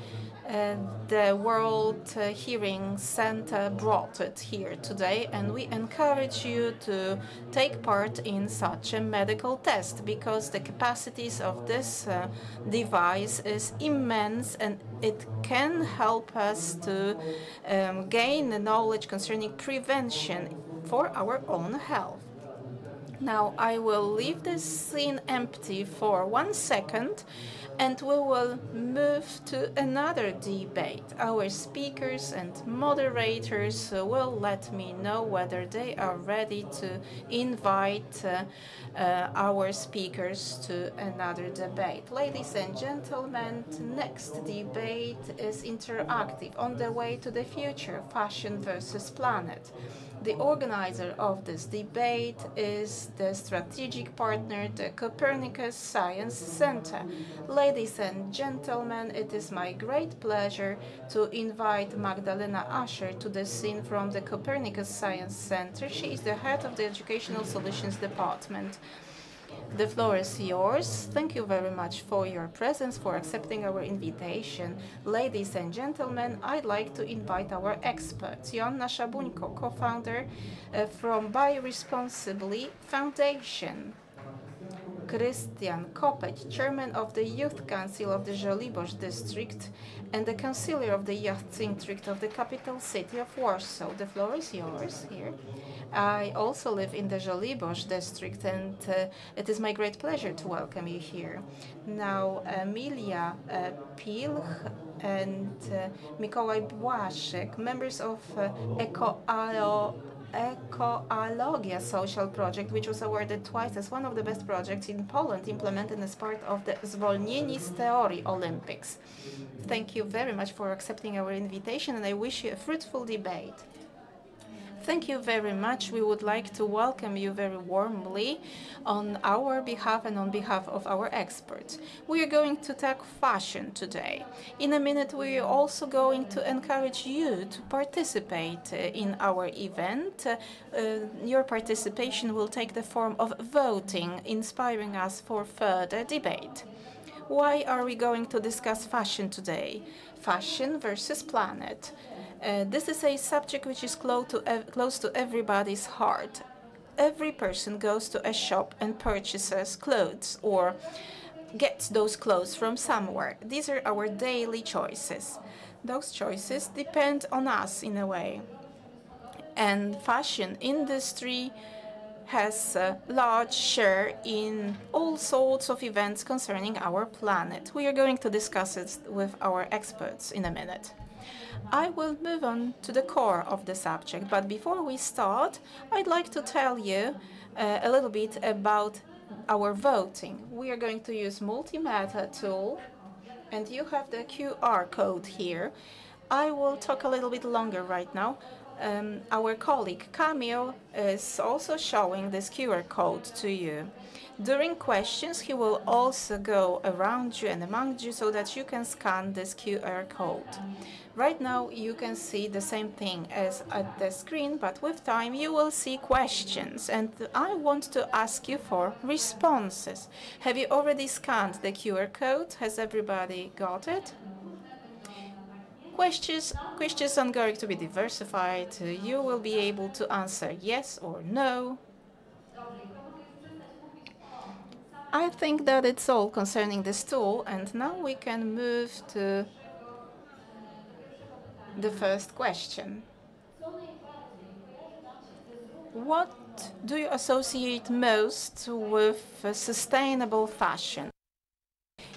The World Hearing Center brought it here today, and we encourage you to take part in such a medical test because the capacities of this device is immense, and it can help us to gain the knowledge concerning prevention for our own health. Now I will leave this scene empty for 1 second, and we will move to another debate. Our speakers and moderators will let me know whether they are ready to invite our speakers to another debate. Ladies and gentlemen, next debate is interactive, on the way to the future, fashion versus planet. The organizer of this debate is the strategic partner, the Copernicus Science Center. Ladies and gentlemen, it is my great pleasure to invite Magdalena Ascher to the scene from the Copernicus Science Center. She is the head of the Educational Solutions Department. The floor is yours. Thank you very much for your presence, for accepting our invitation. Ladies and gentlemen, I'd like to invite our experts. Joanna Szabuńko, co-founder from Buy Responsibly Foundation. Krystian Kopeć, chairman of the Youth Council of the Żoliborz district and the councillor of the Youth District of the capital city of Warsaw. The floor is yours here. I also live in the Żoliborz district, and it is my great pleasure to welcome you here. Now, Emilia Pilch and Mikołaj Błaszczyk, members of Ecologia social project, which was awarded twice as one of the best projects in Poland implemented as part of the Zwolnieni z Teorii Olympics. Thank you very much for accepting our invitation, and I wish you a fruitful debate. Thank you very much. We would like to welcome you very warmly on our behalf and on behalf of our experts. We are going to talk fashion today. In a minute, we are also going to encourage you to participate in our event. Your participation will take the form of voting, inspiring us for further debate. Why are we going to discuss fashion today? Fashion versus planet. This is a subject which is close to everybody's heart. Every person goes to a shop and purchases clothes or gets those clothes from somewhere. These are our daily choices. Those choices depend on us in a way. And fashion industry has a large share in all sorts of events concerning our planet. We are going to discuss it with our experts in a minute. I will move on to the core of the subject, but before we start, I'd like to tell you a little bit about our voting. We are going to use multimedia tool, and you have the QR code here. I will talk a little bit longer right now. Our colleague Kamil is also showing this QR code to you. During questions, he will also go around you and among you so that you can scan this QR code. Right now, you can see the same thing as at the screen, but with time, you will see questions, and I want to ask you for responses. Have you already scanned the QR code? Has everybody got it? Questions are going to be diversified. You will be able to answer yes or no. I think that it's all concerning this tool, and now we can move to the first question. What do you associate most with sustainable fashion?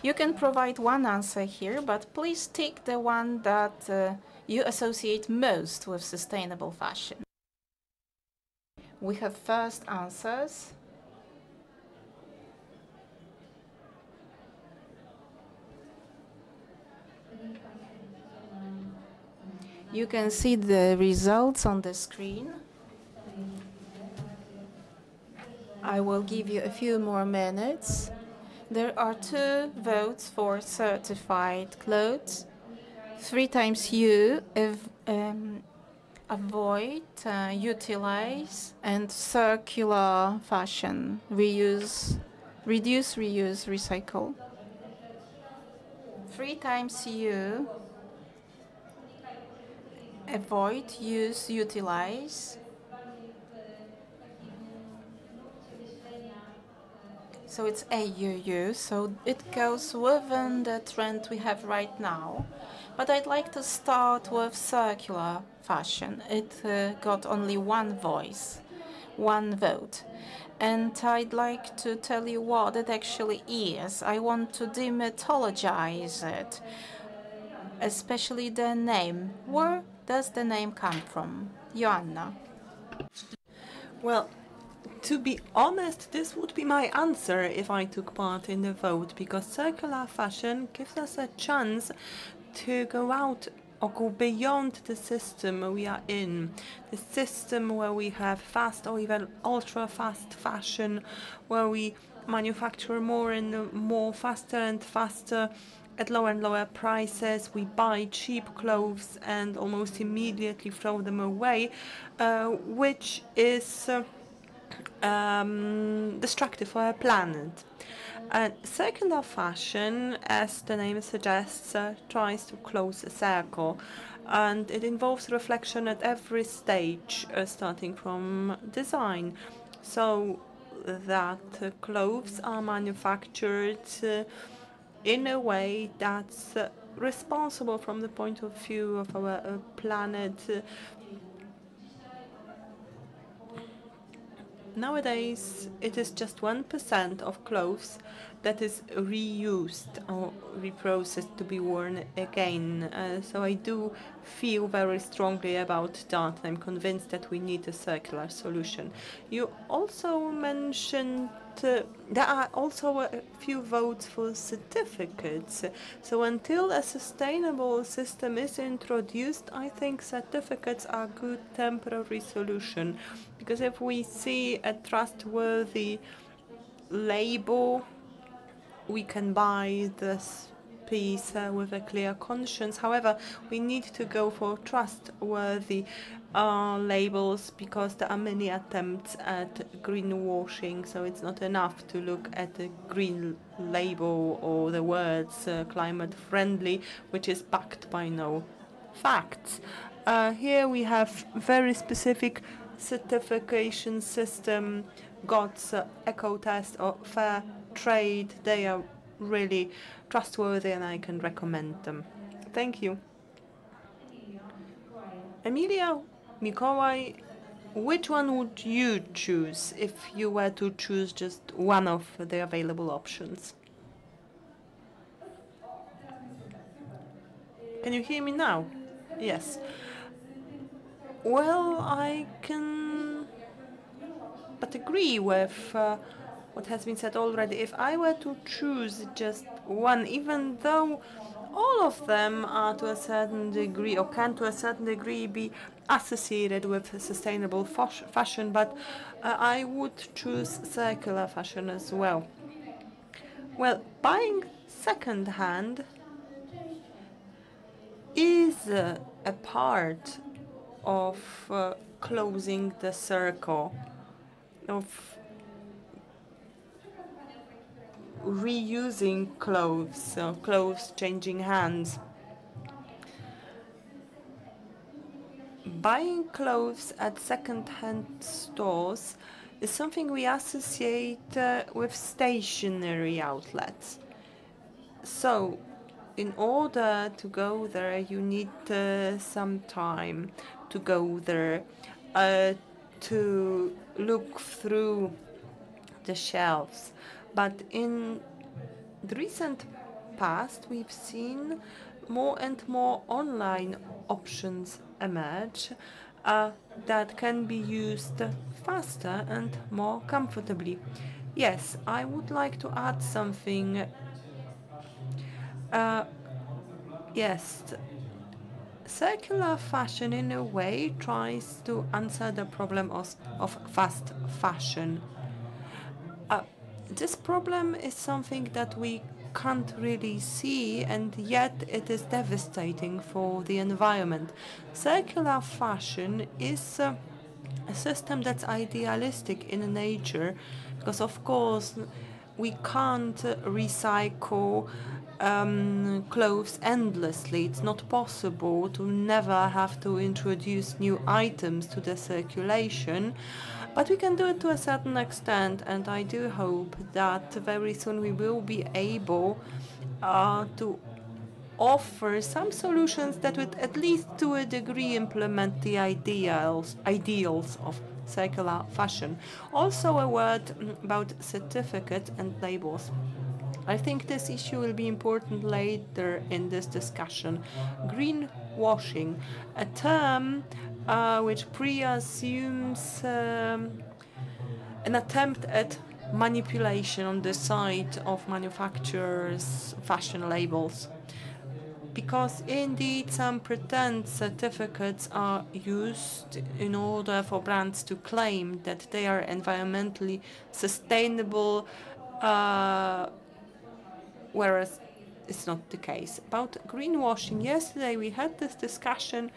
You can provide one answer here, but please take the one that you associate most with sustainable fashion. We have first answers. You can see the results on the screen. I will give you a few more minutes. There are 2 votes for certified clothes. 3 times U, avoid, utilize, and circular fashion, reuse, reduce, reuse, recycle. 3 times U, avoid, use, utilize. So it's AUU, so it goes within the trend we have right now. But I'd like to start with circular fashion. It got only 1 voice, 1 vote. And I'd like to tell you what it actually is. I want to demythologize it, especially the name. Where does the name come from? Joanna. Well, to be honest, this would be my answer if I took part in the vote, because circular fashion gives us a chance to go out or go beyond the system we are in. The system where we have fast or even ultra-fast fashion, where we manufacture more and more, faster and faster, at lower and lower prices. We buy cheap clothes and almost immediately throw them away, which is destructive for our planet. Circular fashion, as the name suggests, tries to close a circle, and it involves reflection at every stage, starting from design, so that clothes are manufactured in a way that's responsible from the point of view of our planet. Nowadays, it is just 1% of clothes that is reused or reprocessed to be worn again. So I do feel very strongly about that. I'm convinced that we need a circular solution. You also mentioned there are also a few votes for certificates. So until a sustainable system is introduced, I think certificates are a good temporary solution. Because if we see a trustworthy label, we can buy this piece with a clear conscience. However, we need to go for trustworthy labels, because there are many attempts at greenwashing, so it's not enough to look at the green label or the words climate friendly, which is backed by no facts. Here we have very specific certification system, GOTS, Eco-Test or Fair Trade. They are really trustworthy and I can recommend them. Thank you. Emilia, Mikołaj, which one would you choose if you were to choose just one of the available options? Can you hear me now? Yes. Well, I can but agree with what has been said already. If I were to choose just one, even though all of them are to a certain degree or can to a certain degree be associated with sustainable fashion, but I would choose circular fashion as well. Well, buying second-hand is a part of closing the circle, of reusing clothes, clothes changing hands. Buying clothes at second-hand stores is something we associate with stationary outlets. So, in order to go there, you need some time to go there, to look through the shelves. But in the recent past, we've seen more and more online options emerge that can be used faster and more comfortably. Yes, I would like to add something. Yes, circular fashion in a way tries to answer the problem of fast fashion. This problem is something that we can't really see, and yet it is devastating for the environment. Circular fashion is a system that's idealistic in nature, because of course we can't recycle clothes endlessly. It's not possible to never have to introduce new items to the circulation, but we can do it to a certain extent, and I do hope that very soon we will be able to offer some solutions that would, at least to a degree, implement the ideals of circular fashion. Also, a word about certificates and labels. I think this issue will be important later in this discussion. Greenwashing, a term which preassumes an attempt at manipulation on the side of manufacturers' fashion labels. Because indeed some pretend certificates are used in order for brands to claim that they are environmentally sustainable, whereas it's not the case. About greenwashing, yesterday we had this discussion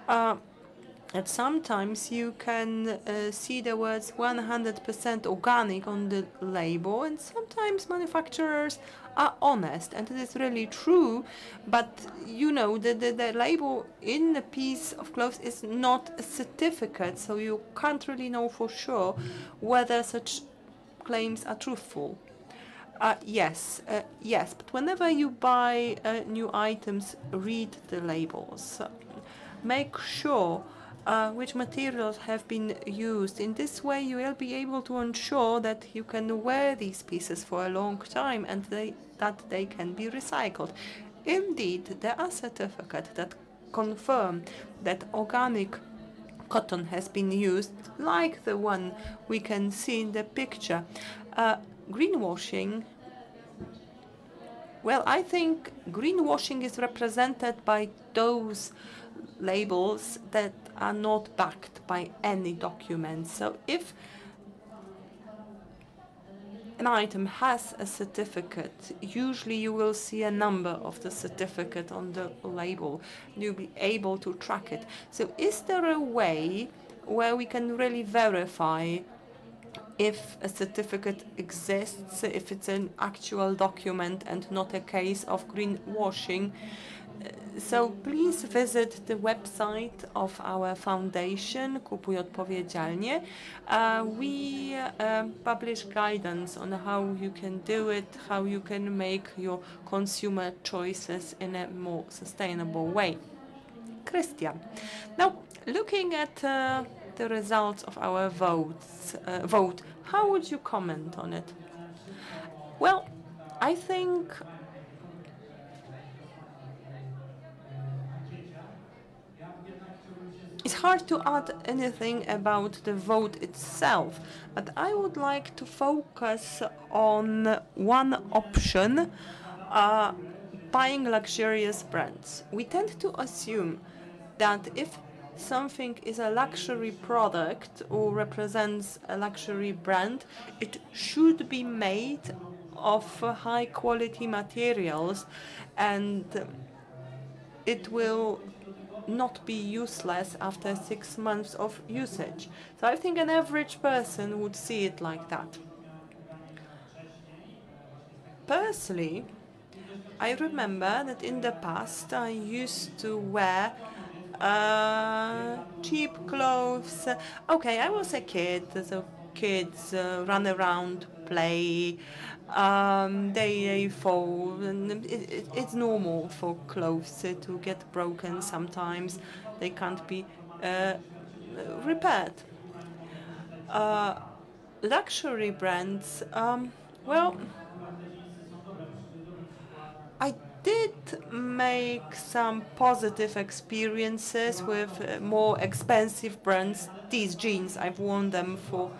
that sometimes you can see the words 100% organic on the label, and sometimes manufacturers are honest, and it is really true, but you know, the label in a piece of clothes is not a certificate, so you can't really know for sure whether such claims are truthful. Yes, but whenever you buy new items, read the labels. Make sure which materials have been used. In this way, you will be able to ensure that you can wear these pieces for a long time and that they can be recycled. Indeed, there are certificates that confirm that organic cotton has been used, like the one we can see in the picture. Greenwashing, well, I think greenwashing is represented by those labels that are not backed by any documents. So if an item has a certificate, usually you will see a number of the certificate on the label. You'll be able to track it. So is there a way where we can really verify if a certificate exists, if it's an actual document and not a case of greenwashing? So please visit the website of our foundation, Kupuj Odpowiedzialnie. We publish guidance on how you can do it, how you can make your consumer choices in a more sustainable way. Christian, now looking at the results of our vote, how would you comment on it? Well, I think it's hard to add anything about the vote itself, but I would like to focus on one option, buying luxurious brands. We tend to assume that if something is a luxury product or represents a luxury brand, it should be made of high quality materials, and it will not be useless after 6 months of usage. So I think an average person would see it like that. Personally, I remember that in the past I used to wear cheap clothes. Okay, I was a kid, so kids run around, play, they fall, and it's normal for clothes to get broken sometimes. They can't be repaired. Luxury brands, well, I did make some positive experiences with more expensive brands. These jeans, I've worn them for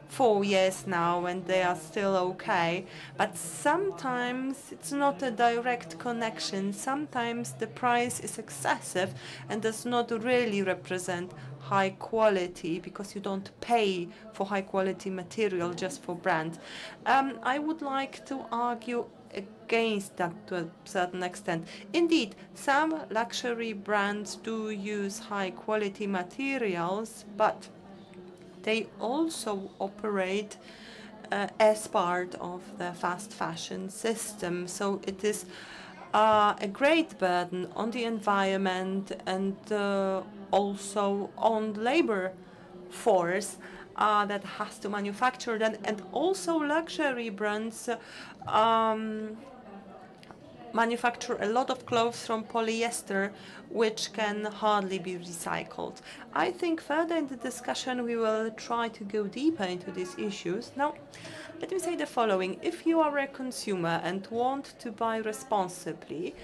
4 years now and they are still okay. But sometimes it's not a direct connection. Sometimes the price is excessive and does not really represent high quality because you don't pay for high quality material just for brand. I would like to argue against that to a certain extent. Indeed, some luxury brands do use high quality materials, but they also operate as part of the fast fashion system. So it is a great burden on the environment and also on the labor force that has to manufacture them. And also luxury brands manufacture a lot of clothes from polyester, which can hardly be recycled. I think further in the discussion we will try to go deeper into these issues. Now, let me say the following. If you are a consumer and want to buy responsibly,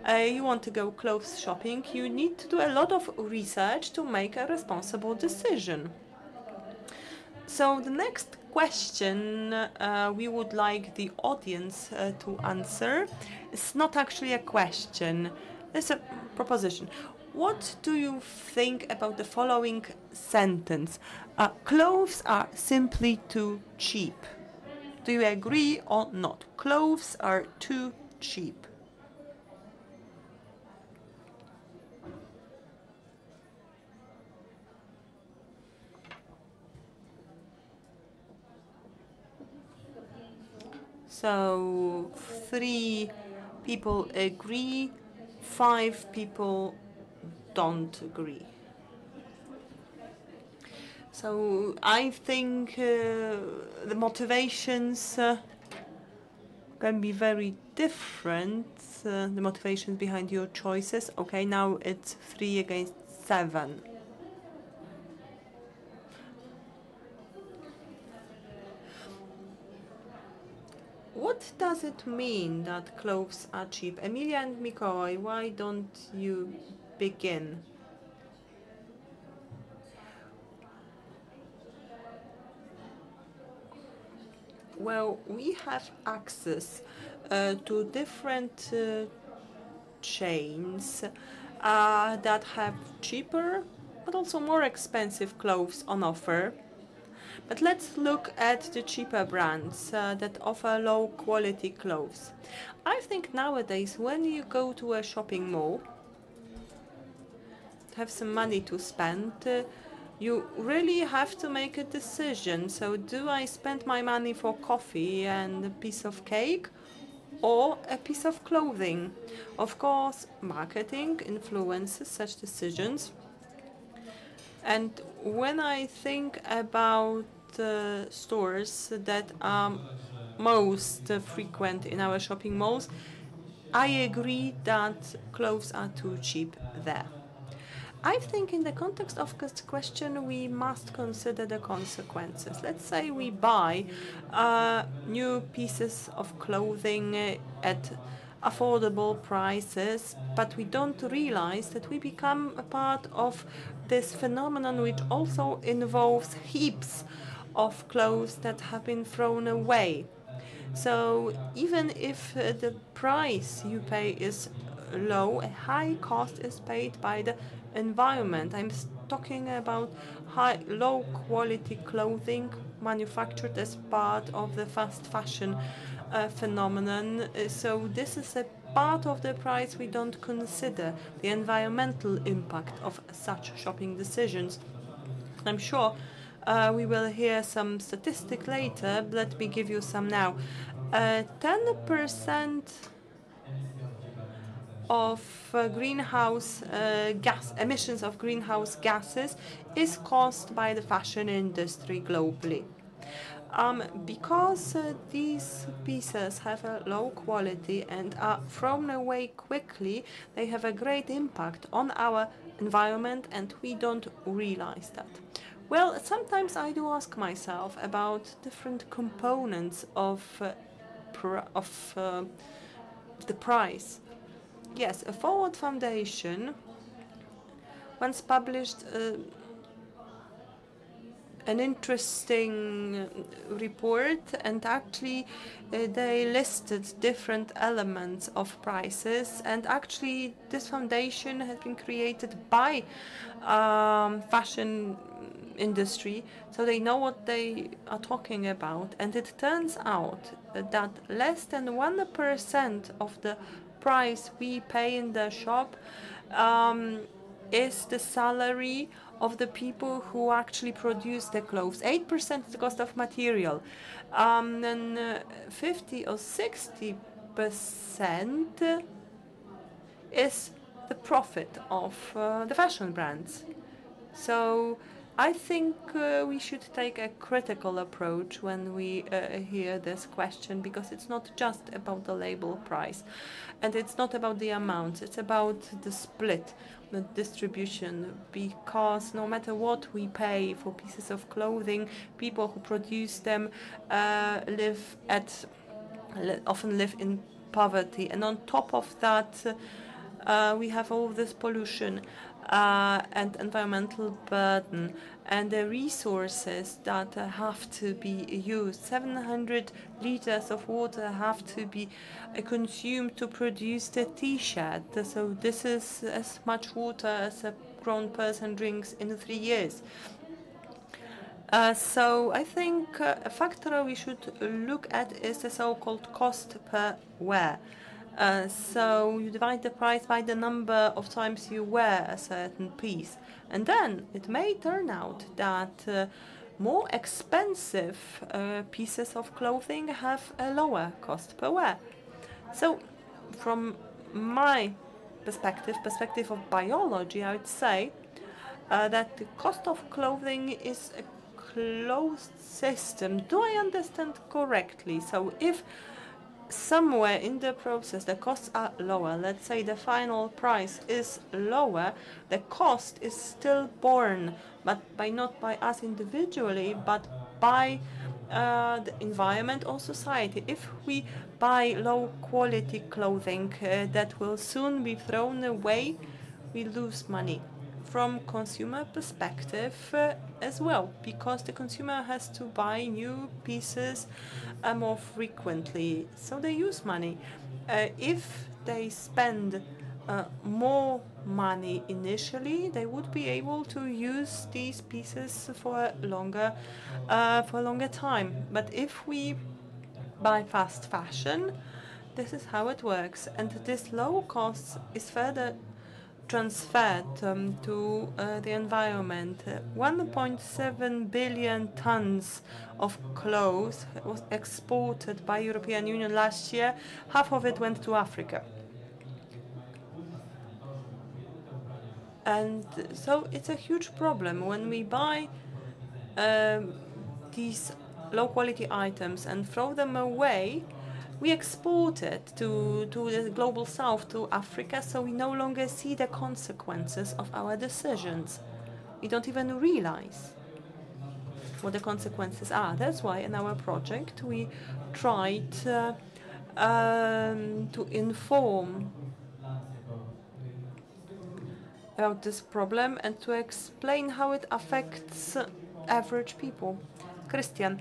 you want to go clothes shopping, you need to do a lot of research to make a responsible decision. So the next question we would like the audience to answer is not actually a question, it's a proposition. What do you think about the following sentence? Clothes are simply too cheap. Do you agree or not? Clothes are too cheap. So 3 people agree, 5 people don't agree. So I think the motivations can be very different, the motivations behind your choices. Okay, now it's 3 against 7. What does it mean that clothes are cheap? Emilia and Mikołaj, why don't you begin? Well, we have access to different chains that have cheaper but also more expensive clothes on offer. But let's look at the cheaper brands that offer low quality clothes. I think nowadays when you go to a shopping mall, have some money to spend, you really have to make a decision. So do I spend my money for coffee and a piece of cake or a piece of clothing? Of course, marketing influences such decisions. And when I think about stores that are most frequent in our shopping malls, I agree that clothes are too cheap there. I think in the context of this question, we must consider the consequences. Let's say we buy new pieces of clothing at affordable prices, but we don't realize that we become a part of this phenomenon which also involves heaps of clothes that have been thrown away. So even if the price you pay is low, a high cost is paid by the environment. I'm talking about low quality clothing manufactured as part of the fast fashion phenomenon. So this is a part of the price we don't consider, the environmental impact of such shopping decisions. I'm sure we will hear some statistic later. Let me give you some now. 10% of greenhouse gas emissions of greenhouse gases is caused by the fashion industry globally. Because these pieces have a low quality and are thrown away quickly, they have a great impact on our environment and we don't realize that. Well, sometimes I do ask myself about different components of the price. Yes, a Forward Foundation once published an interesting report, and actually they listed different elements of prices, and actually this foundation has been created by fashion industry, so they know what they are talking about, and it turns out that less than 1% of the price we pay in the shop is the salary of the people who actually produce the clothes. 8% is the cost of material, and 50 or 60% is the profit of the fashion brands. So I think we should take a critical approach when we hear this question, because it's not just about the label price, and it's not about the amounts, it's about the split, the distribution, because no matter what we pay for pieces of clothing, people who produce them often live in poverty, and on top of that we have all this pollution and environmental burden, and the resources that have to be used. 700 liters of water have to be consumed to produce the t-shirt. So this is as much water as a grown person drinks in 3 years. So I think a factor we should look at is the so-called cost per wear. So you divide the price by the number of times you wear a certain piece, and then it may turn out that more expensive pieces of clothing have a lower cost per wear. So from my perspective of biology, I would say that the cost of clothing is a closed system. Do I understand correctly? So if somewhere in the process the costs are lower, let's say the final price is lower, the cost is still borne, but not by us individually, but by the environment or society. If we buy low quality clothing that will soon be thrown away, we lose money. From consumer perspective as well, because the consumer has to buy new pieces more frequently, so they use money. If they spend more money initially, they would be able to use these pieces for a longer time. But if we buy fast fashion, this is how it works, and this low cost is further transferred to the environment. 1.7 billion tons of clothes was exported by European Union last year. Half of it went to Africa. And so it's a huge problem when we buy these low quality items and throw them away. We export it to the global south, to Africa, so we no longer see the consequences of our decisions. We don't even realize what the consequences are. That's why in our project we tried to inform about this problem and to explain how it affects average people. Christian,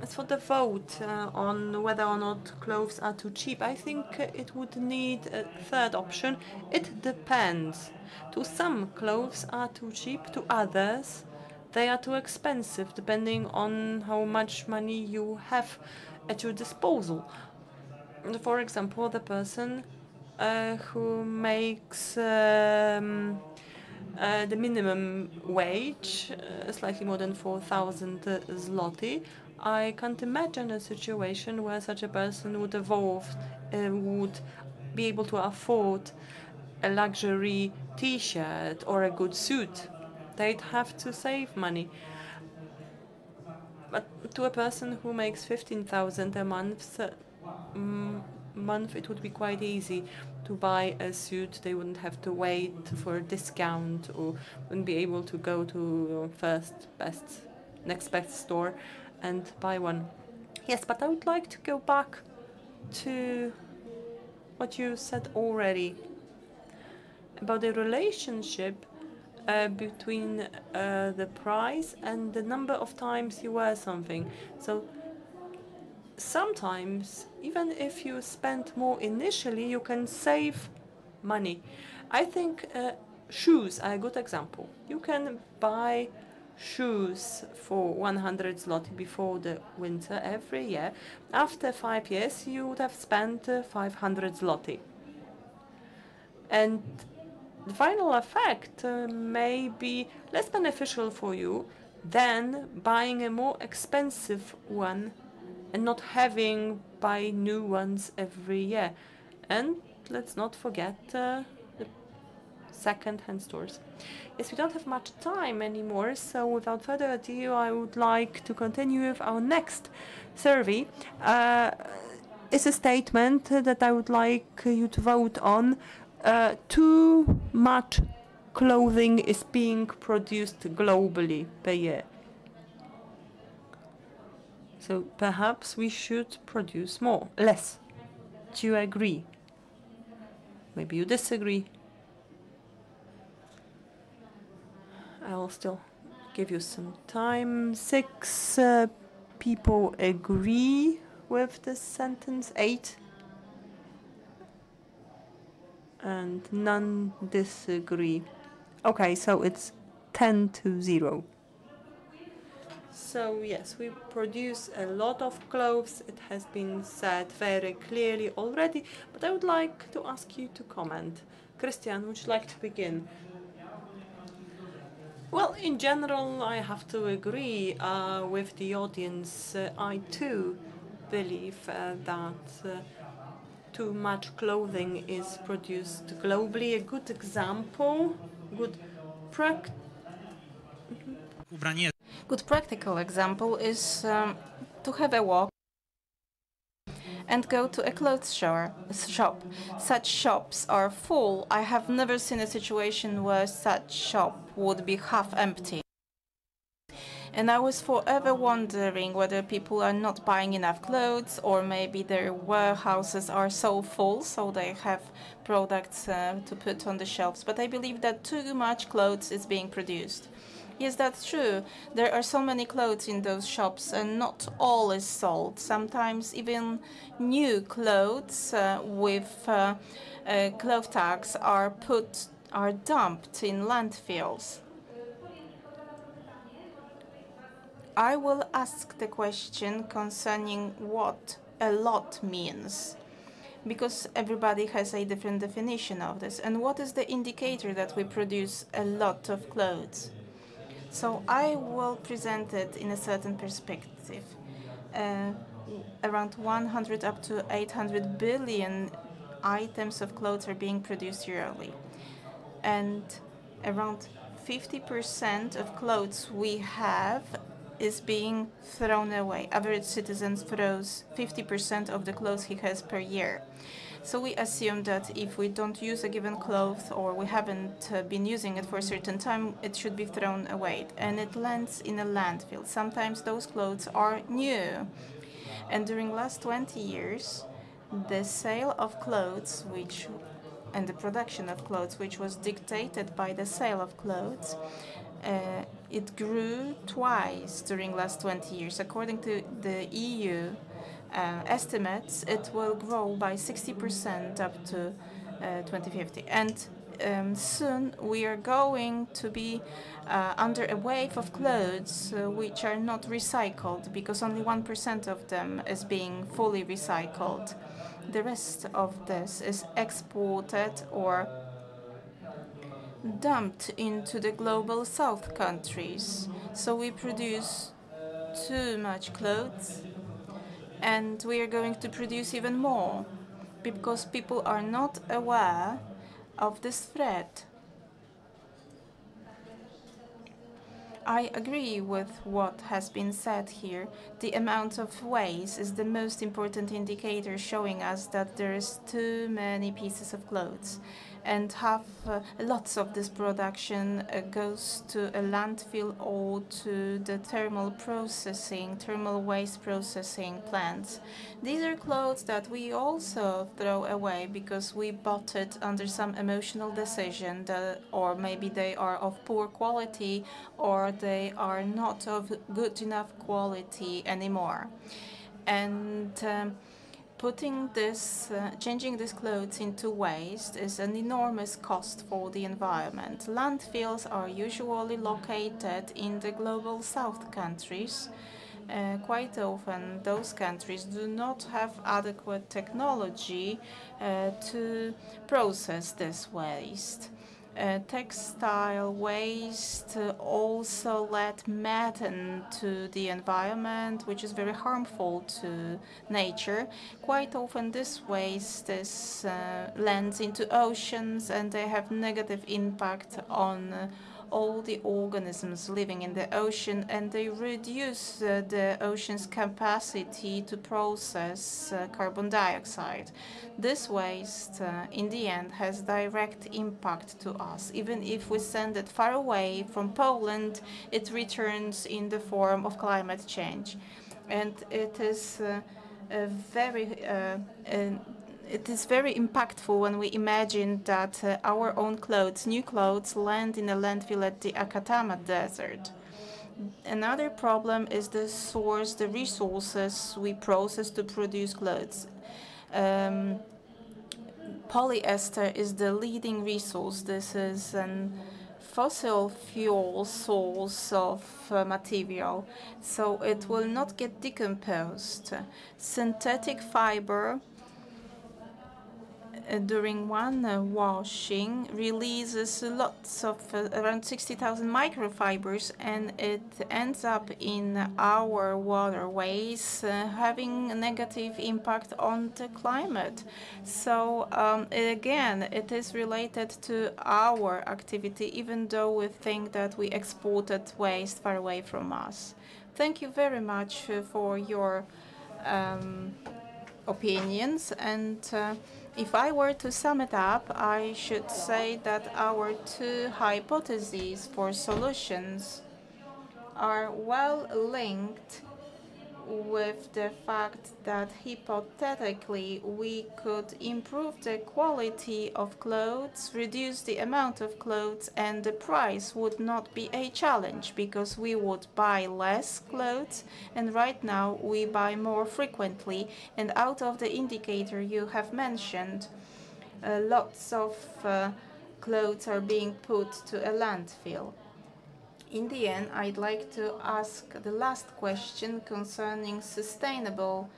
as for the vote on whether or not clothes are too cheap, I think it would need a third option. It depends. To some, clothes are too cheap. To others, they are too expensive, depending on how much money you have at your disposal. For example, the person who makes the minimum wage, slightly more than 4,000 zloty, I can't imagine a situation where such a person would be able to afford a luxury T-shirt or a good suit. They'd have to save money. But to a person who makes 15,000 a month, it would be quite easy to buy a suit. They wouldn't have to wait for a discount, or wouldn't be able to go to next best store and buy one. Yes, but I would like to go back to what you said already about the relationship between the price and the number of times you wear something. So sometimes, even if you spend more initially, you can save money. I think shoes are a good example. You can buy shoes for 100 zloty before the winter every year. After 5 years, you would have spent 500 zloty. And the final effect may be less beneficial for you than buying a more expensive one and not having buy new ones every year. And let's not forget the second-hand stores. Yes, we don't have much time anymore, so without further ado, I would like to continue with our next survey. It's a statement that I would like you to vote on. Too much clothing is being produced globally per year. So perhaps we should produce less. Do you agree? Maybe you disagree. I will still give you some time. 6 people agree with this sentence, 8. And none disagree. Okay, so it's 10-0. So yes, we produce a lot of clothes. It has been said very clearly already, but I would like to ask you to comment. Christian, would you like to begin? Well, in general, I have to agree with the audience. I too believe that too much clothing is produced globally. A good example, good practical example is to have a walk and go to a clothes shop. Such shops are full. I have never seen a situation where such shop would be half empty. And I was forever wondering whether people are not buying enough clothes, or maybe their warehouses are so full, so they have products to put on the shelves. But I believe that too much clothes is being produced. Yes, that's true. There are so many clothes in those shops, and not all is sold. Sometimes even new clothes with cloth tags are dumped in landfills. I will ask the question concerning what a lot means, because everybody has a different definition of this. And what is the indicator that we produce a lot of clothes? So I will present it in a certain perspective. Around 100 up to 800 billion items of clothes are being produced yearly. And around 50% of clothes we have is being thrown away. Average citizen throws 50% of the clothes he has per year. So we assume that if we don't use a given cloth, or we haven't been using it for a certain time, it should be thrown away, and it lands in a landfill. Sometimes those clothes are new. And during last 20 years, the sale of clothes, and the production of clothes, which was dictated by the sale of clothes, it grew twice during last 20 years. According to the EU estimates, it will grow by 60% up to 2050. And soon we are going to be under a wave of clothes which are not recycled, because only 1% of them is being fully recycled. The rest of this is exported or dumped into the global south countries. So we produce too much clothes, and we are going to produce even more, because people are not aware of this threat. I agree with what has been said here. The amount of waste is the most important indicator showing us that there is too many pieces of clothes. and have lots of this production goes to a landfill or to the thermal waste processing plants. These are clothes that we also throw away because we bought it under some emotional decision, or maybe they are of poor quality or they are not of good enough quality anymore. And changing these clothes into waste is an enormous cost for the environment. Landfills are usually located in the global south countries. Quite often, those countries do not have adequate technology to process this waste. Textile waste also let methane to the environment, which is very harmful to nature. Quite often this waste lands into oceans and they have negative impact on all the organisms living in the ocean, and they reduce the ocean's capacity to process carbon dioxide. This waste, in the end, has direct impact to us. Even if we send it far away from Poland, it returns in the form of climate change. And it is very impactful when we imagine that our own clothes, new clothes, land in a landfill at the Atacama Desert. Another problem is the resources we process to produce clothes. Polyester is the leading resource. This is an fossil fuel source of material, so it will not get decomposed. Synthetic fiber during one washing releases lots of around 60,000 microfibers, and it ends up in our waterways, having a negative impact on the climate. So again, it is related to our activity, even though we think that we exported waste far away from us. Thank you very much for your opinions, and if I were to sum it up, I should say that our two hypotheses for solutions are well linked with the fact that hypothetically we could improve the quality of clothes, reduce the amount of clothes, and the price would not be a challenge because we would buy less clothes, and right now we buy more frequently. And out of the indicator you have mentioned, lots of clothes are being put to a landfill. In the end, I'd like to ask the last question concerning sustainable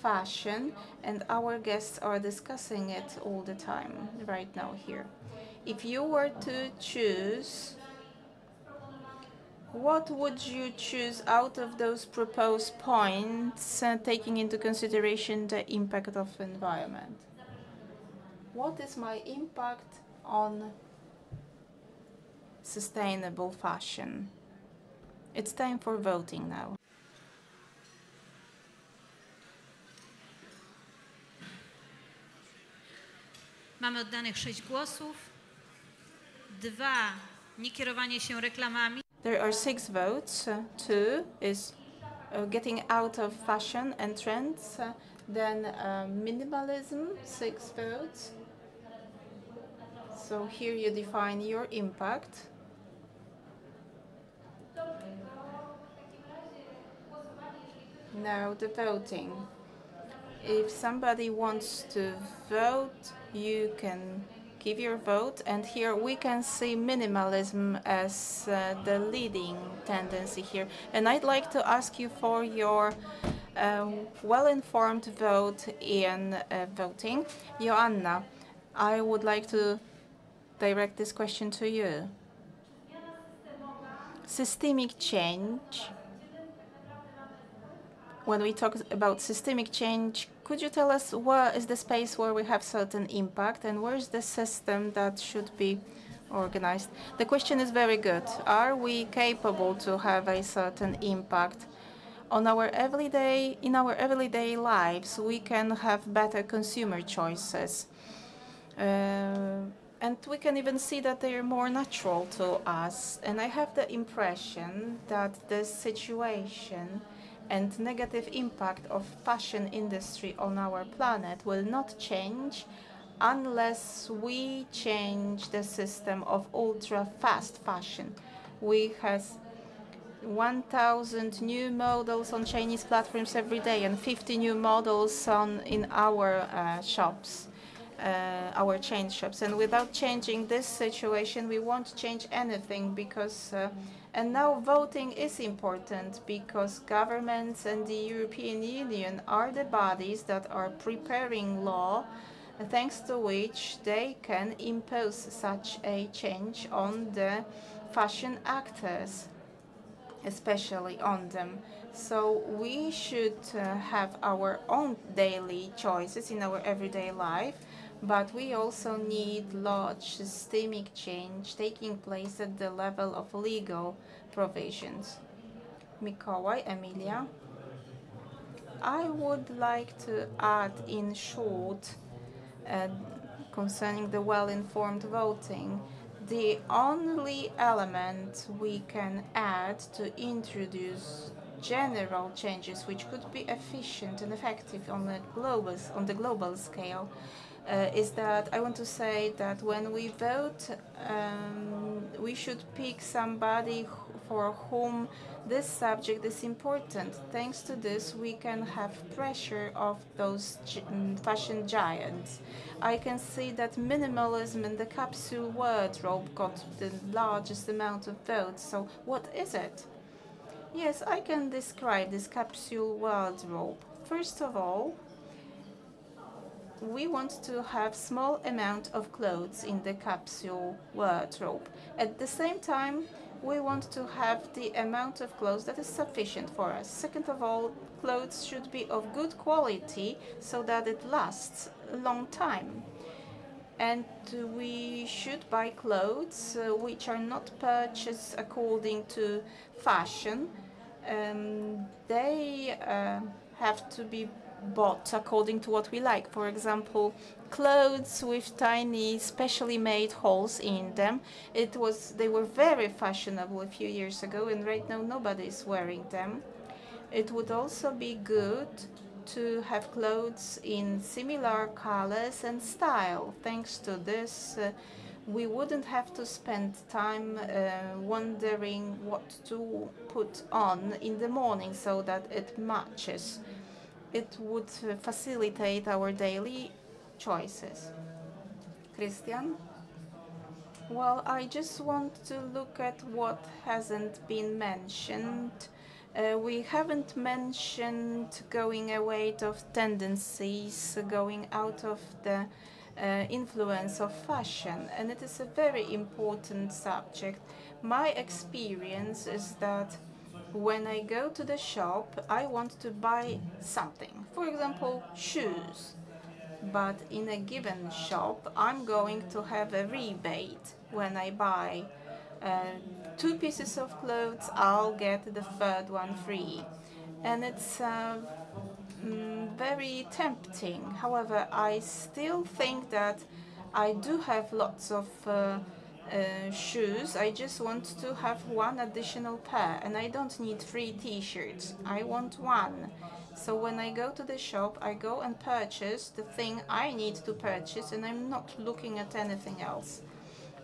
fashion, and our guests are discussing it all the time right now here. If you were to choose, what would you choose out of those proposed points, taking into consideration the impact of the environment? What is my impact on sustainable fashion? It's time for voting now. Mamy oddanych 6 głosów. 2. Niekierowanie się reklamami. There are 6 votes. 2 is getting out of fashion and trends. Then minimalism, 6 votes. So here you define your impact. Now the voting. If somebody wants to vote, you can give your vote, and here we can see minimalism as the leading tendency here. And I'd like to ask you for your well-informed vote in voting. Joanna, I would like to direct this question to you. Systemic change. When we talk about systemic change, could you tell us where is the space where we have certain impact and where is the system that should be organized? The question is very good. Are we capable to have a certain impact on our in our everyday lives? We can have better consumer choices. And we can even see that they are more natural to us. And I have the impression that this situation and negative impact of fashion industry on our planet will not change unless we change the system of ultra-fast fashion. We have 1,000 new models on Chinese platforms every day and 50 new models in our shops, our chain shops. And without changing this situation, we won't change anything because, and now voting is important because governments and the European Union are the bodies that are preparing law thanks to which they can impose such a change on the fashion actors, especially on them. So we should have our own daily choices in our everyday life, but we also need large systemic change taking place at the level of legal provisions. Mikołaj, Emilia. I would like to add in short concerning the well-informed voting. The only element we can add to introduce general changes which could be efficient and effective on the global scale is that I want to say that when we vote, we should pick somebody for whom this subject is important. Thanks to this, we can have pressure of those fashion giants. I can see that minimalism and the capsule wardrobe got the largest amount of votes. So what is it? Yes, I can describe this capsule wardrobe. First of all, we want to have small amount of clothes in the capsule wardrobe. At the same time, we want to have the amount of clothes that is sufficient for us. Second of all, clothes should be of good quality so that it lasts a long time. And we should buy clothes which are not purchased according to fashion. They have to be bought according to what we like. For example, clothes with tiny, specially made holes in them. They were very fashionable a few years ago, and right now nobody is wearing them. It would also be good to have clothes in similar colors and style. Thanks to this, we wouldn't have to spend time wondering what to put on in the morning so that it matches. It would facilitate our daily choices. Christian? Well, I just want to look at what hasn't been mentioned. We haven't mentioned going away of tendencies, going out of the influence of fashion, and it is a very important subject. My experience is that when I go to the shop, I want to buy something, for example, shoes. But in a given shop, I'm going to have a rebate. When I buy 2 pieces of clothes, I'll get the third one free. And it's very tempting. However, I still think that I do have lots of shoes. I just want to have one additional pair, and I don't need 3 t-shirts. I want one. So when I go to the shop, I go and purchase the thing I need to purchase, and I'm not looking at anything else.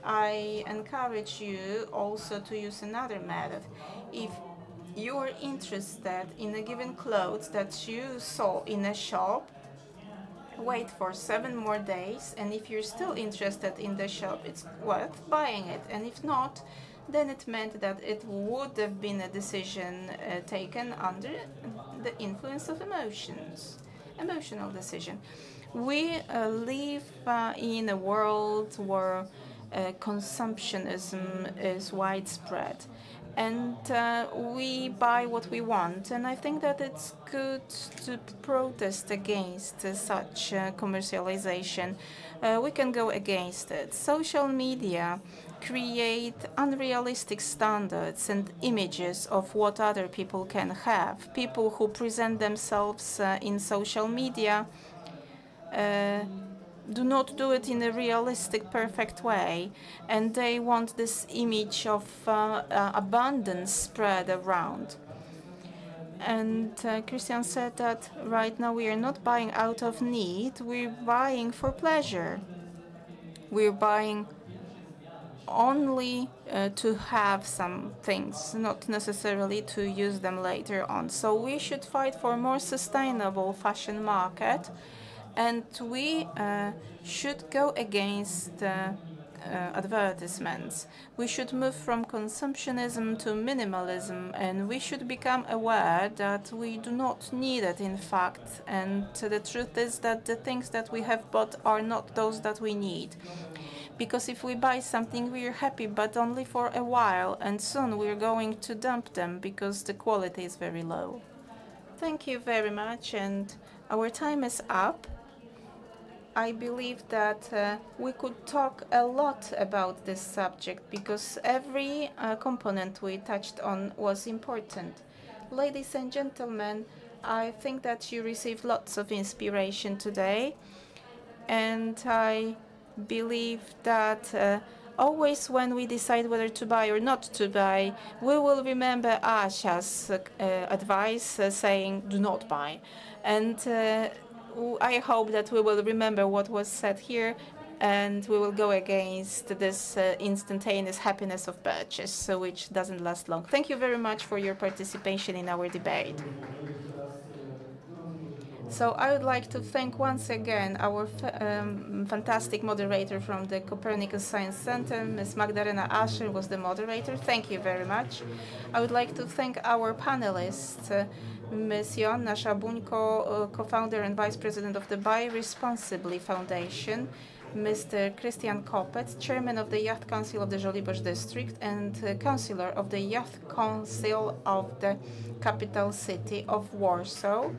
I encourage you also to use another method. If you're interested in a given clothes that you saw in a shop, wait for 7 more days, and if you're still interested in the shop, it's worth buying it. And if not, then it meant that it would have been a decision taken under the influence of emotional decision. We live in a world where consumptionism is widespread, and we buy what we want. And I think that it's good to protest against such commercialization. We can go against it. Social media create unrealistic standards and images of what other people can have. People who present themselves in social media do not do it in a realistic, perfect way, and they want this image of abundance spread around. And Christian said that right now we are not buying out of need, we're buying for pleasure. We're buying only to have some things, not necessarily to use them later on. So we should fight for a more sustainable fashion market, and we should go against advertisements. We should move from consumptionism to minimalism, and we should become aware that we do not need it, in fact. And the truth is that the things that we have bought are not those that we need. Because if we buy something, we are happy, but only for a while, and soon we are going to dump them because the quality is very low. Thank you very much, and our time is up. I believe that we could talk a lot about this subject because every component we touched on was important. Ladies and gentlemen, I think that you received lots of inspiration today, and I believe that always when we decide whether to buy or not to buy, we will remember Asia's advice saying, do not buy. And I hope that we will remember what was said here, and we will go against this instantaneous happiness of purchase, which doesn't last long. Thank you very much for your participation in our debate. So I would like to thank once again our fantastic moderator from the Copernicus Science Center, Ms. Magdalena Asher was the moderator. Thank you very much. I would like to thank our panelists, Ms. Joanna Szabuńko, co-founder and vice president of the Buy Responsibly Foundation, Mr. Christian Kopec, chairman of the Yacht Council of the Żoliborz district and councillor of the Yacht Council of the capital city of Warsaw.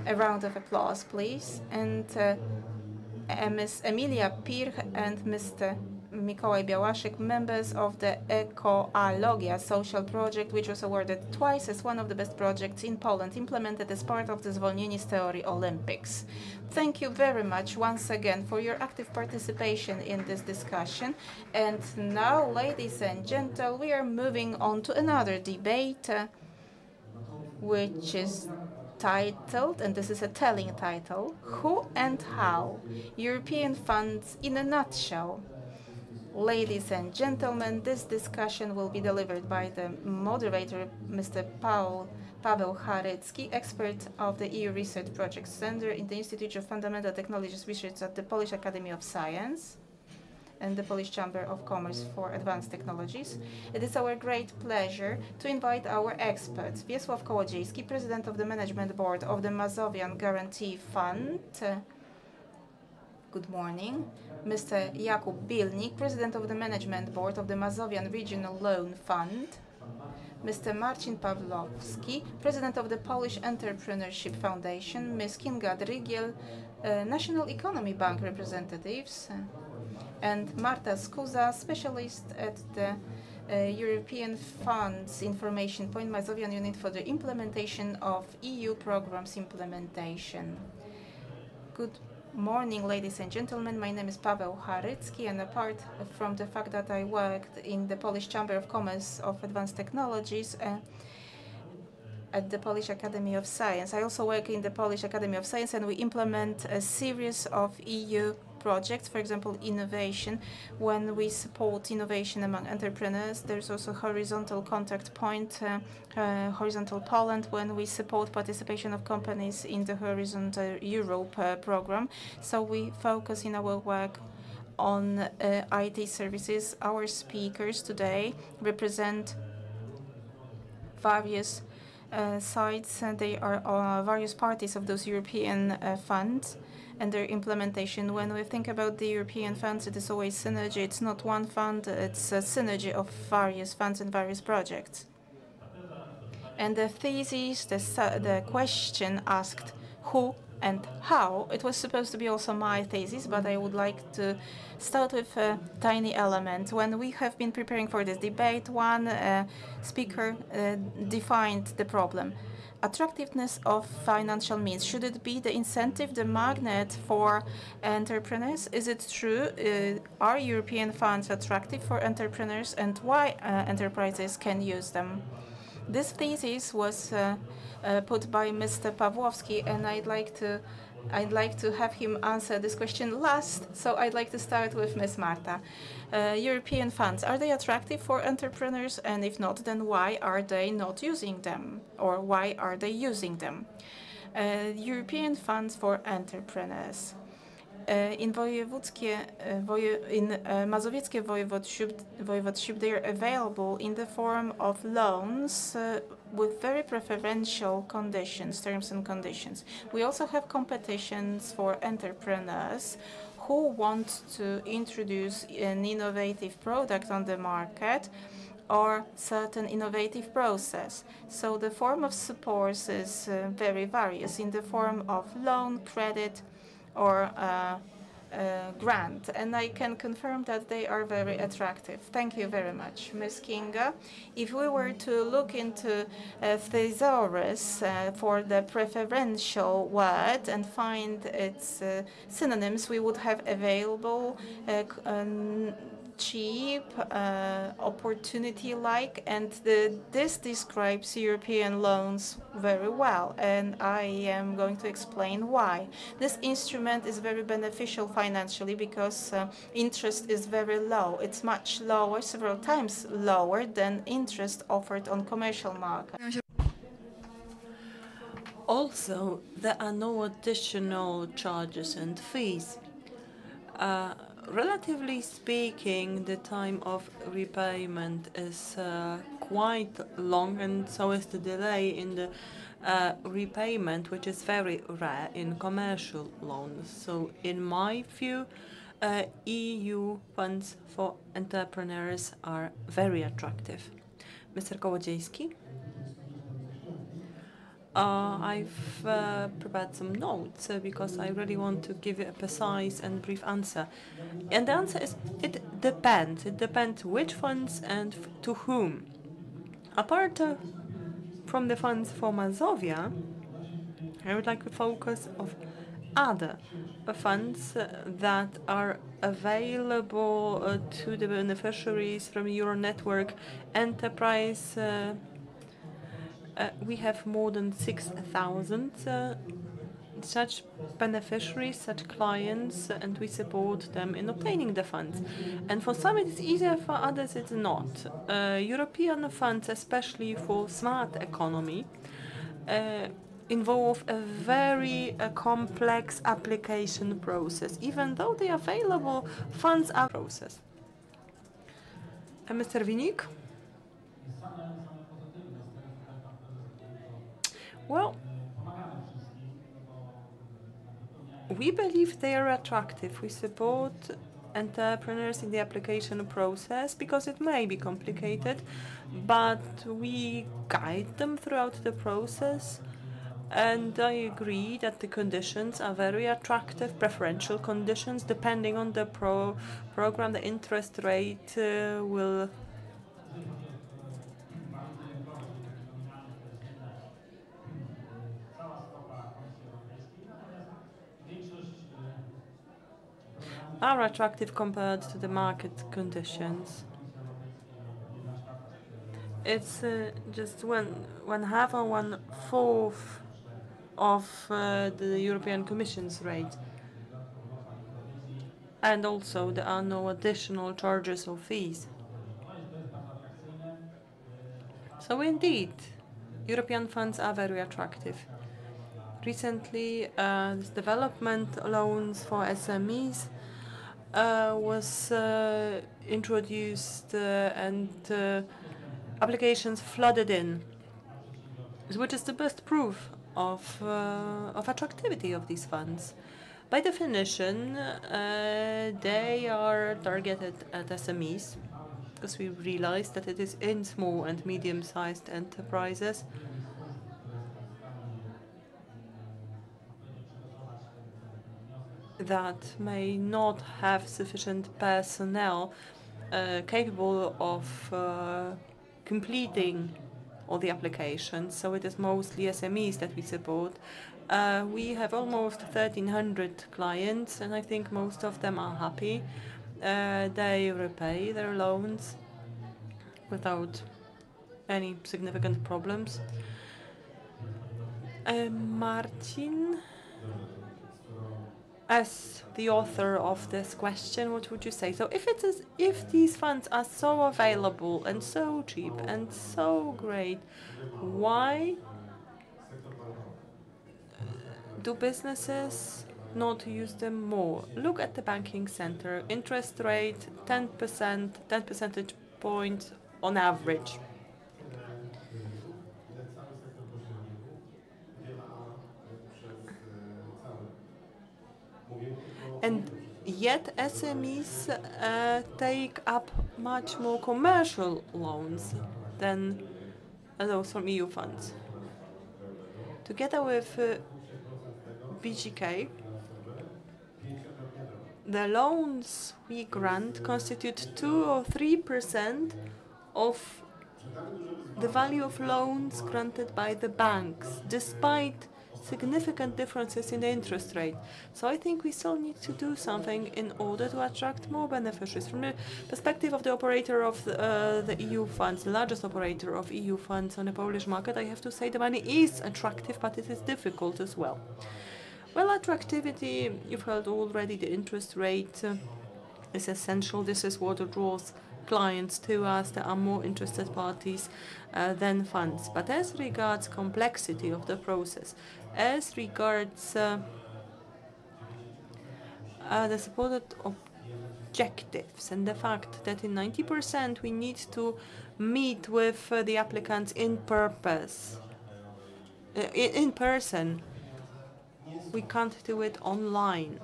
A round of applause, please. And Ms. Emilia Pirch and Mr. Mikołaj Białaszek, members of the Ecologia social project, which was awarded twice as one of the best projects in Poland, implemented as part of the Zwolnieni z Teorii Olympics. Thank you very much once again for your active participation in this discussion. And now, ladies and gentlemen, we are moving on to another debate, which is titled, and this is a telling title, Who and How? European Funds in a Nutshell. Ladies and gentlemen, this discussion will be delivered by the moderator, Mr. Paweł Charycki, expert of the EU Research Project Center in the Institute of Fundamental Technologies Research at the Polish Academy of Science and the Polish Chamber of Commerce for Advanced Technologies. It is our great pleasure to invite our experts, Wiesław Kołodziejski, President of the Management Board of the Mazovian Guarantee Fund. Good morning. Mr. Jakub Bilnik, President of the Management Board of the Mazovian Regional Loan Fund. Mr. Marcin Pawlowski, President of the Polish Entrepreneurship Foundation. Ms. Kinga Drygiel, National Economy Bank representatives. And Marta Skuza, specialist at the European Funds Information Point, Mazovian Unit for the implementation of EU programs implementation. Good morning, ladies and gentlemen. My name is Paweł Charycki, and apart from the fact that I worked in the Polish Chamber of Commerce of Advanced Technologies at the Polish Academy of Science, I also work in the Polish Academy of Science, and we implement a series of EU projects, for example, innovation. When we support innovation among entrepreneurs, there's also horizontal contact point, Horizontal Poland, when we support participation of companies in the Horizontal Europe program. So we focus in our work on IT services. Our speakers today represent various sites. They are various parties of those European funds and their implementation. When we think about the European funds, it is always synergy. It's not one fund, it's a synergy of various funds and various projects. And the thesis, the question asked who and how, it was supposed to be also my thesis, but I would like to start with a tiny element. When we have been preparing for this debate, one speaker defined the problem. attractiveness of financial means. Should it be the incentive, the magnet for entrepreneurs? Is it true? Are European funds attractive for entrepreneurs, and why enterprises can use them? This thesis was put by Mr. Pawłowski, and I'd like to have him answer this question last, so I'd like to start with Ms. Marta. European funds, are they attractive for entrepreneurs? And if not, then why are they not using them? Or why are they using them? European funds for entrepreneurs. In Mazowieckie voivodeship, they are available in the form of loans with very preferential conditions, terms and conditions. We also have competitions for entrepreneurs who want to introduce an innovative product on the market or certain innovative process. So the form of support is very various in the form of loan, credit, or grant, and I can confirm that they are very attractive. Thank you very much. Ms. Kinga, if we were to look into thesaurus for the preferential word and find its synonyms, we would have available, cheap, opportunity-like, and this describes European loans very well, and I am going to explain why. This instrument is very beneficial financially because interest is very low. It's much lower, several times lower than interest offered on commercial market. Also, there are no additional charges and fees. Relatively speaking, the time of repayment is quite long, and so is the delay in the repayment, which is very rare in commercial loans. So, in my view, EU funds for entrepreneurs are very attractive. Mr. Kołodziejski? I've prepared some notes because I really want to give you a precise and brief answer. And the answer is it depends. It depends which funds and to whom. Apart from the funds for Mazovia, I would like to focus on other funds that are available to the beneficiaries from your network enterprise. We have more than 6,000 such beneficiaries, such clients, and we support them in obtaining the funds. And for some it is easier, for others it's not. European funds, especially for smart economy, involve a very complex application process. Even though they are available, funds are process. Mr. Winik? Well, we believe they are attractive. We support entrepreneurs in the application process because it may be complicated, but we guide them throughout the process. And I agree that the conditions are very attractive, preferential conditions. Depending on the program, the interest rate will are attractive compared to the market conditions. It's just one half or 1/4 of the European Commission's rate. And also there are no additional charges or fees. So indeed, European funds are very attractive. Recently, development loans for SMEs was introduced and applications flooded in, which is the best proof of attractivity of these funds. By definition, they are targeted at SMEs because we realize that it is in small and medium-sized enterprises that may not have sufficient personnel capable of completing all the applications, so it is mostly SMEs that we support. We have almost 1,300 clients, and I think most of them are happy. They repay their loans without any significant problems. Martin, as the author of this question, what would you say? So if these funds are so available and so cheap and so great, why do businesses not use them more? Look at the banking sector. Interest rate 10%, 10 percentage points on average. And yet SMEs take up much more commercial loans than those from EU funds. Together with BGK, the loans we grant constitute 2 or 3% of the value of loans granted by the banks, despite significant differences in the interest rate. So I think we still need to do something in order to attract more beneficiaries. From the perspective of the operator of the EU funds, the largest operator of EU funds on the Polish market, I have to say the money is attractive, but it is difficult as well. Well, attractivity, you've heard already, the interest rate is essential. This is what draws clients to us. There are more interested parties than funds. But as regards complexity of the process, as regards the supported objectives and the fact that in 90% we need to meet with the applicants in person, we can't do it online,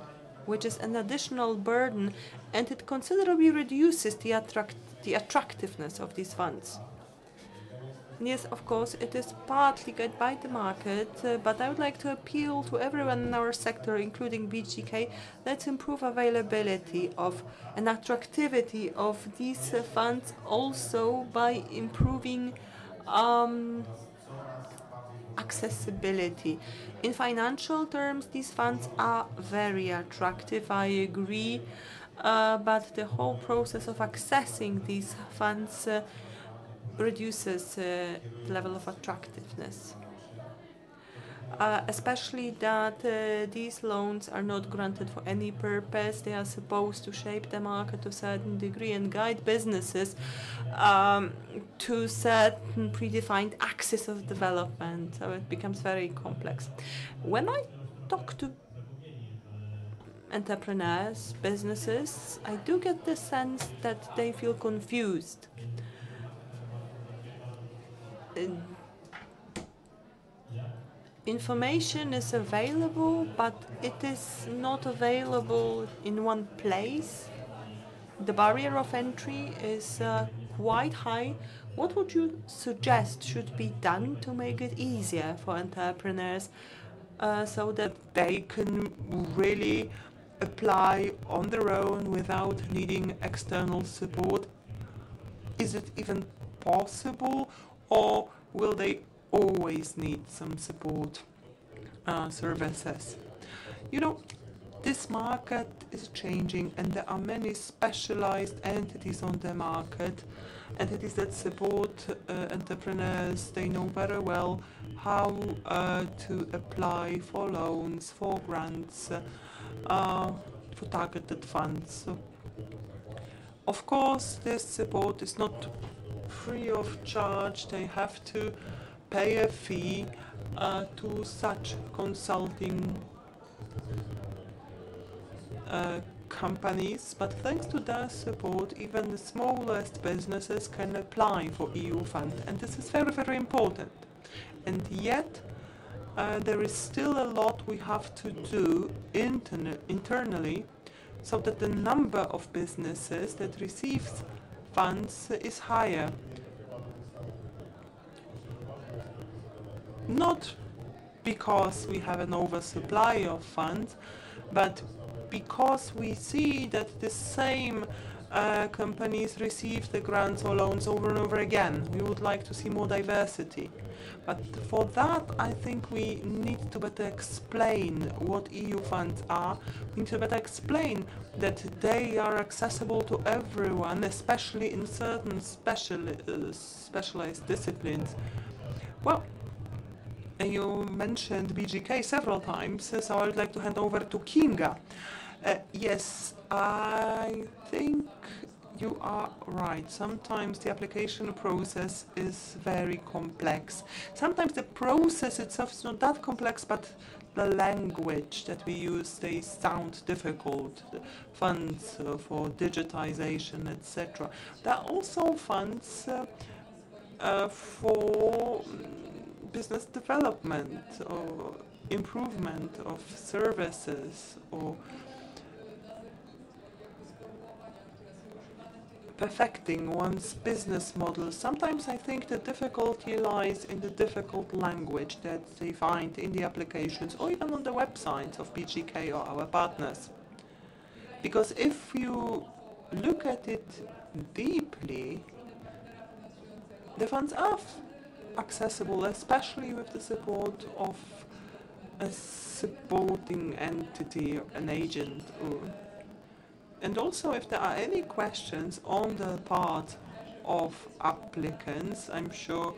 which is an additional burden, and it considerably reduces the attractiveness of these funds. Yes, of course, it is partly good by the market, but I would like to appeal to everyone in our sector, including BGK, let's improve availability of and attractivity of these funds also by improving accessibility. In financial terms, these funds are very attractive, I agree, but the whole process of accessing these funds reduces the level of attractiveness. Especially that these loans are not granted for any purpose. They are supposed to shape the market to a certain degree and guide businesses to certain predefined axis of development. So it becomes very complex. When I talk to entrepreneurs, businesses, I do get the sense that they feel confused. Information is available, but it is not available in one place. The barrier of entry is quite high. What would you suggest should be done to make it easier for entrepreneurs so that they can really apply on their own without needing external support? Is it even possible, or will they always need some support services? You know, this market is changing, and there are many specialized entities on the market, entities that support entrepreneurs. They know very well how to apply for loans, for grants, for targeted funds. Of course, this support is not free of charge. They have to pay a fee to such consulting companies, but thanks to their support, even the smallest businesses can apply for EU funds, and this is very, very important. And yet, there is still a lot we have to do internally, so that the number of businesses that receives funds is higher. Not because we have an oversupply of funds, but because we see that the same companies receive the grants or loans over and over again. We would like to see more diversity. But for that, I think we need to better explain what EU funds are. We need to better explain that they are accessible to everyone, especially in certain specialized disciplines. Well, you mentioned BGK several times, so I would like to hand over to Kinga. Yes, I think you are right. Sometimes the application process is very complex. Sometimes the process itself is not that complex, but the language that we use, they sound difficult. The funds for digitization, etc. There are also funds for business development or improvement of services or perfecting one's business model. Sometimes I think the difficulty lies in the difficult language that they find in the applications or even on the websites of BGK or our partners. Because if you look at it deeply, the funds are accessible, especially with the support of a supporting entity, an agent. And also, if there are any questions on the part of applicants, I'm sure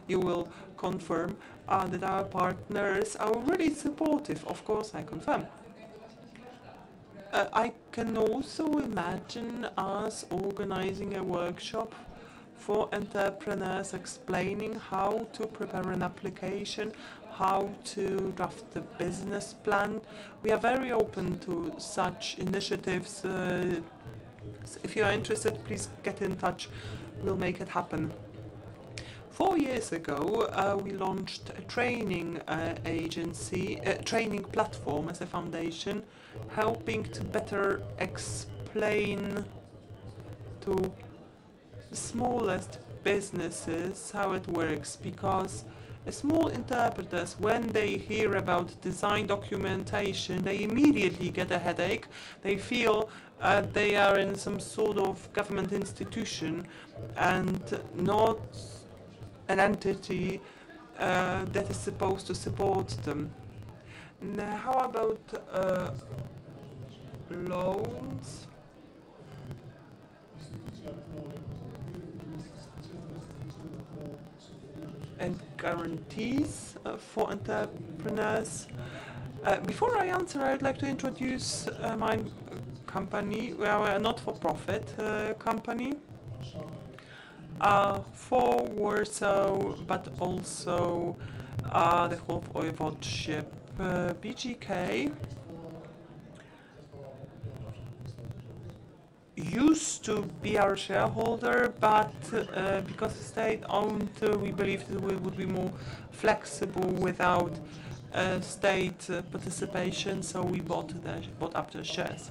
you will confirm that our partners are really supportive. Of course, I confirm. I can also imagine us organizing a workshop for entrepreneurs explaining how to prepare an application, how to draft the business plan. We are very open to such initiatives. If you are interested, please get in touch. We'll make it happen. 4 years ago, we launched a training agency, a training platform as a foundation, helping to better explain to the smallest businesses how it works, because small interpreters, when they hear about design documentation, they immediately get a headache. They feel they are in some sort of government institution and not an entity that is supposed to support them. Now, how about loans? And guarantees for entrepreneurs. Before I answer, I'd like to introduce my company. We are a not-for-profit company for Warsaw, but also the whole voivodeship. BGK used to be our shareholder, but because state-owned, we believed that we would be more flexible without state participation, so we bought up the shares.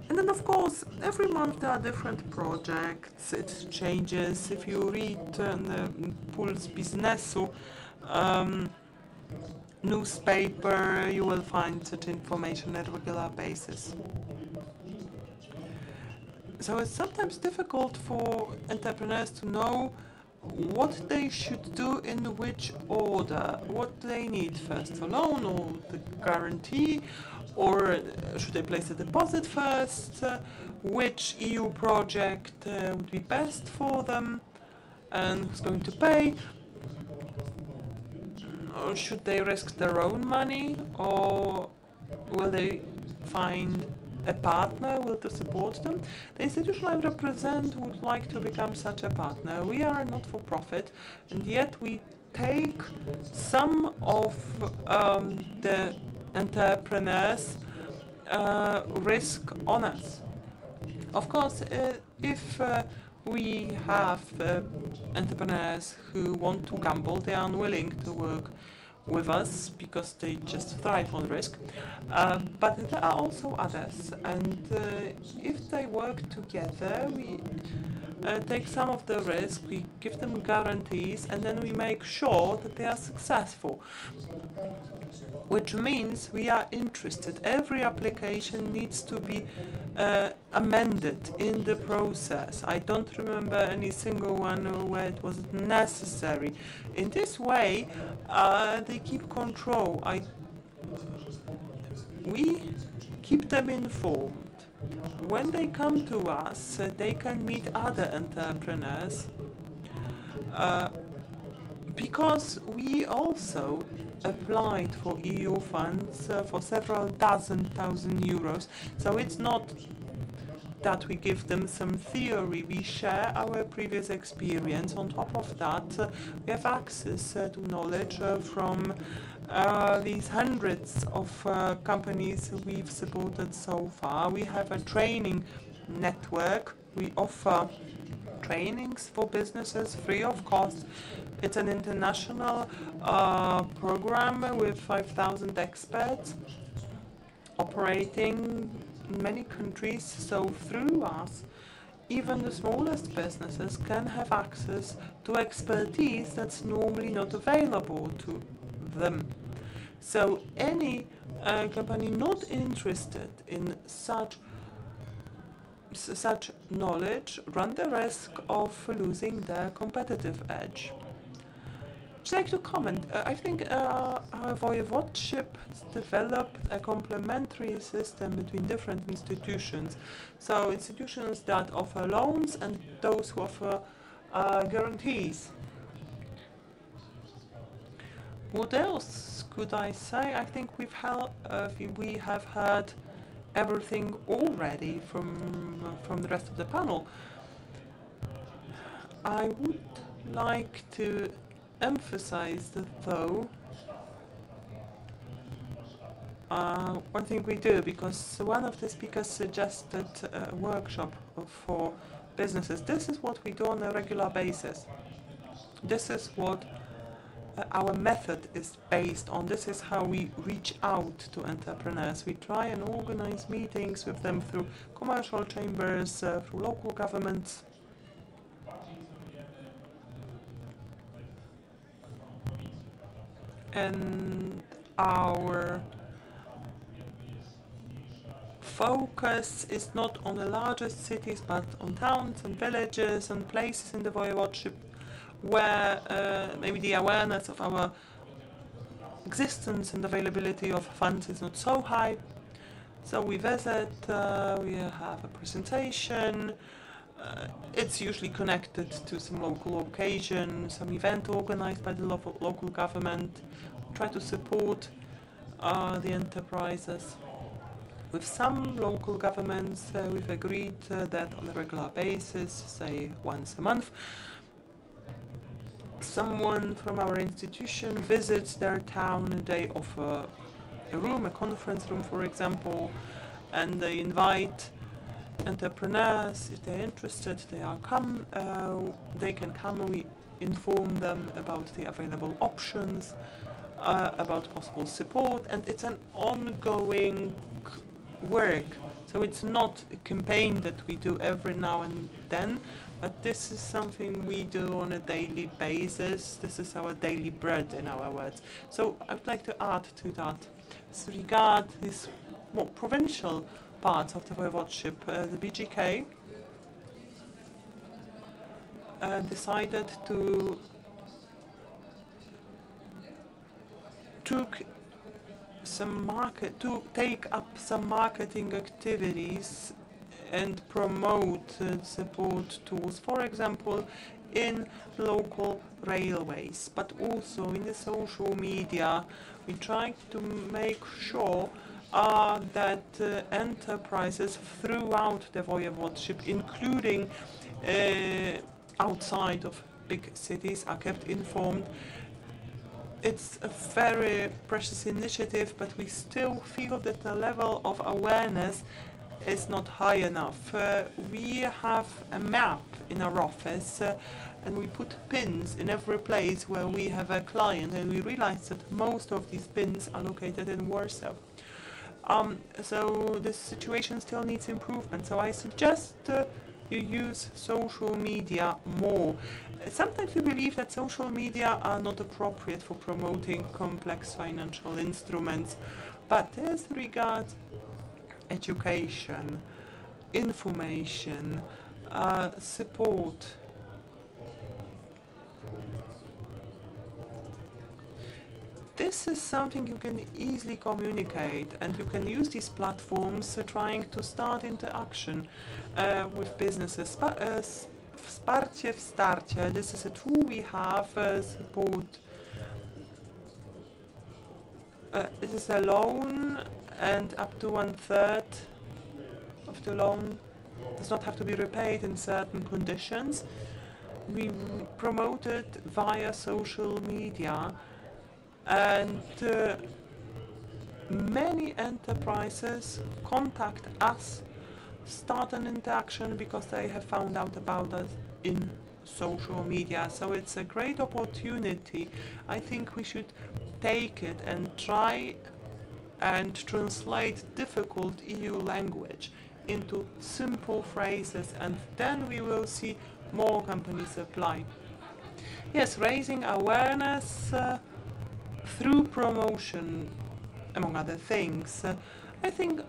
And then, of course, every month there are different projects. It changes. If you read the Puls Biznesu newspaper, you will find such information on a regular basis. So it's sometimes difficult for entrepreneurs to know what they should do in which order, what they need first, a loan or the guarantee, or should they place a deposit first, which EU project would be best for them, and who's going to pay, or should they risk their own money, or will they find a partner will to support them. The institution I represent would like to become such a partner. We are not for profit, and yet we take some of the entrepreneurs' risk on us. Of course, if we have entrepreneurs who want to gamble, they are unwilling to work with us because they just thrive on risk. But there are also others, and if they work together, we take some of the risk, we give them guarantees, and then we make sure that they are successful. Which means we are interested. Every application needs to be amended in the process. I don't remember any single one where it was necessary. In this way, they keep control. We keep them informed. When they come to us, they can meet other entrepreneurs because we also applied for EU funds for several thousand euros. So it's not that we give them some theory, we share our previous experience. On top of that, we have access to knowledge from these hundreds of companies we've supported so far. We have a training network. We offer trainings for businesses free of cost. It's an international program with 5,000 experts operating in many countries. So through us, even the smallest businesses can have access to expertise that's normally not available to them. So any company not interested in such knowledge run the risk of losing their competitive edge. I'd like to comment. I think our voivodeship has developed a complementary system between different institutions. So institutions that offer loans and those who offer guarantees. What else could I say? I think we have heard everything already from the rest of the panel. I would like to emphasize that, though, one thing we do, because one of the speakers suggested a workshop for businesses. This is what we do on a regular basis. This is what our method is based on. This is how we reach out to entrepreneurs. We try and organize meetings with them through commercial chambers, through local governments. And our focus is not on the largest cities, but on towns and villages and places in the voivodeship where maybe the awareness of our existence and availability of funds is not so high. So we visit, we have a presentation. It's usually connected to some local occasion, some event organized by the local government. Try to support the enterprises. With some local governments, we've agreed that on a regular basis, say once a month, someone from our institution visits their town and they offer a room, a conference room, for example, and they invite entrepreneurs. If they're interested, they can come and we inform them about the available options, about possible support, and it's an ongoing work. So it's not a campaign that we do every now and then, but this is something we do on a daily basis. This is our daily bread, in our words. So I would like to add to that. As regards this more provincial parts of the voivodeship, the BGK decided to take up some marketing activities and promote support tools, for example, in local railways, but also in the social media. We try to make sure that enterprises throughout the voivodeship, including outside of big cities, are kept informed. It's a very precious initiative, but we still feel that the level of awareness is not high enough. We have a map in our office and we put pins in every place where we have a client, and we realize that most of these pins are located in Warsaw. So this situation still needs improvement. So I suggest you use social media more. Sometimes we believe that social media are not appropriate for promoting complex financial instruments, but as regards education, information, support, this is something you can easily communicate, and you can use these platforms trying to start interaction with businesses. Wsparcie, wsparcie, this is a tool we have, support. It is a loan, and up to 1/3 of the loan does not have to be repaid in certain conditions. We promote it via social media, and many enterprises contact us, start an interaction because they have found out about us in social media. So it's a great opportunity. I think we should take it and try and translate difficult EU language into simple phrases, and then we will see more companies apply. Yes, raising awareness through promotion, among other things. I think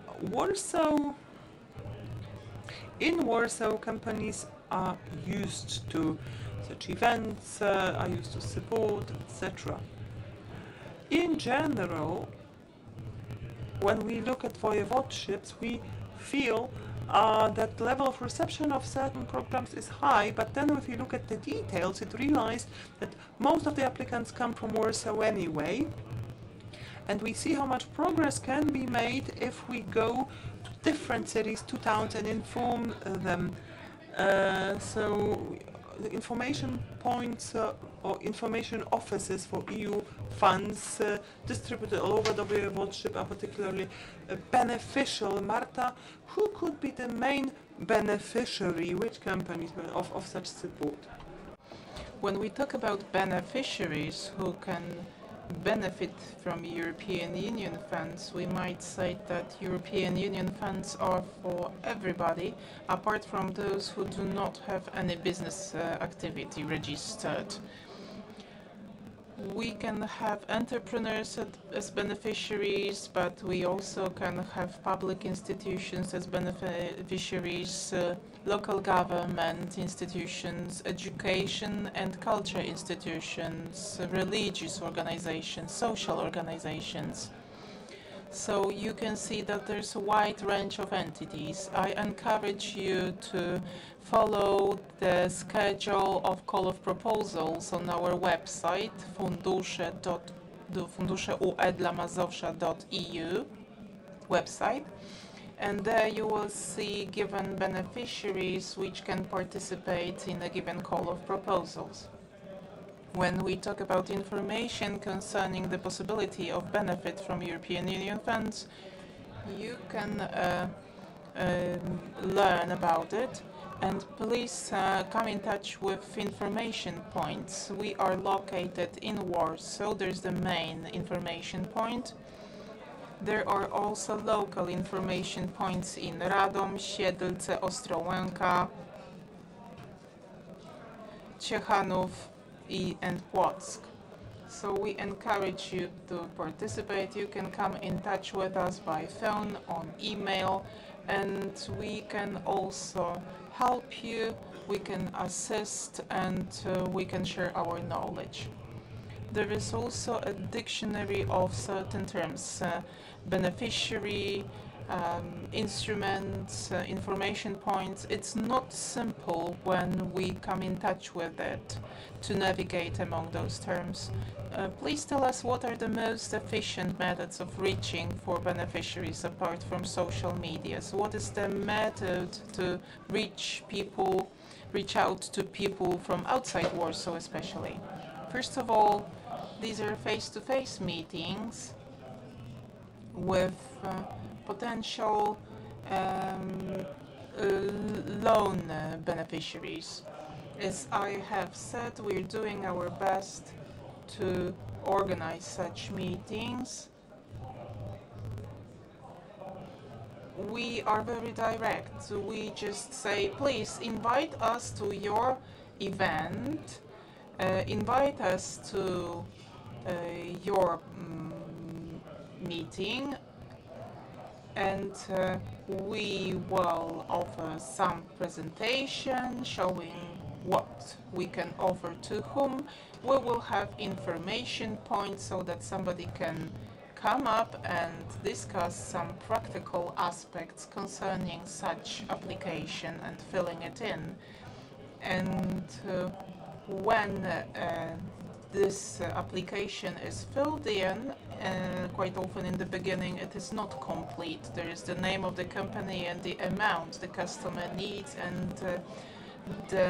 in Warsaw, companies are used to such events, are used to support, etc. In general, when we look at voivodeships, we feel that the level of reception of certain programs is high, but then if you look at the details, it realized that most of the applicants come from Warsaw anyway, and we see how much progress can be made if we go to different cities, to towns, and inform them. So the information points or information offices for EU funds distributed all over the voivodeship are particularly beneficial. Marta, who could be the main beneficiary, which companies of such support? When we talk about beneficiaries who can benefit from European Union funds, we might say that European Union funds are for everybody, apart from those who do not have any business activity registered. We can have entrepreneurs as beneficiaries, but we also can have public institutions as beneficiaries, local government institutions, education and culture institutions, religious organizations, social organizations. So you can see that there's a wide range of entities. I encourage you to follow the schedule of call of proposals on our website, fundusze.ue website, and there you will see given beneficiaries which can participate in a given call of proposals. When we talk about information concerning the possibility of benefit from European Union funds, you can learn about it, and please come in touch with information points. We are located in Warsaw. There's the main information point. There are also local information points in Radom, Siedlce, Ostrołęka, Ciechanów, and Płock. So we encourage you to participate. You can come in touch with us by phone, on email, and we can also help you, we can assist, and we can share our knowledge. There is also a dictionary of certain terms, beneficiary, instruments, information points. It's not simple when we come in touch with it to navigate among those terms. Please tell us what are the most efficient methods of reaching for beneficiaries apart from social media. So what is the method to reach out to people from outside Warsaw especially? First of all, these are face-to-face meetings with potential loan beneficiaries. As I have said, we're doing our best to organize such meetings. We are very direct. We just say, please invite us to your event, invite us to your meeting, and we will offer some presentation showing what we can offer to whom. We will have information points so that somebody can come up and discuss some practical aspects concerning such application and filling it in. And when this application is filled in, quite often in the beginning it is not complete. There is the name of the company and the amount the customer needs, and the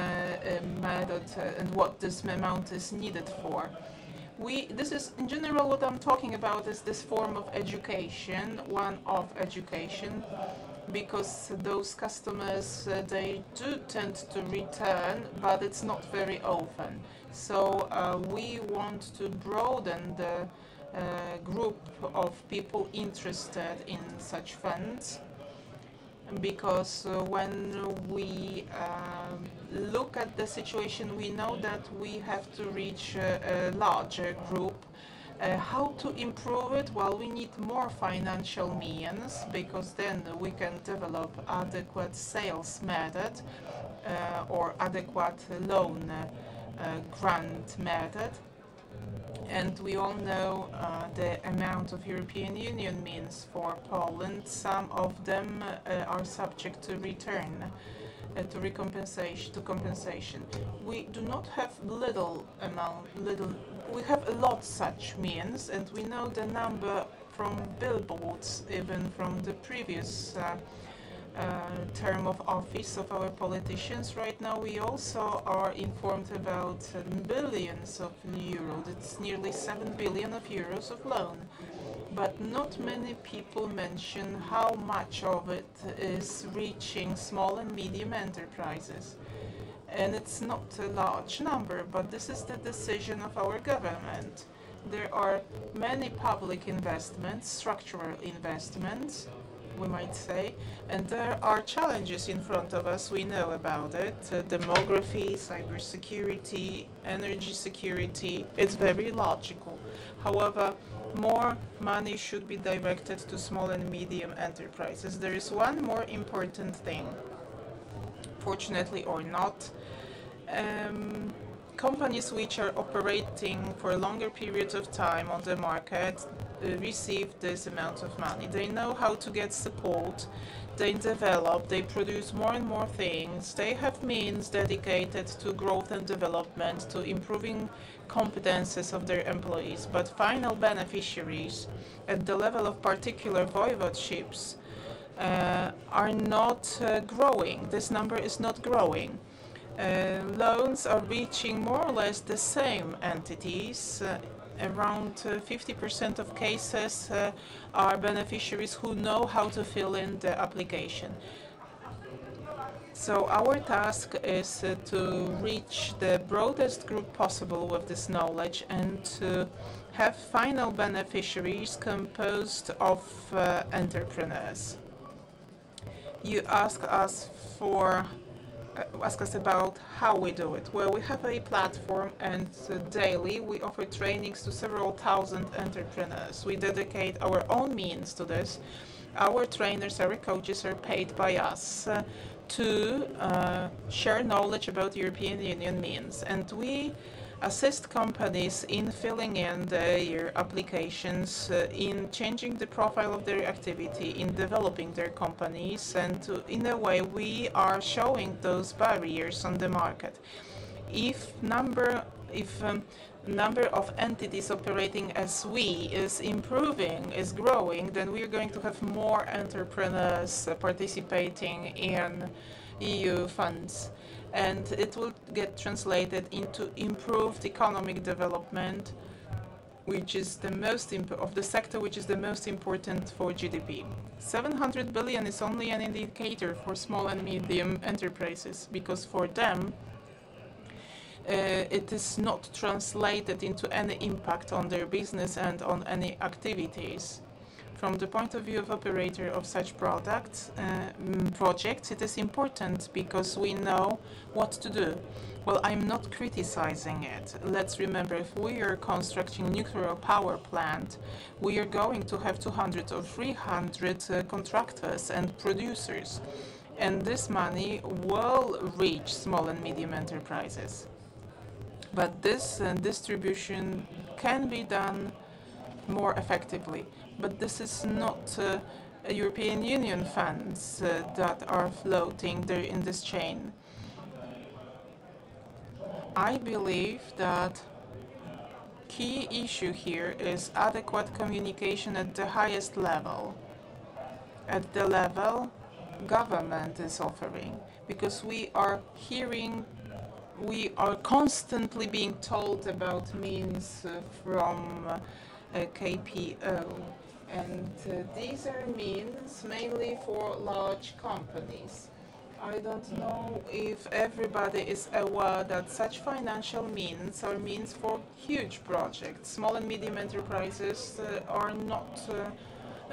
method and what this amount is needed for. This is in general what I'm talking about is this form of education, one-off education, because those customers, they do tend to return, but it's not very often. So we want to broaden the group of people interested in such funds, because when we look at the situation, we know that we have to reach a larger group. How to improve it? Well, we need more financial means, because then we can develop adequate sales method or adequate loan grant method. And we all know the amount of European Union means for Poland. Some of them are subject to return, to compensation. We do not have we have a lot such means, and we know the number from billboards, even from the previous term of office of our politicians. Right now we also are informed about billions of euros. It's nearly 7 billion of euros of loan. But not many people mention how much of it is reaching small and medium enterprises. And it's not a large number, but this is the decision of our government. There are many public investments, structural investments, we might say, and there are challenges in front of us. We know about it. Demography, cybersecurity, energy security. It's very logical. However, more money should be directed to small and medium enterprises. There is one more important thing, fortunately or not. Companies which are operating for longer periods of time on the market receive this amount of money. They know how to get support, they develop, they produce more and more things, they have means dedicated to growth and development, to improving competences of their employees, but final beneficiaries at the level of particular voivodeships are not growing. This number is not growing. Loans are reaching more or less the same entities. Around 50% of cases are beneficiaries who know how to fill in the application. So our task is to reach the broadest group possible with this knowledge and to have final beneficiaries composed of entrepreneurs. You ask us about how we do it. Well, we have a platform, and daily we offer trainings to several thousand entrepreneurs. We dedicate our own means to this. Our trainers, our coaches are paid by us to share knowledge about European Union means, and we assist companies in filling in their applications, in changing the profile of their activity, in developing their companies, and in a way we are showing those barriers on the market. If number of entities operating as we is improving, is growing, then we are going to have more entrepreneurs participating in EU funds. And it will get translated into improved economic development which is the most of the sector which is the most important for GDP. 700 billion is only an indicator for small and medium enterprises, because for them it is not translated into any impact on their business and on any activities. From the point of view of operator of such projects, it is important because we know what to do. Well, I'm not criticizing it. Let's remember, if we are constructing a nuclear power plant, we are going to have 200 or 300 contractors and producers. And this money will reach small and medium enterprises. But this distribution can be done more effectively. But this is not European Union funds that are floating there in this chain. I believe that key issue here is adequate communication at the highest level, at the level government is offering, because we are constantly being told about means from KPO, and these are means mainly for large companies. I don't know if everybody is aware that such financial means are means for huge projects. Small and medium enterprises are not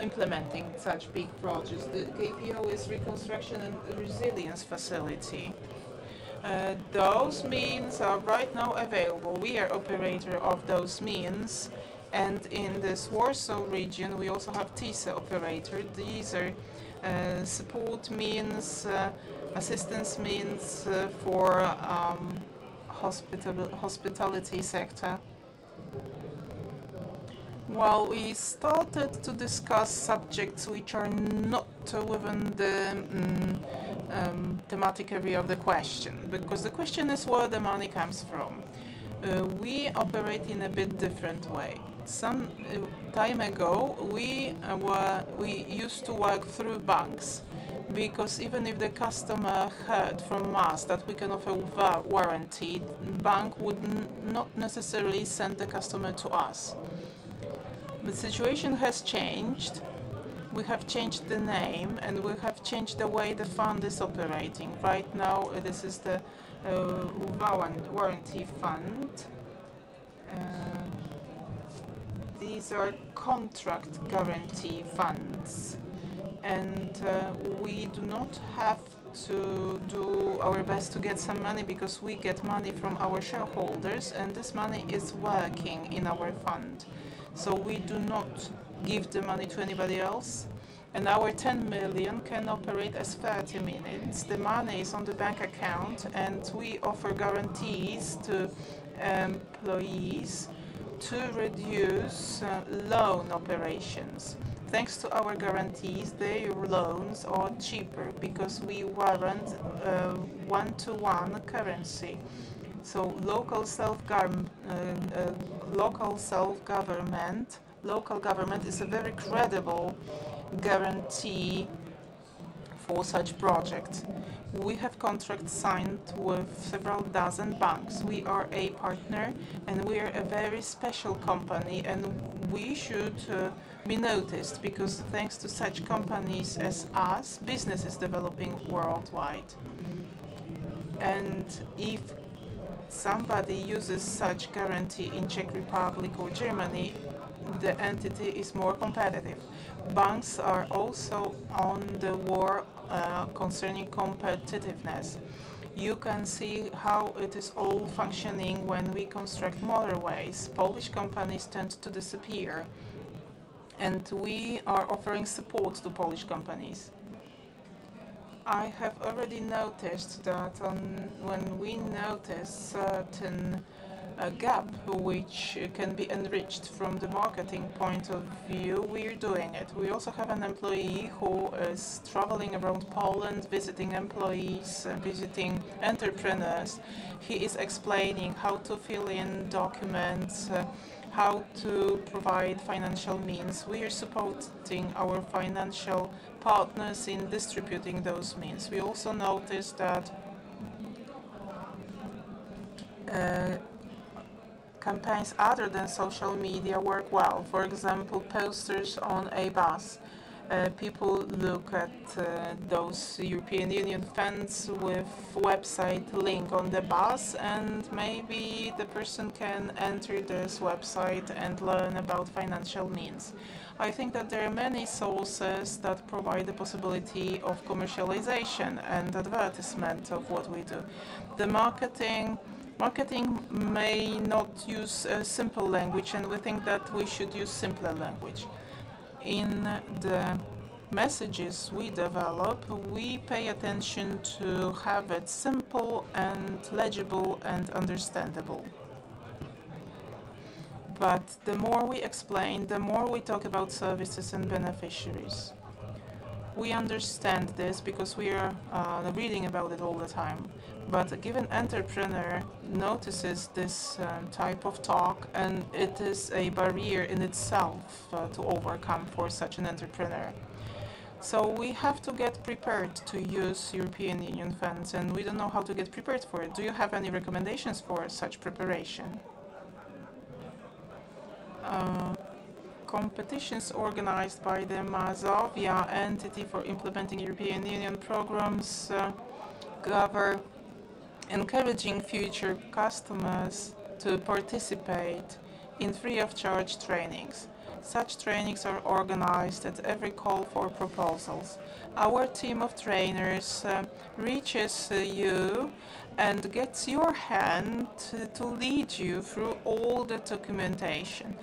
implementing such big projects. The KPO is Reconstruction and Resilience Facility. Those means are right now available. We are operator of those means. And in this Warsaw region, we also have TISA operator. These are support means, assistance means for hospitality sector. Well, we started to discuss subjects which are not within the thematic area of the question, because the question is where the money comes from. We operate in a bit different way. Some time ago, we used to work through banks, because even if the customer heard from us that we can offer warranty, bank would not necessarily send the customer to us. The situation has changed. We have changed the name, and we have changed the way the fund is operating. Right now, this is the warranty fund. These are contract guarantee funds, and we do not have to do our best to get some money, because we get money from our shareholders, and this money is working in our fund. So we do not give the money to anybody else, and our 10 million can operate as 30 minutes. The money is on the bank account, and we offer guarantees to employees to reduce loan operations. Thanks to our guarantees, their loans are cheaper, because we warrant one-to-one currency. So local government is a very credible guarantee for such projects. We have contracts signed with several dozen banks. We are a partner, and we are a very special company, and we should be noticed, because thanks to such companies as us, business is developing worldwide. And if somebody uses such guarantee in Czech Republic or Germany, the entity is more competitive. Banks are also on the war concerning competitiveness. You can see how it is all functioning when we construct motorways. Polish companies tend to disappear, and we are offering support to Polish companies. I have already noticed that when we notice certain gap which can be enriched from the marketing point of view, we're doing it. We also have an employee who is traveling around Poland, visiting employees, visiting entrepreneurs. He is explaining how to fill in documents, how to provide financial means. We are supporting our financial partners in distributing those means. We also noticed that campaigns other than social media work well. For example, posters on a bus. People look at those European Union funds with website link on the bus, and maybe the person can enter this website and learn about financial means. I think that there are many sources that provide the possibility of commercialization and advertisement of what we do. The marketing may not use a simple language, and we think that we should use simpler language. In the messages we develop, we pay attention to have it simple and legible and understandable. But the more we explain, the more we talk about services and beneficiaries. We understand this because we are reading about it all the time. But a given entrepreneur notices this type of talk, and it is a barrier in itself to overcome for such an entrepreneur. So we have to get prepared to use European Union funds, and we don't know how to get prepared for it. Do you have any recommendations for such preparation? Competitions organized by the Mazovia entity for implementing European Union programs cover encouraging future customers to participate in free-of-charge trainings. Such trainings are organized at every call for proposals. Our team of trainers reaches you and gets your hand to lead you through all the documentation.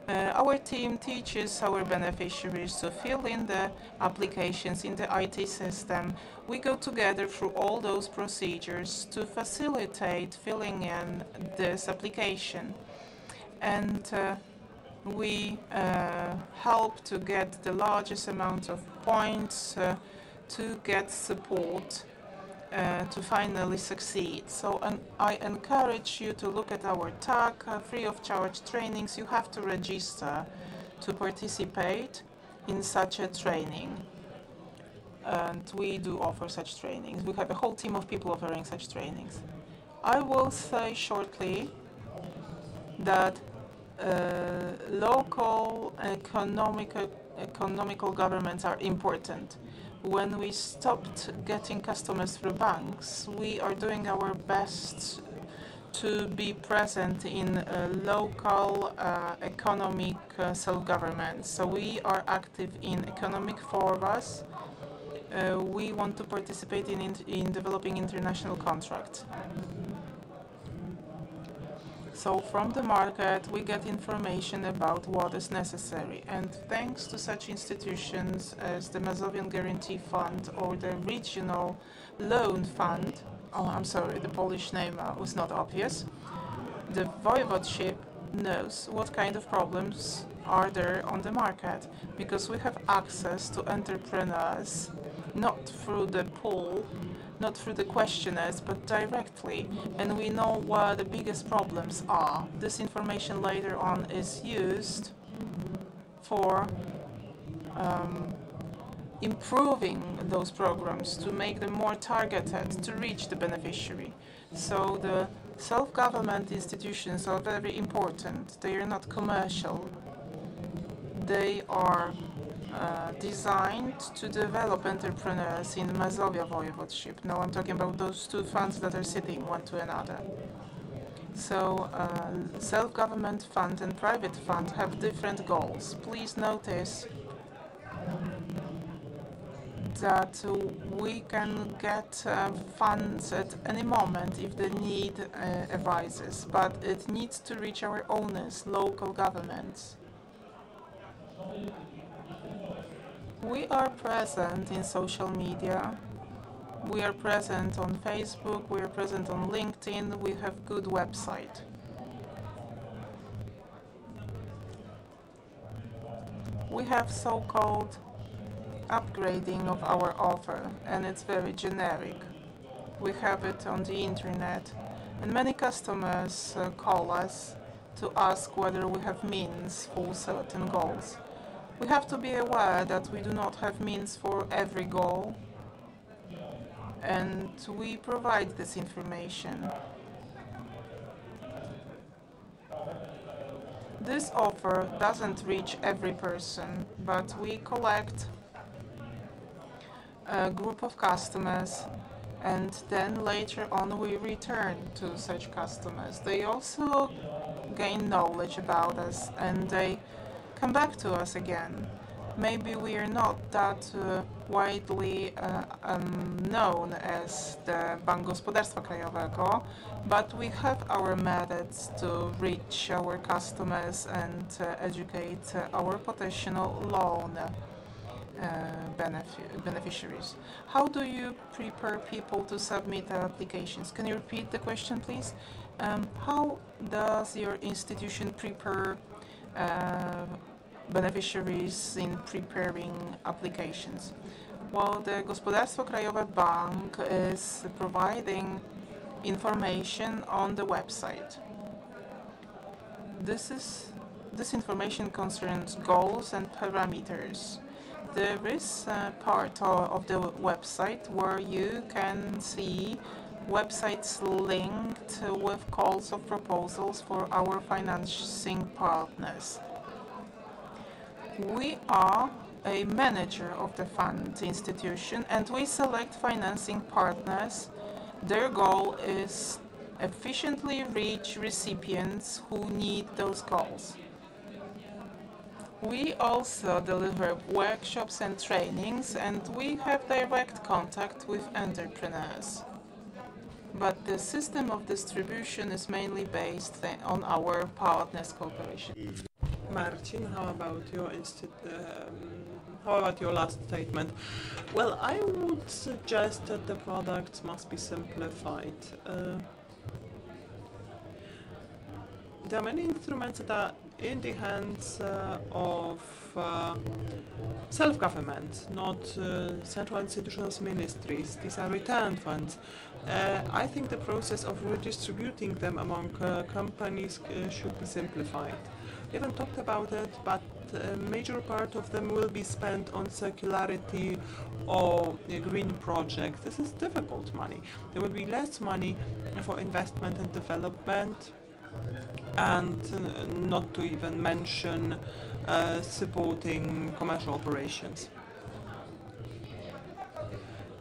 Our team teaches our beneficiaries to fill in the applications in the IT system. We go together through all those procedures to facilitate filling in this application. And we help to get the largest amount of points to get support to finally succeed. So I encourage you to look at our tag, free of charge trainings. You have to register to participate in such a training. And we do offer such trainings. We have a whole team of people offering such trainings. I will say shortly that local economical governments are important. When we stopped getting customers through banks, we are doing our best to be present in local economic self-government. So we are active in economic forums. We want to participate in developing international contracts. So from the market, we get information about what is necessary. And thanks to such institutions as the Mazovian Guarantee Fund or the Regional Loan Fund, oh, I'm sorry, the Polish name was not obvious, the voivodeship knows what kind of problems are there on the market, because we have access to entrepreneurs, not through the poll, not through the questionnaires, but directly, and we know where the biggest problems are. This information later on is used for improving those programs, to make them more targeted, to reach the beneficiary. So the self-government institutions are very important. They are not commercial. They are designed to develop entrepreneurs in Mazovia voivodeship. Now I'm talking about those two funds that are sitting one to another. So self-government fund and private fund have different goals. Please notice that we can get funds at any moment if the need arises, but it needs to reach our owners, local governments. We are present in social media. We are present on Facebook. We are present on LinkedIn. We have good website. We have so-called upgrading of our offer, and it's very generic. We have it on the internet, and many customers call us to ask whether we have means for certain goals. We have to be aware that we do not have means for every goal, and we provide this information. This offer doesn't reach every person, but we collect a group of customers, and then later on we return to such customers. They also gain knowledge about us and they come back to us again. Maybe we are not that widely known as the Bank Gospodarstwa Krajowego, but we have our methods to reach our customers and educate our potential loan beneficiaries. How do you prepare people to submit their applications? Can you repeat the question, please? How does your institution prepare beneficiaries in preparing applications? Well, the Gospodarstwo Krajowe Bank is providing information on the website. This information concerns goals and parameters. There is a part of the website where you can see websites linked with calls of proposals for our financing partners. We are a manager of the fund institution and we select financing partners. Their goal is efficiently reach recipients who need those goals. We also deliver workshops and trainings, and we have direct contact with entrepreneurs. But the system of distribution is mainly based on our partners' cooperation. Marcin, how about your last statement? Well, I would suggest that the products must be simplified. There are many instruments that are in the hands of self-government, not central institutional ministries. These are return funds. I think the process of redistributing them among companies should be simplified. We haven't talked about it, but a major part of them will be spent on circularity or green projects. This is difficult money. There will be less money for investment and development, and not to even mention supporting commercial operations.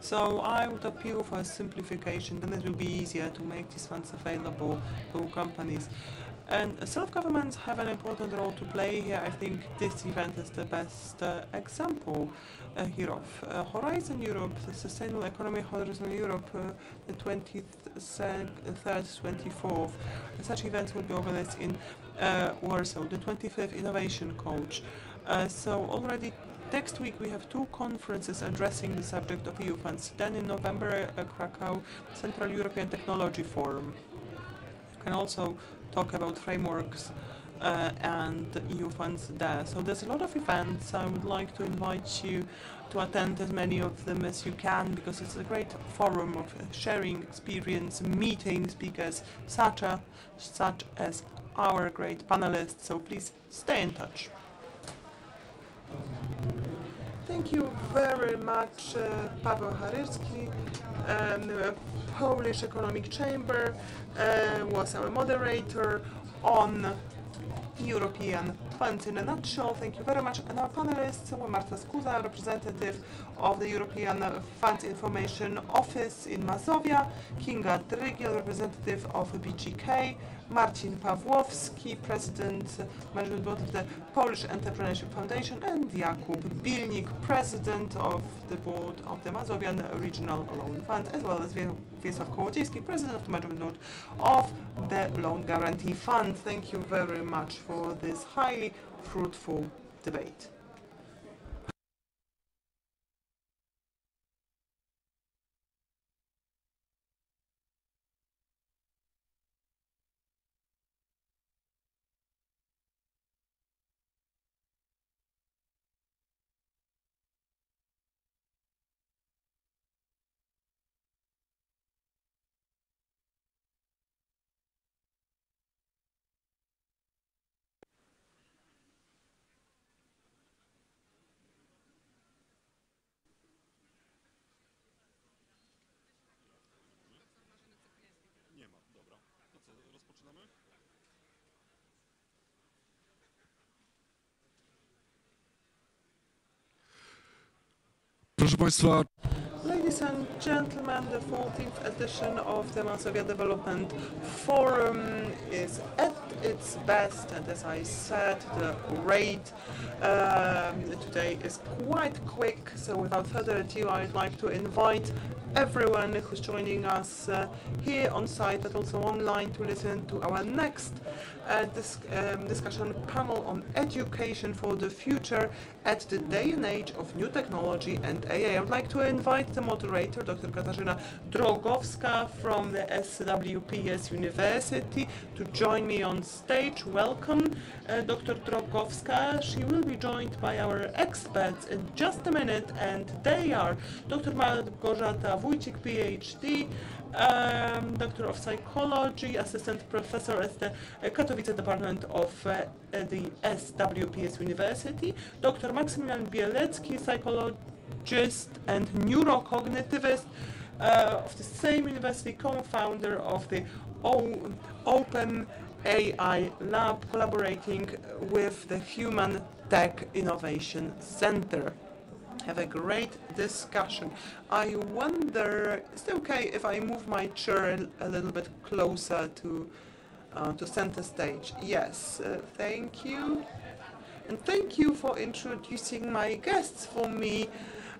So I would appeal for a simplification, then it will be easier to make these funds available to companies. And self-governments have an important role to play here. I think this event is the best example hereof. Horizon Europe, the Sustainable Economy Horizon Europe, the 23rd, 24th. Such events will be organized in Warsaw, the 25th Innovation Coach. So already next week we have two conferences addressing the subject of EU funds. Then in November, Krakow, Central European Technology Forum. You can also talk about frameworks and EU funds there. So there's a lot of events. I would like to invite you to attend as many of them as you can, because it's a great forum of sharing experience, meeting speakers such as our great panelists. So please stay in touch. Thank you very much, Paweł Harycki. Polish Economic Chamber was our moderator on European funds in a nutshell. Thank you very much. And our panelists were Marta Skuza, representative of the European Funds Information Office in Mazovia, Kinga Drygiel, representative of BGK, Marcin Pawłowski, President, Management Board of the Polish Entrepreneurship Foundation, and Jakub Bilnik, President of the Board of the Mazovian Regional Loan Fund, as well as Wiesław Kołodziejski, President of the Management Board of the Loan Guarantee Fund. Thank you very much for this highly fruitful debate. Proszę Państwa, Ladies and gentlemen, the 14th edition of the Mazovia Development Forum is at its best, and as I said, the rate today is quite quick, so without further ado, I'd like to invite everyone who's joining us here on site but also online to listen to our next discussion panel on education for the future at the day and age of new technology and AI. I would like to invite the moderator, Dr. Katarzyna Drogowska from the SWPS University, to join me on stage. Welcome, Dr. Drogowska. She will be joined by our experts in just a minute, and they are Dr. Małgorzata Wójcik, PhD, Doctor of Psychology, Assistant Professor at the Katowice Department of the SWPS University, Dr. Maksymilian Bielecki, psychologist and neurocognitivist of the same university, co-founder of the Open AI Lab, collaborating with the Human Tech Innovation Center. Have a great discussion. I wonder, is it okay if I move my chair a little bit closer to center stage? Yes, thank you. And thank you for introducing my guests for me.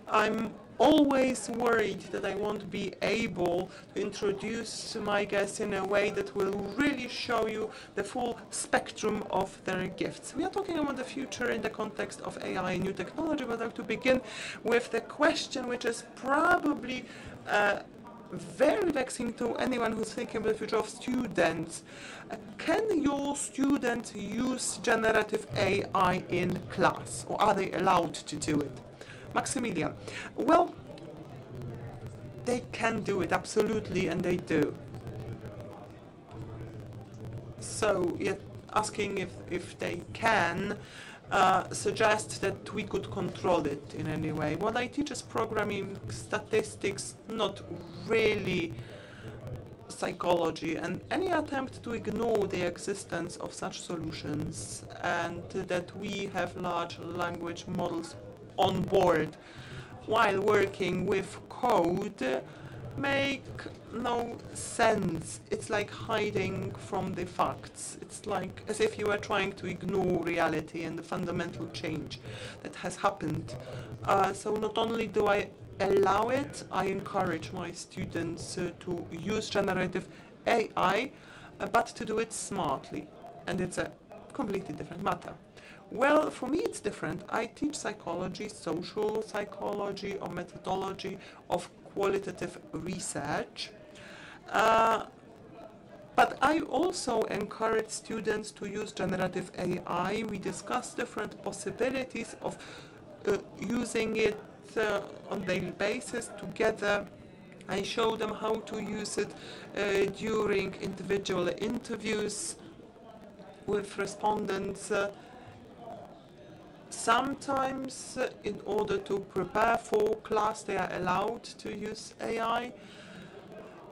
I'm always worried that I won't be able to introduce my guests in a way that will really show you the full spectrum of their gifts. We are talking about the future in the context of AI and new technology, but I'd like to begin with the question which is probably very vexing to anyone who's thinking about the future of students. Can your students use generative AI in class, or are they allowed to do it? Maximilian, well, they can do it, absolutely, and they do. So, yeah, asking if they can suggests that we could control it in any way. What I teach is programming, statistics, not really psychology, and any attempt to ignore the existence of such solutions and that we have large language models on board while working with code make no sense. It's like hiding from the facts. It's like as if you were trying to ignore reality and the fundamental change that has happened. So not only do I allow it, I encourage my students to use generative AI, but to do it smartly, and it's a completely different matter. Well, for me it's different. I teach psychology, social psychology, or methodology of qualitative research. But I also encourage students to use generative AI. We discuss different possibilities of using it on a daily basis together. I show them how to use it during individual interviews with respondents. Sometimes, in order to prepare for class, they are allowed to use AI,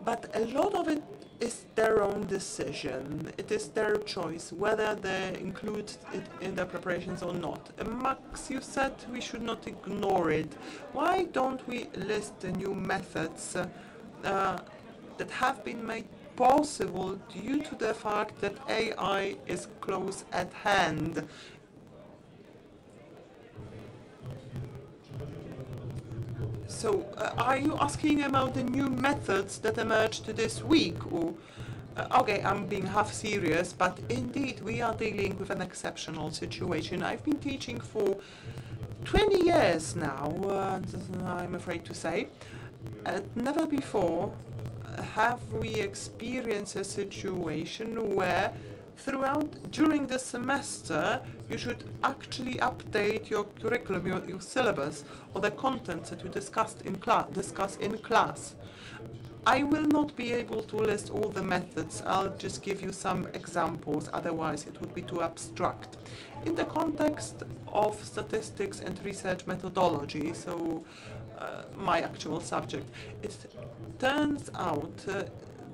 but a lot of it is their own decision. It is their choice whether they include it in their preparations or not. Max, you said we should not ignore it. Why don't we list the new methods that have been made possible due to the fact that AI is close at hand? So, are you asking about the new methods that emerged this week? Or, okay, I'm being half serious, but indeed we are dealing with an exceptional situation. I've been teaching for 20 years now, I'm afraid to say. Never before have we experienced a situation where during the semester, you should actually update your curriculum, your syllabus, or the contents that you discuss in class. I will not be able to list all the methods. I'll just give you some examples, otherwise it would be too abstract. In the context of statistics and research methodology, so my actual subject, it turns out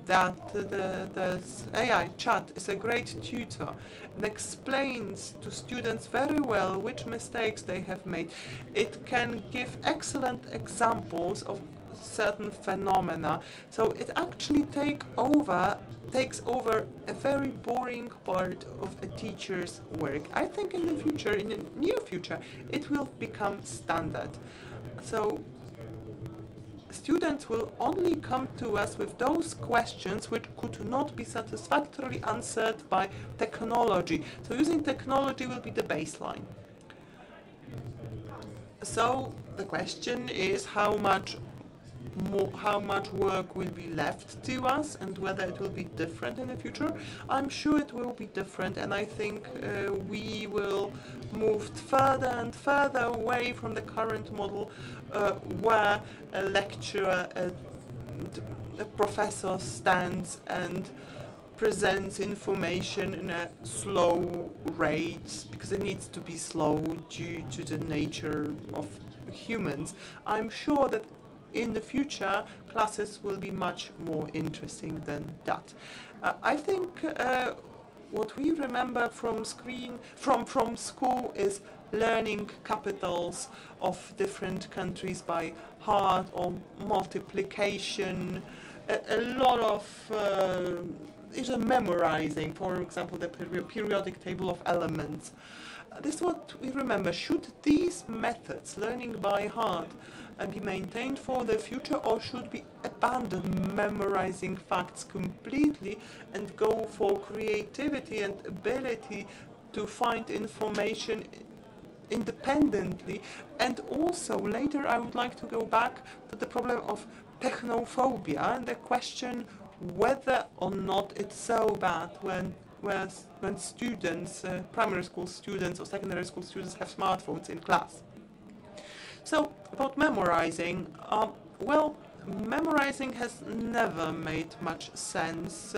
that the AI chat is a great tutor and explains to students very well which mistakes they have made. It can give excellent examples of certain phenomena. So it actually takes over a very boring part of a teacher's work. I think in the future, in the near future, it will become standard. So students will only come to us with those questions which could not be satisfactorily answered by technology. So using technology will be the baseline. So the question is how much work will be left to us and whether it will be different in the future. I'm sure it will be different, and I think we will move further and further away from the current model where a lecturer, a professor stands and presents information in a slow rate because it needs to be slow due to the nature of humans. I'm sure that in the future, classes will be much more interesting than that. I think what we remember from school is learning capitals of different countries by heart or multiplication. A lot of is a memorizing, for example, the periodic table of elements. This is what we remember. Should these methods, learning by heart, be maintained for the future, or should we abandon memorizing facts completely and go for creativity and ability to find information independently? And also later I would like to go back to the problem of technophobia and the question whether or not it's so bad when students, primary school students or secondary school students have smartphones in class. So, about memorizing, well, memorizing has never made much sense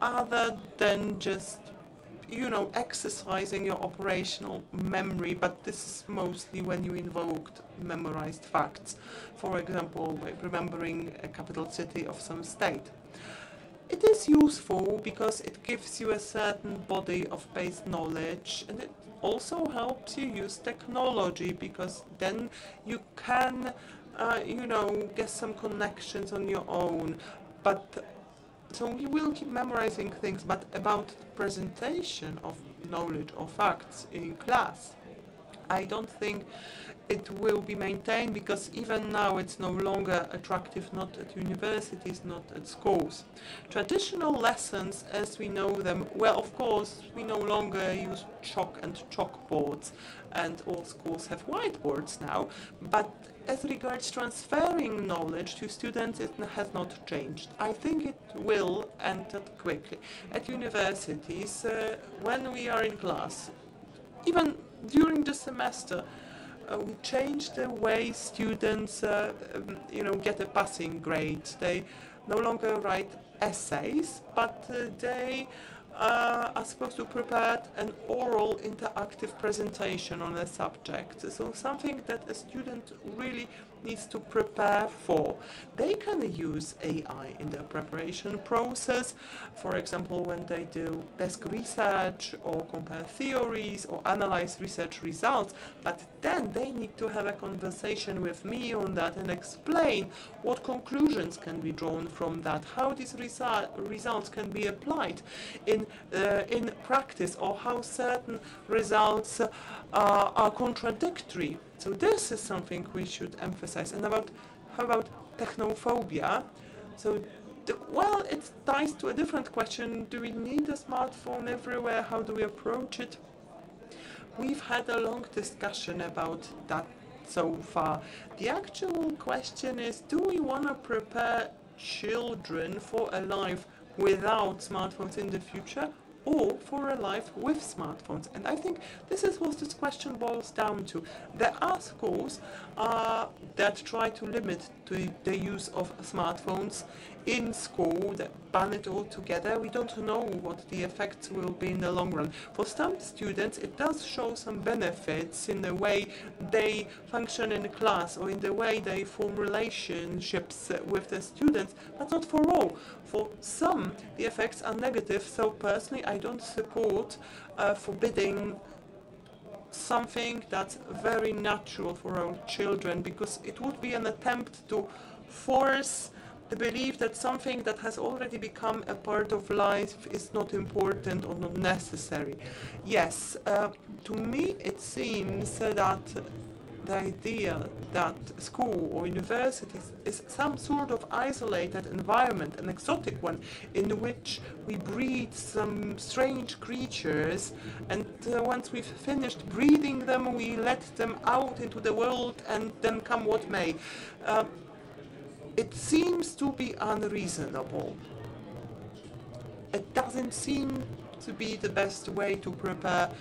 other than just, exercising your operational memory, but this is mostly when you invoked memorized facts. For example, by remembering a capital city of some state. It is useful because it gives you a certain body of base knowledge, and it also helps you use technology because then you can, get some connections on your own. But so we will keep memorizing things, but about presentation of knowledge or facts in class, I don't think it will be maintained because even now it's no longer attractive, not at universities, not at schools. Traditional lessons as we know them, well, of course, we no longer use chalk and chalkboards, and all schools have whiteboards now, but as regards transferring knowledge to students, it has not changed. I think it will, and that quickly. At universities, when we are in class, even during the semester, we changed the way students, get a passing grade. They no longer write essays, but they are supposed to prepare an oral interactive presentation on a subject. So something that a student really needs to prepare for. They can use AI in their preparation process, for example, when they do desk research or compare theories or analyze research results, but then they need to have a conversation with me on that and explain what conclusions can be drawn from that, how these results can be applied in practice, or how certain results are contradictory. So this is something we should emphasize. And how about technophobia? So, it ties to a different question. Do we need a smartphone everywhere? How do we approach it? We've had a long discussion about that so far. The actual question is, do we want to prepare children for a life without smartphones in the future, or for a life with smartphones? And I think this is what this question boils down to. There are schools that try to limit the use of smartphones in school, that ban it altogether. We don't know what the effects will be in the long run. For some students, it does show some benefits in the way they function in class or in the way they form relationships with the students, but not for all. For some, the effects are negative, so personally I don't support forbidding something that's very natural for our children, because it would be an attempt to force the belief that something that has already become a part of life is not important or not necessary. Yes, to me it seems that the idea that school or universities is some sort of isolated environment, an exotic one, in which we breed some strange creatures, and once we've finished breeding them, we let them out into the world, and then come what may. It seems to be unreasonable. It doesn't seem to be the best way to prepare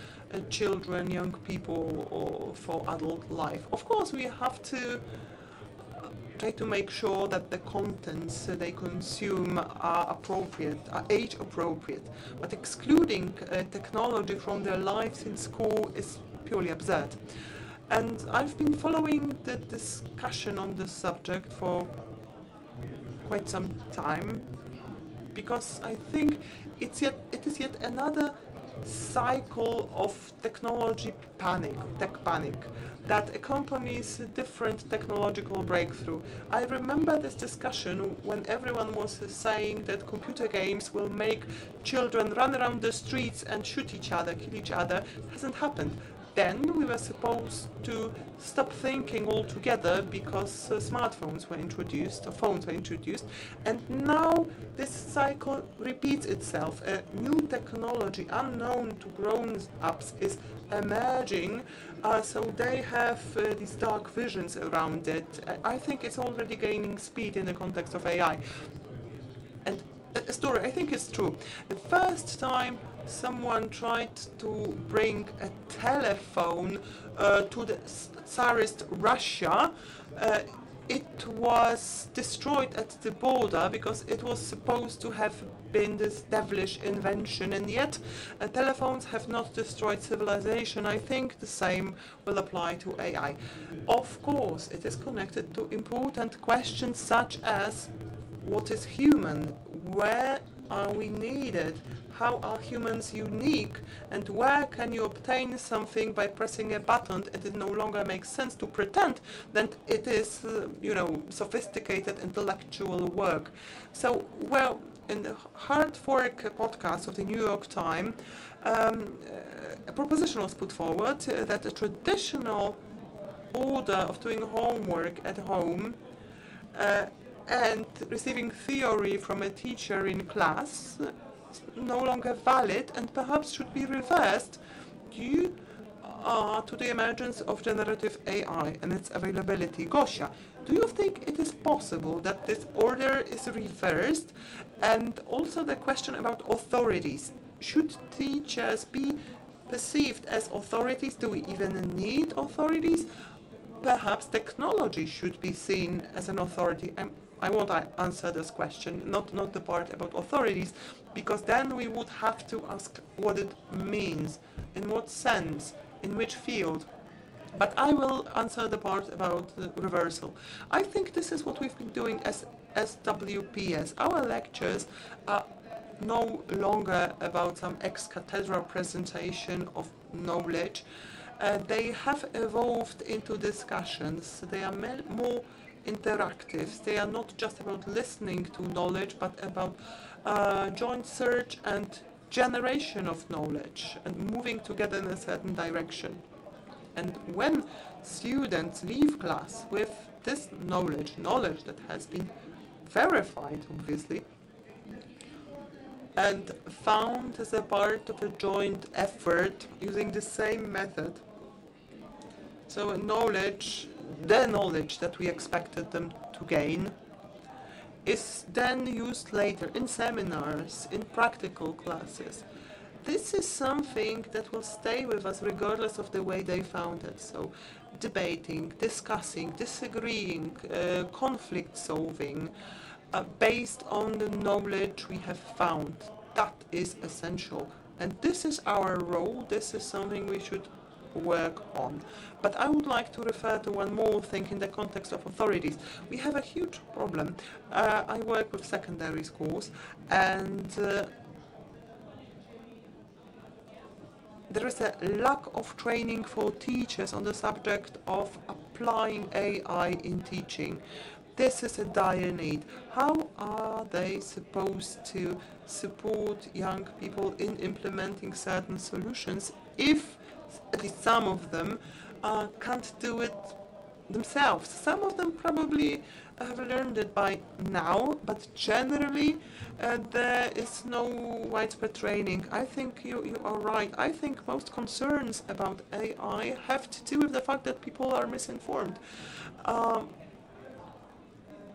children, young people, for adult life. Of course, we have to try to make sure that the contents they consume are appropriate, are age appropriate. But excluding technology from their lives in school is purely absurd. And I've been following the discussion on this subject for quite some time, because I think it is yet another cycle of technology panic, tech panic, that accompanies a different technological breakthrough. I remember this discussion when everyone was saying that computer games will make children run around the streets and shoot each other, kill each other. It hasn't happened. Then we were supposed to stop thinking altogether because smartphones were introduced, or phones were introduced, and now this cycle repeats itself. A new technology unknown to grown-ups is emerging, so they have these dark visions around it. I think it's already gaining speed in the context of AI. And a story, I think it's true. The first time someone tried to bring a telephone to the Tsarist Russia, it was destroyed at the border because it was supposed to have been this devilish invention, and yet telephones have not destroyed civilization. I think the same will apply to AI. Of course, it is connected to important questions such as what is human, where are we needed, how are humans unique, and where can you obtain something by pressing a button, and it no longer makes sense to pretend that it is, sophisticated intellectual work. So, well, in the Hard Fork podcast of the New York Times, a proposition was put forward that a traditional order of doing homework at home and receiving theory from a teacher in class no longer valid and perhaps should be reversed due to the emergence of generative AI and its availability. Gosia, do you think it is possible that this order is reversed? And also the question about authorities. Should teachers be perceived as authorities? Do we even need authorities? Perhaps technology should be seen as an authority. I won't answer this question, not the part about authorities, because then we would have to ask what it means, in what sense, in which field. But I will answer the part about the reversal. I think this is what we've been doing as SWPS. Our lectures are no longer about some ex-cathedra presentation of knowledge. They have evolved into discussions. They are more interactive. They are not just about listening to knowledge, but about joint search and generation of knowledge and moving together in a certain direction. And when students leave class with this knowledge that has been verified, obviously, and found as a part of a joint effort using the same method, so the knowledge that we expected them to gain is then used later in seminars, in practical classes. this is something that will stay with us regardless of the way they found it. So debating, discussing, disagreeing, conflict solving, based on the knowledge we have found. That is essential. And this is our role. This is something we should work on. But I would like to refer to one more thing in the context of authorities. We have a huge problem. I work with secondary schools, and there is a lack of training for teachers on the subject of applying AI in teaching. This is a dire need. How are they supposed to support young people in implementing certain solutions if at least some of them can't do it themselves? Some of them probably have learned it by now, but generally there is no widespread training. I think you are right. I think most concerns about AI have to do with the fact that people are misinformed.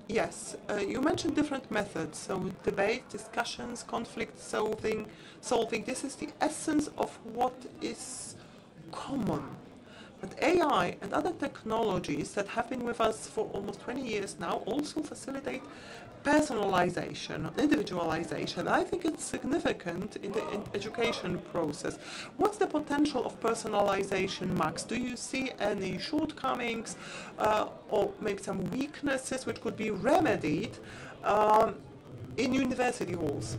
Yes, you mentioned different methods, so debate, discussions, conflict solving. This is the essence of what is common. But AI and other technologies that have been with us for almost 20 years now also facilitate personalization, individualization. I think it's significant in the education process. What's the potential of personalization, Max? Do you see any shortcomings or maybe some weaknesses which could be remedied in university halls?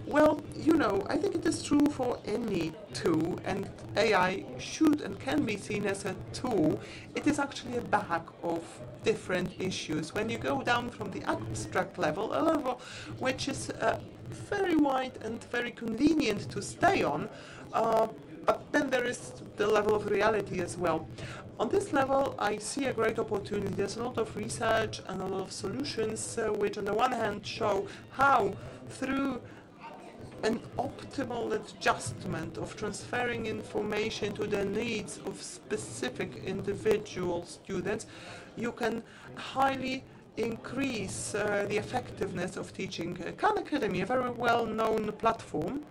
Well, you know, I think it is true for any tool, and AI should and can be seen as a tool. It is actually a bag of different issues. When you go down from the abstract level, a level which is very wide and very convenient to stay on, but then there is the level of reality as well. On this level, I see a great opportunity. There's a lot of research and a lot of solutions which on the one hand show how through an optimal adjustment of transferring information to the needs of specific individual students, you can highly increase the effectiveness of teaching. Khan Academy, a very well-known platform,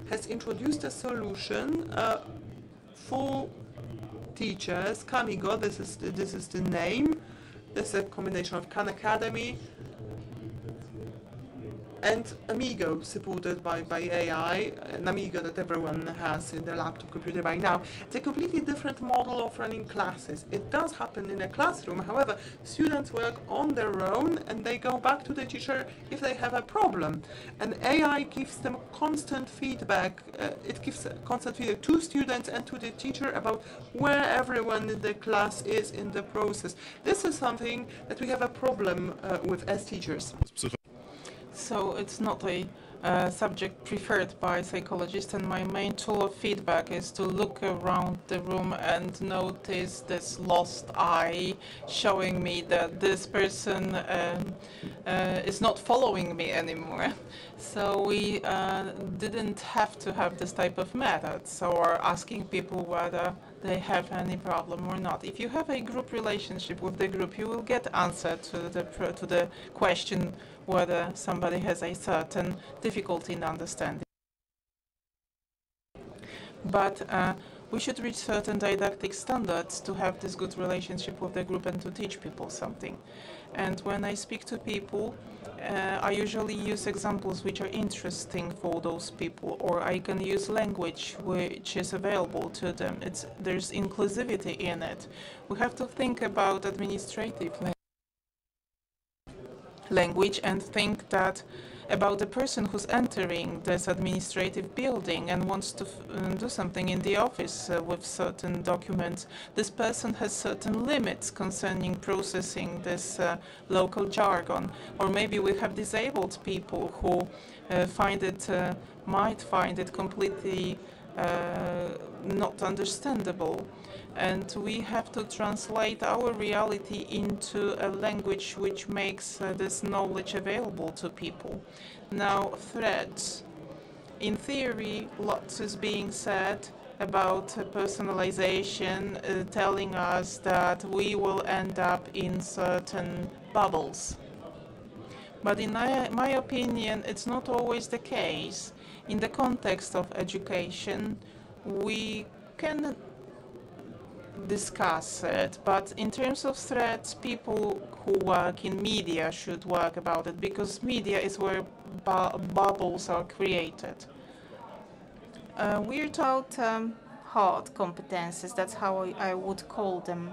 has introduced a solution for teachers. Kamigo, this is the name. This is a combination of Khan Academy and Amigo, supported by AI, an Amigo that everyone has in their laptop computer by now. It's a completely different model of running classes. It does happen in a classroom, however, students work on their own and they go back to the teacher if they have a problem. And AI gives them constant feedback. It gives constant feedback to students and to the teacher about where everyone in the class is in the process. This is something that we have a problem with as teachers. So it's not a subject preferred by psychologists, and my main tool of feedback is to look around the room and notice this lost eye showing me that this person is not following me anymore. So we didn't have to have this type of methods, or asking people whether they have any problem or not. If you have a group relationship with the group, you will get answer to the question whether somebody has a certain difficulty in understanding. But we should reach certain didactic standards to have this good relationship with the group and to teach people something. And when I speak to people, I usually use examples which are interesting for those people, or I can use language which is available to them. There's inclusivity in it. We have to think about administrative language and think that about the person who's entering this administrative building and wants to do something in the office with certain documents. This person has certain limits concerning processing this local jargon. Or maybe we have disabled people who might find it completely not understandable. And we have to translate our reality into a language which makes this knowledge available to people. Now, threats. In theory, lots is being said about personalization, telling us that we will end up in certain bubbles. But in my opinion, it's not always the case. In the context of education, we can discuss it, but in terms of threats, people who work in media should work about it, because media is where bubbles are created. We're taught hard competences, that's how I would call them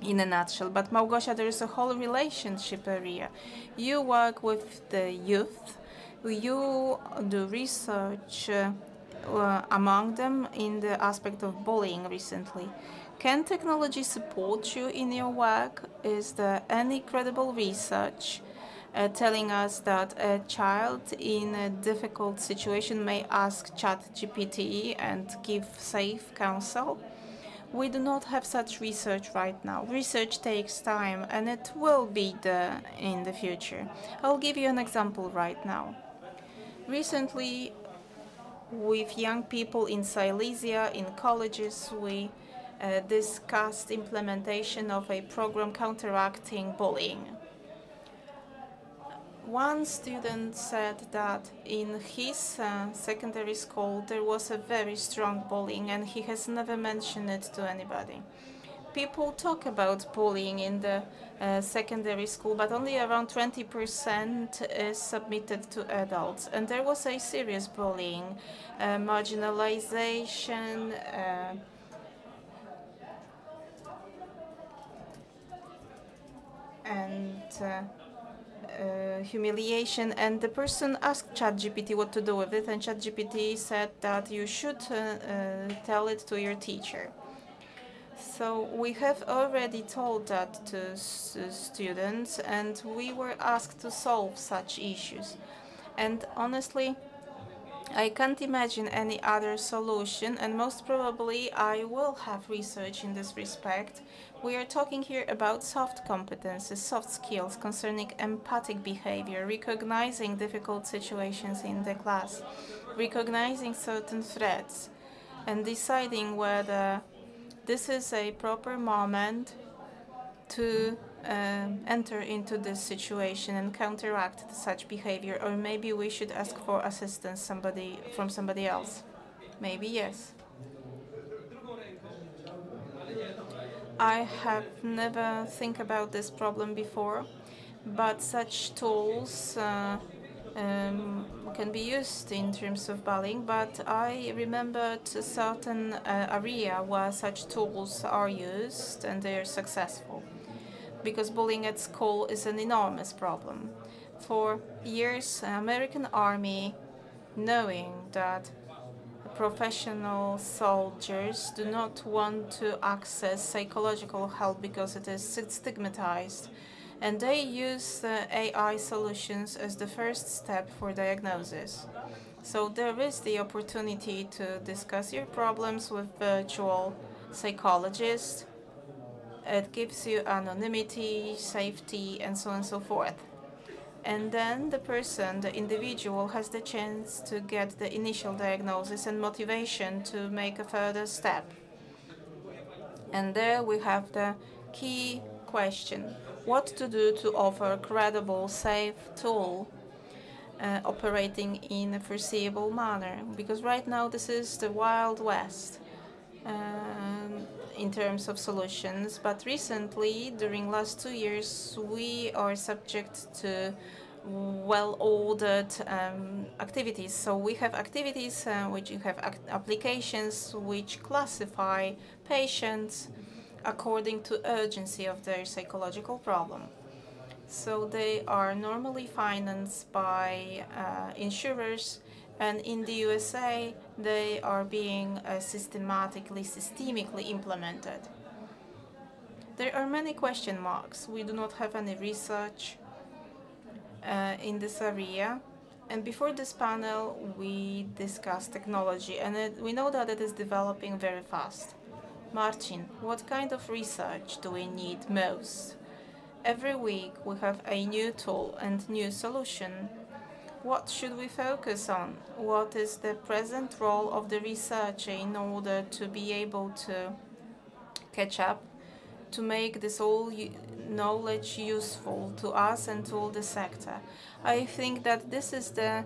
in a nutshell. But Małgosia, there is a whole relationship area. You work with the youth, you do research among them in the aspect of bullying recently. Can technology support you in your work? Is there any credible research telling us that a child in a difficult situation may ask ChatGPT and give safe counsel? We do not have such research right now. Research takes time, and it will be there in the future. I'll give you an example right now. Recently, with young people in Silesia, in colleges, we discussed implementation of a program counteracting bullying. One student said that in his secondary school there was a very strong bullying, and he has never mentioned it to anybody. People talk about bullying in the secondary school, but only around 20% is submitted to adults. And there was a serious bullying, marginalization, and humiliation, and the person asked ChatGPT what to do with it, and ChatGPT said that you should tell it to your teacher. So we have already told that to students, and we were asked to solve such issues. And honestly, I can't imagine any other solution, and most probably I will have research in this respect. We are talking here about soft competences, soft skills concerning empathic behavior, recognizing difficult situations in the class, recognizing certain threats, and deciding whether this is a proper moment to enter into this situation and counteract such behavior, or maybe we should ask for assistance from somebody else. Maybe yes. I have never think about this problem before, but such tools can be used in terms of bullying. But I remembered a certain area where such tools are used and they are successful, because bullying at school is an enormous problem. For years, American Army, knowing that professional soldiers do not want to access psychological help because it is stigmatized, and they use AI solutions as the first step for diagnosis. So there is the opportunity to discuss your problems with virtual psychologists. It gives you anonymity, safety, and so on and so forth. And then the person, the individual, has the chance to get the initial diagnosis and motivation to make a further step. And there we have the key question: what to do to offer a credible, safe tool operating in a foreseeable manner? Because right now this is the Wild West in terms of solutions, but recently, during last 2 years, we are subject to well-ordered activities. So we have activities which you have applications which classify patients according to urgency of their psychological problem. So they are normally financed by insurers, and in the USA they are being systemically implemented. There are many question marks. We do not have any research in this area. And before this panel, we discussed technology, and we know that it is developing very fast. Marcin, what kind of research do we need most? Every week we have a new tool and new solution. What should we focus on? What is the present role of the researcher in order to be able to catch up, to make this all knowledge useful to us and to all the sector? I think that this is the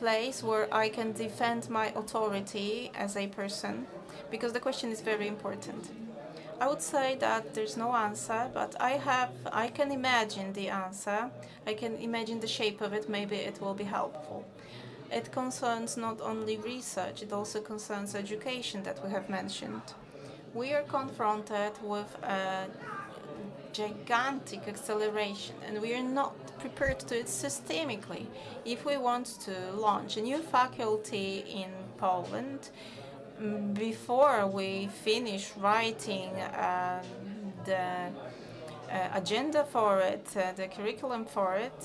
place where I can defend my authority as a person, because the question is very important. I would say that there's no answer, but I can imagine the answer. I can imagine the shape of it. Maybe it will be helpful. It concerns not only research, it also concerns education that we have mentioned. We are confronted with a gigantic acceleration, and we are not prepared to do it systemically. If we want to launch a new faculty in Poland, before we finish writing the agenda for it, the curriculum for it,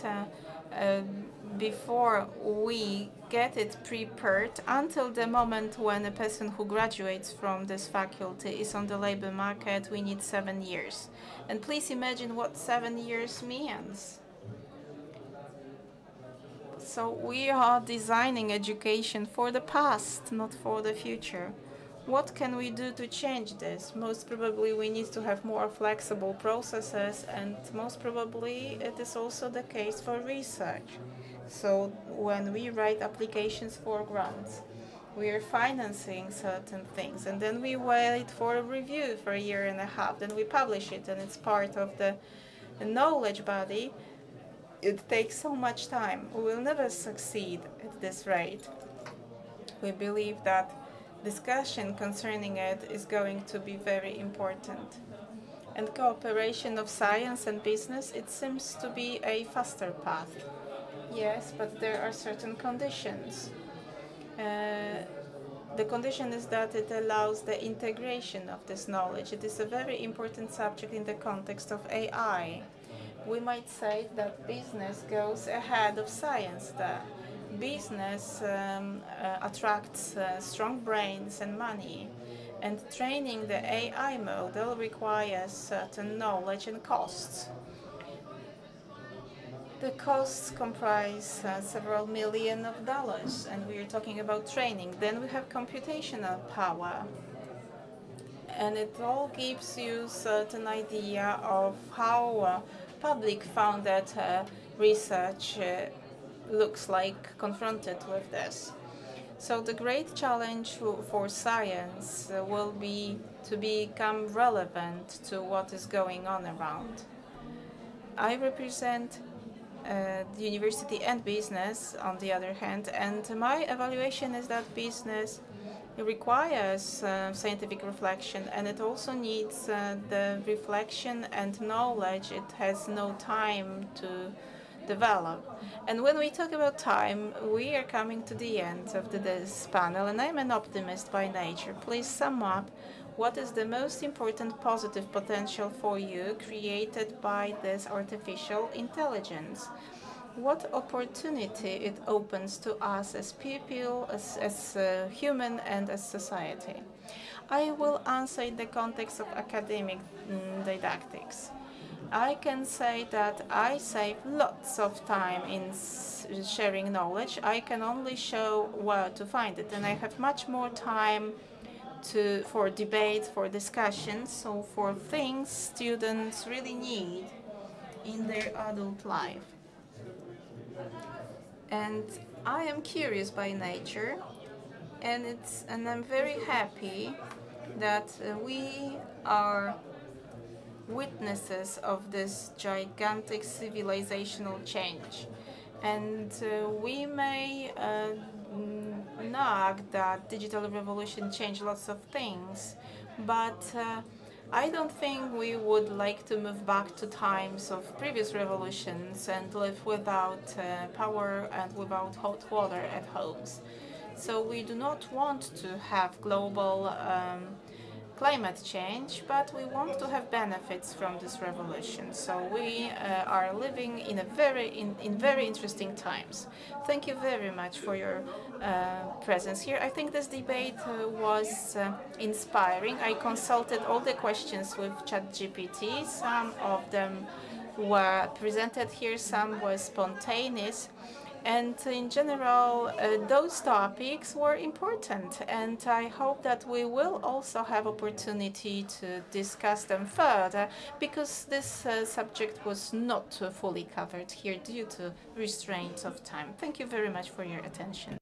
before we get it prepared until the moment when a person who graduates from this faculty is on the labor market, we need 7 years. And please imagine what 7 years means. So we are designing education for the past, not for the future. What can we do to change this? Most probably we need to have more flexible processes, and most probably it is also the case for research. So when we write applications for grants, we are financing certain things, and then we wait for a review for a year and a half, then we publish it, and it's part of the knowledge body. It takes so much time. We will never succeed at this rate. We believe that discussion concerning it is going to be very important. And cooperation of science and business, it seems to be a faster path. Yes, but there are certain conditions. The condition is that it allows the integration of this knowledge. It is a very important subject in the context of AI. We might say that business goes ahead of science there. Business attracts strong brains and money, and training the AI model requires certain knowledge and costs. The costs comprise several million of dollars, and we are talking about training. Then we have computational power, and it all gives you certain idea of how public-funded research looks like confronted with this. So the great challenge for science will be to become relevant to what is going on around. I represent the university and business, on the other hand, and my evaluation is that business requires scientific reflection, and it also needs the reflection and knowledge it has no time to develop. And when we talk about time, we are coming to the end of this panel, and I'm an optimist by nature. Please sum up what is the most important positive potential for you created by this artificial intelligence. What opportunity it opens to us as people, as human, and as society. I will answer in the context of academic didactics. I can say that I save lots of time in sharing knowledge. I can only show where to find it, and I have much more time for debate, for discussions, so for things students really need in their adult life. And I am curious by nature, and I'm very happy that we are witnesses of this gigantic civilizational change. And we may nag that digital revolution changed lots of things, but I don't think we would like to move back to times of previous revolutions and live without power and without hot water at homes. So we do not want to have global climate change, but we want to have benefits from this revolution. So we are living in very interesting times. Thank you very much for your presence here. I think this debate was inspiring. I consulted all the questions with ChatGPT. Some of them were presented here, some were spontaneous. And in general, those topics were important, and I hope that we will also have opportunity to discuss them further, because this subject was not fully covered here due to restraints of time. Thank you very much for your attention.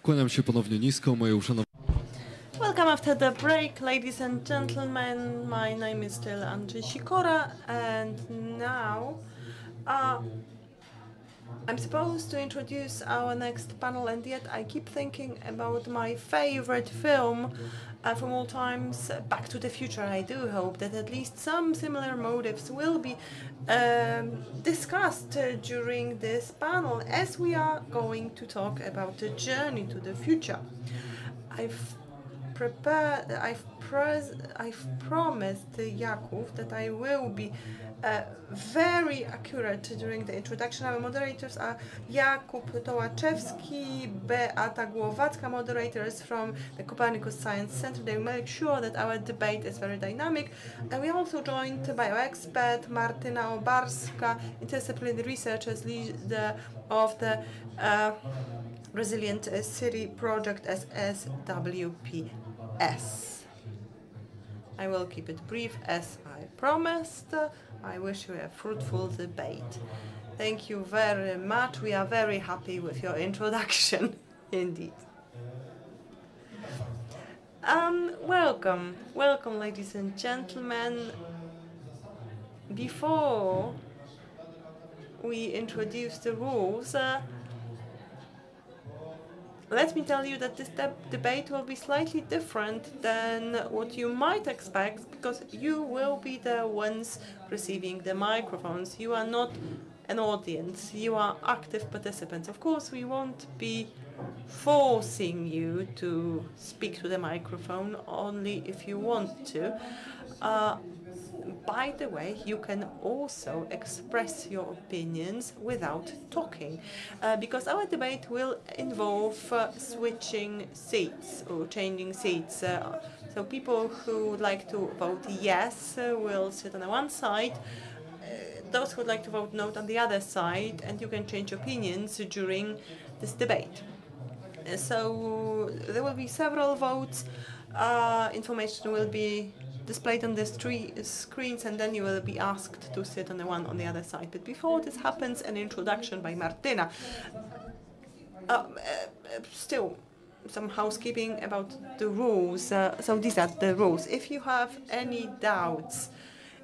Kłaniam się ponownie nisko, moje uszanowane. Welcome after the break, ladies and gentlemen. My name is still Andrzej Sikora, and now I'm supposed to introduce our next panel, and yet I keep thinking about my favorite film from all times, Back to the Future. I do hope that at least some similar motives will be discussed during this panel, as we are going to talk about the journey to the future. I've promised Jakub that I will be very accurate during the introduction. Our moderators are Jakub Tołaczewski, Beata Głowacka, moderators from the Copernicus Science Center. They will make sure that our debate is very dynamic. And we are also joined by our expert, Martyna Obarska, interdisciplinary researchers, leader of the Resilient City Project as SWPS. I will keep it brief as I promised. I wish you a fruitful debate. Thank you very much. We are very happy with your introduction, indeed. Welcome, ladies and gentlemen. Before we introduce the rules, let me tell you that this debate will be slightly different than what you might expect, because you will be the ones receiving the microphones. You are not an audience, you are active participants. Of course, we won't be forcing you to speak to the microphone, only if you want to. By the way, you can also express your opinions without talking, because our debate will involve switching seats or changing seats. So people who would like to vote yes will sit on the one side, those who would like to vote no on the other side, and you can change opinions during this debate. So there will be several votes. Information will be displayed on the screens, and then you will be asked to sit on the one on the other side. But before this happens, an introduction by Martyna. Still, some housekeeping about the rules. So these are the rules. If you have any doubts,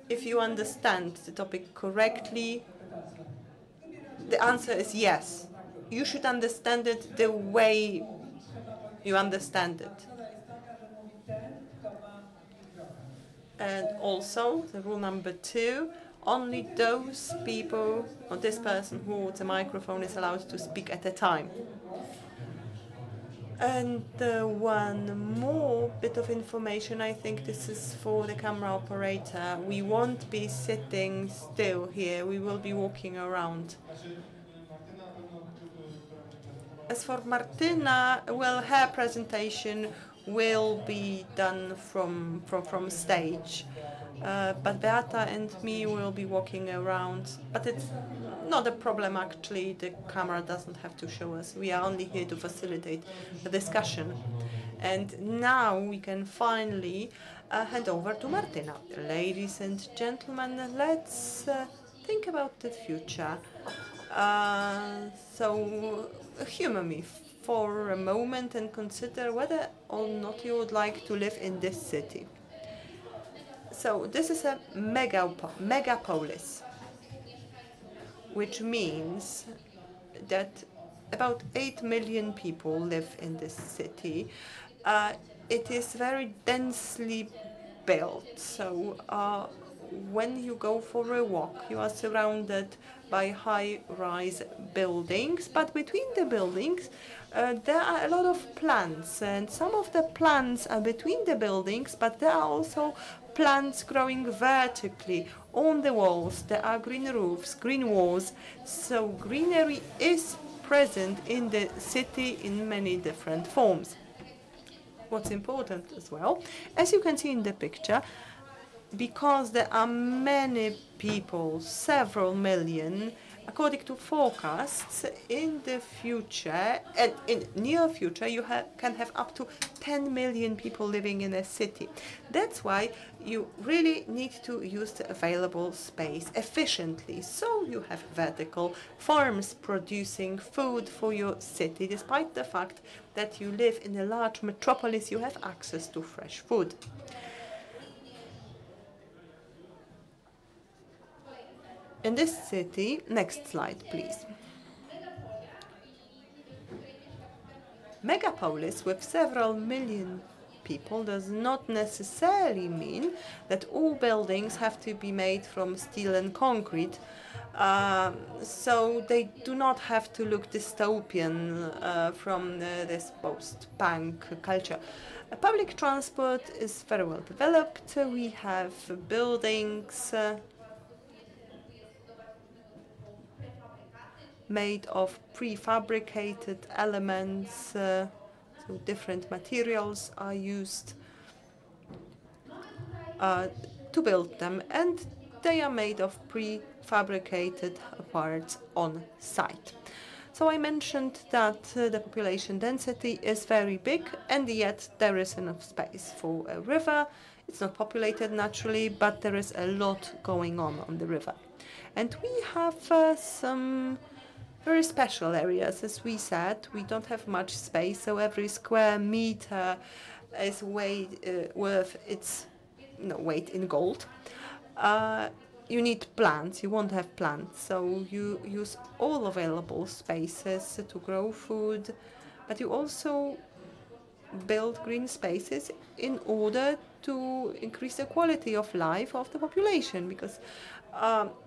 if you understand the topic correctly, the answer is yes. You should understand it the way you understand it. And also, the rule number 2, only those people, or this person who holds a microphone, is allowed to speak at a time. And one more bit of information, I think this is for the camera operator. We won't be sitting still here, we will be walking around. As for Martyna, well, her presentation will be done from stage, but Beata and me will be walking around. But it's not a problem, actually. The camera doesn't have to show us. We are only here to facilitate the discussion. And now we can finally hand over to Martyna. Ladies and gentlemen, let's think about the future. So humor me for a moment and consider whether or not you would like to live in this city. So this is a megapolis, which means that about 8 million people live in this city. It is very densely built, so when you go for a walk, you are surrounded by high-rise buildings, but between the buildings there are a lot of plants, and some of the plants are between the buildings, but there are also plants growing vertically on the walls. There are green roofs, green walls, so greenery is present in the city in many different forms. What's important as well, as you can see in the picture, because there are many people, several million, according to forecasts, in the future, and in near future, you can have up to 10 million people living in a city. That's why you really need to use the available space efficiently. So you have vertical farms producing food for your city. Despite the fact that you live in a large metropolis, you have access to fresh food. In this city, next slide, please. Megapolis with several million people does not necessarily mean that all buildings have to be made from steel and concrete. So they do not have to look dystopian from this post-punk culture. Public transport is very well developed. We have buildings made of prefabricated elements, so different materials are used to build them, and they are made of prefabricated parts on site. So I mentioned that the population density is very big, and yet there is enough space for a river. It's not populated naturally, but there is a lot going on the river. And we have some very special areas. As we said, we don't have much space, so every square meter is worth its weight in gold. You need plants. You won't have plants, so you use all available spaces to grow food, but you also build green spaces in order to increase the quality of life of the population, because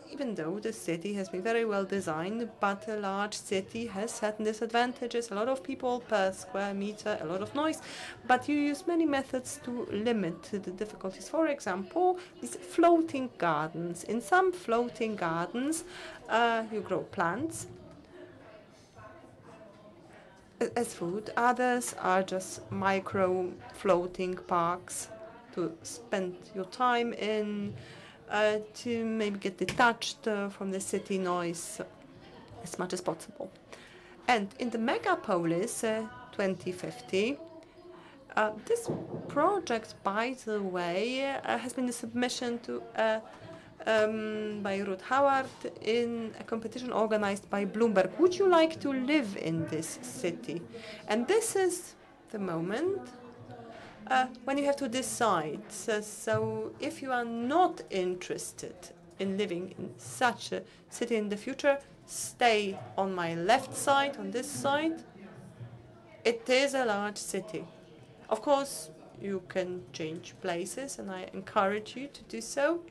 even though the city has been very well designed, but a large city has certain disadvantages, a lot of people per square meter, a lot of noise, but you use many methods to limit the difficulties. For example, these floating gardens. In some floating gardens, you grow plants as food. Others are just micro floating parks to spend your time in, to maybe get detached from the city noise as much as possible. And in the megapolis 2050, this project, by the way, has been a submission to by Ruth Howard in a competition organized by Bloomberg. Would you like to live in this city? And this is the moment when you have to decide. So if you are not interested in living in such a city in the future, stay on my left side, on this side. It is a large city. Of course, you can change places, and I encourage you to do so.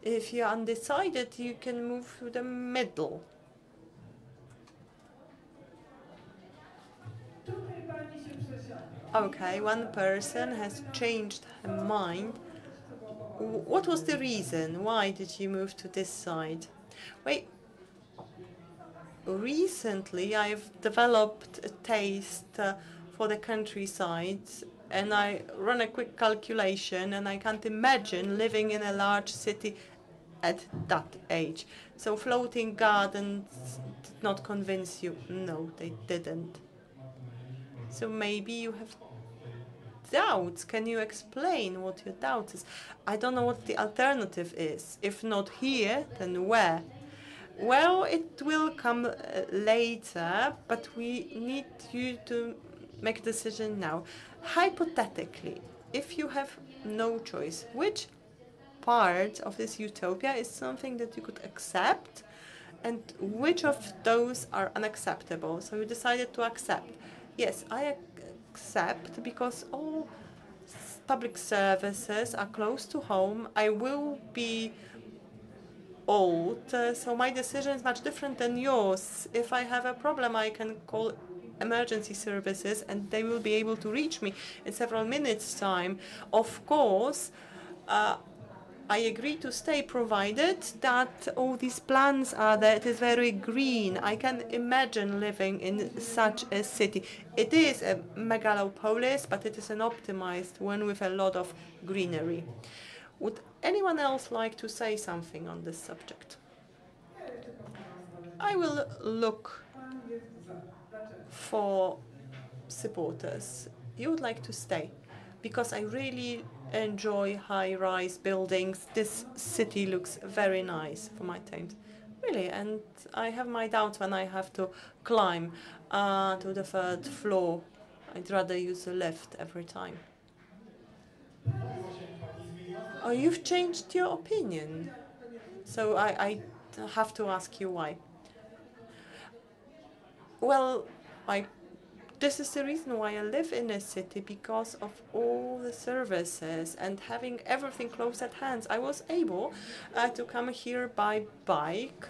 If you're undecided, you can move to the middle. Okay, one person has changed her mind. What was the reason? Why did you move to this side? Wait. Recently, I've developed a taste for the countryside, and I run a quick calculation, and I can't imagine living in a large city at that age. So floating gardens did not convince you? No, they didn't. So maybe you have doubts. Can you explain what your doubt is? I don't know what the alternative is. If not here, then where? Well, it will come later, but we need you to make a decision now. Hypothetically, if you have no choice, which part of this utopia is something that you could accept, and which of those are unacceptable? So you decided to accept. Yes, I accept because all public services are close to home. I will be old, so my decision is much different than yours. If I have a problem, I can call emergency services and they will be able to reach me in several minutes' time. Of course, I agree to stay provided that all these plans are there. It is very green. I can imagine living in such a city. It is a megalopolis, but it is an optimized one with a lot of greenery. Would anyone else like to say something on this subject? I will look for supporters. You would like to stay because I really enjoy high-rise buildings. This city looks very nice for my taste. Really, and I have my doubts when I have to climb to the third floor. I'd rather use a lift every time. Oh, you've changed your opinion. So I have to ask you why. Well, this is the reason why I live in a city, because of all the services and having everything close at hand. I was able to come here by bike.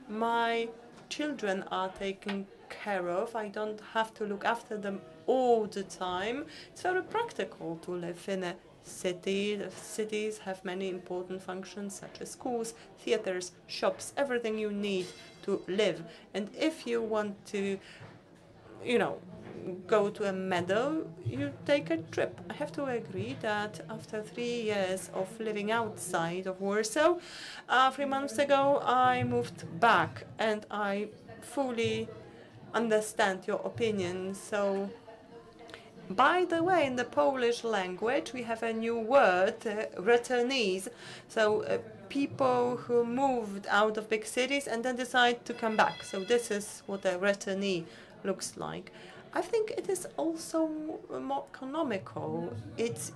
My children are taken care of. I don't have to look after them all the time. It's very practical to live in a city. The cities have many important functions such as schools, theaters, shops, everything you need to live. And if you want to, go to a meadow, you take a trip. I have to agree that after 3 years of living outside of Warsaw, 3 months ago I moved back, and I fully understand your opinion. So, by the way, in the Polish language we have a new word, returnees. So people who moved out of big cities and then decide to come back. So this is what a returnee looks like. I think it is also more economical. It's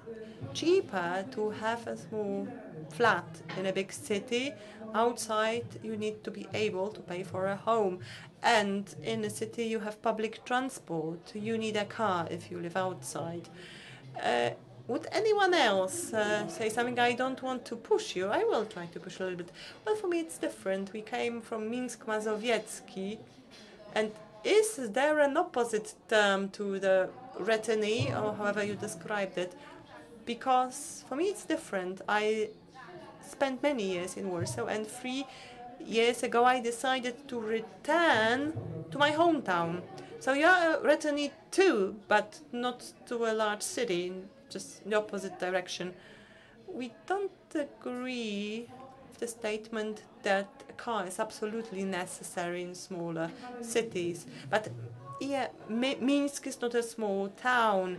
cheaper to have a small flat in a big city. Outside, you need to be able to pay for a home. And in a city, you have public transport. You need a car if you live outside. Would anyone else say something? I don't want to push you. I will try to push a little bit. Well, for me, it's different. We came from Minsk Mazowiecki, and is there an opposite term to the returnee, or however you described it? Because for me it's different. I spent many years in Warsaw, and 3 years ago I decided to return to my hometown. So you're a returnee too, but not to a large city, just in the opposite direction. We don't agree with the statement that a car is absolutely necessary in smaller cities. But yeah, Minsk is not a small town.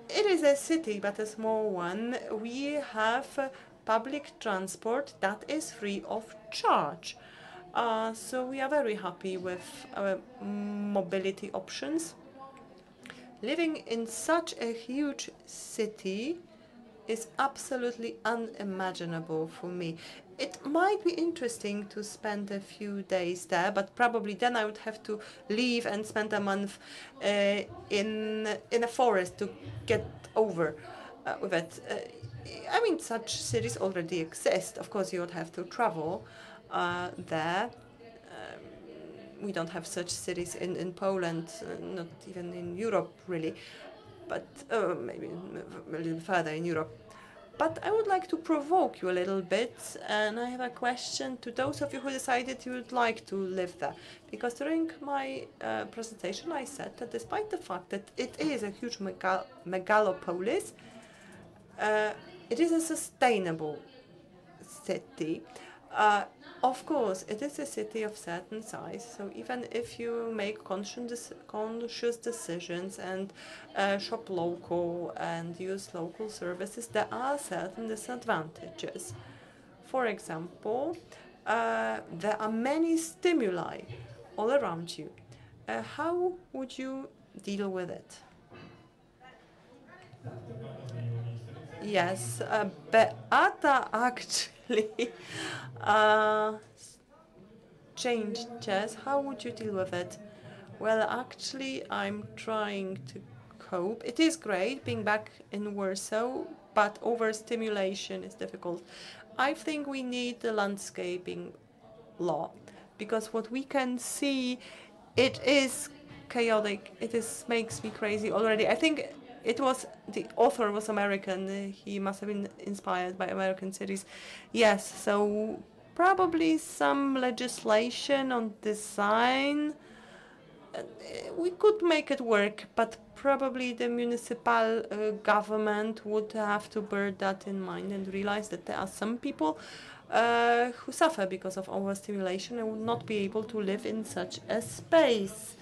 It is a city, but a small one. We have public transport that is free of charge. So we are very happy with our mobility options. Living in such a huge city is absolutely unimaginable for me. It might be interesting to spend a few days there, but probably then I would have to leave and spend a month in a forest to get over with it. I mean, such cities already exist. Of course, you would have to travel there. We don't have such cities in Poland, not even in Europe, really, but maybe a little further in Europe. But I would like to provoke you a little bit, and I have a question to those of you who decided you would like to live there. Because during my presentation I said that despite the fact that it is a huge megalopolis, it is a sustainable city. Of course, it is a city of certain size, so even if you make conscious decisions and shop local and use local services, there are certain disadvantages. For example, there are many stimuli all around you. How would you deal with it? Yes, Beata actually changed chess. How would you deal with it? Well, actually, I'm trying to cope. It is great being back in Warsaw, but overstimulation is difficult. I think we need the landscaping law, because what we can see, it is chaotic. Makes me crazy already. I think It was, the author was American. He must have been inspired by American cities. Yes, so probably some legislation on design. We could make it work, but probably the municipal government would have to bear that in mind and realize that there are some people who suffer because of overstimulation and would not be able to live in such a space.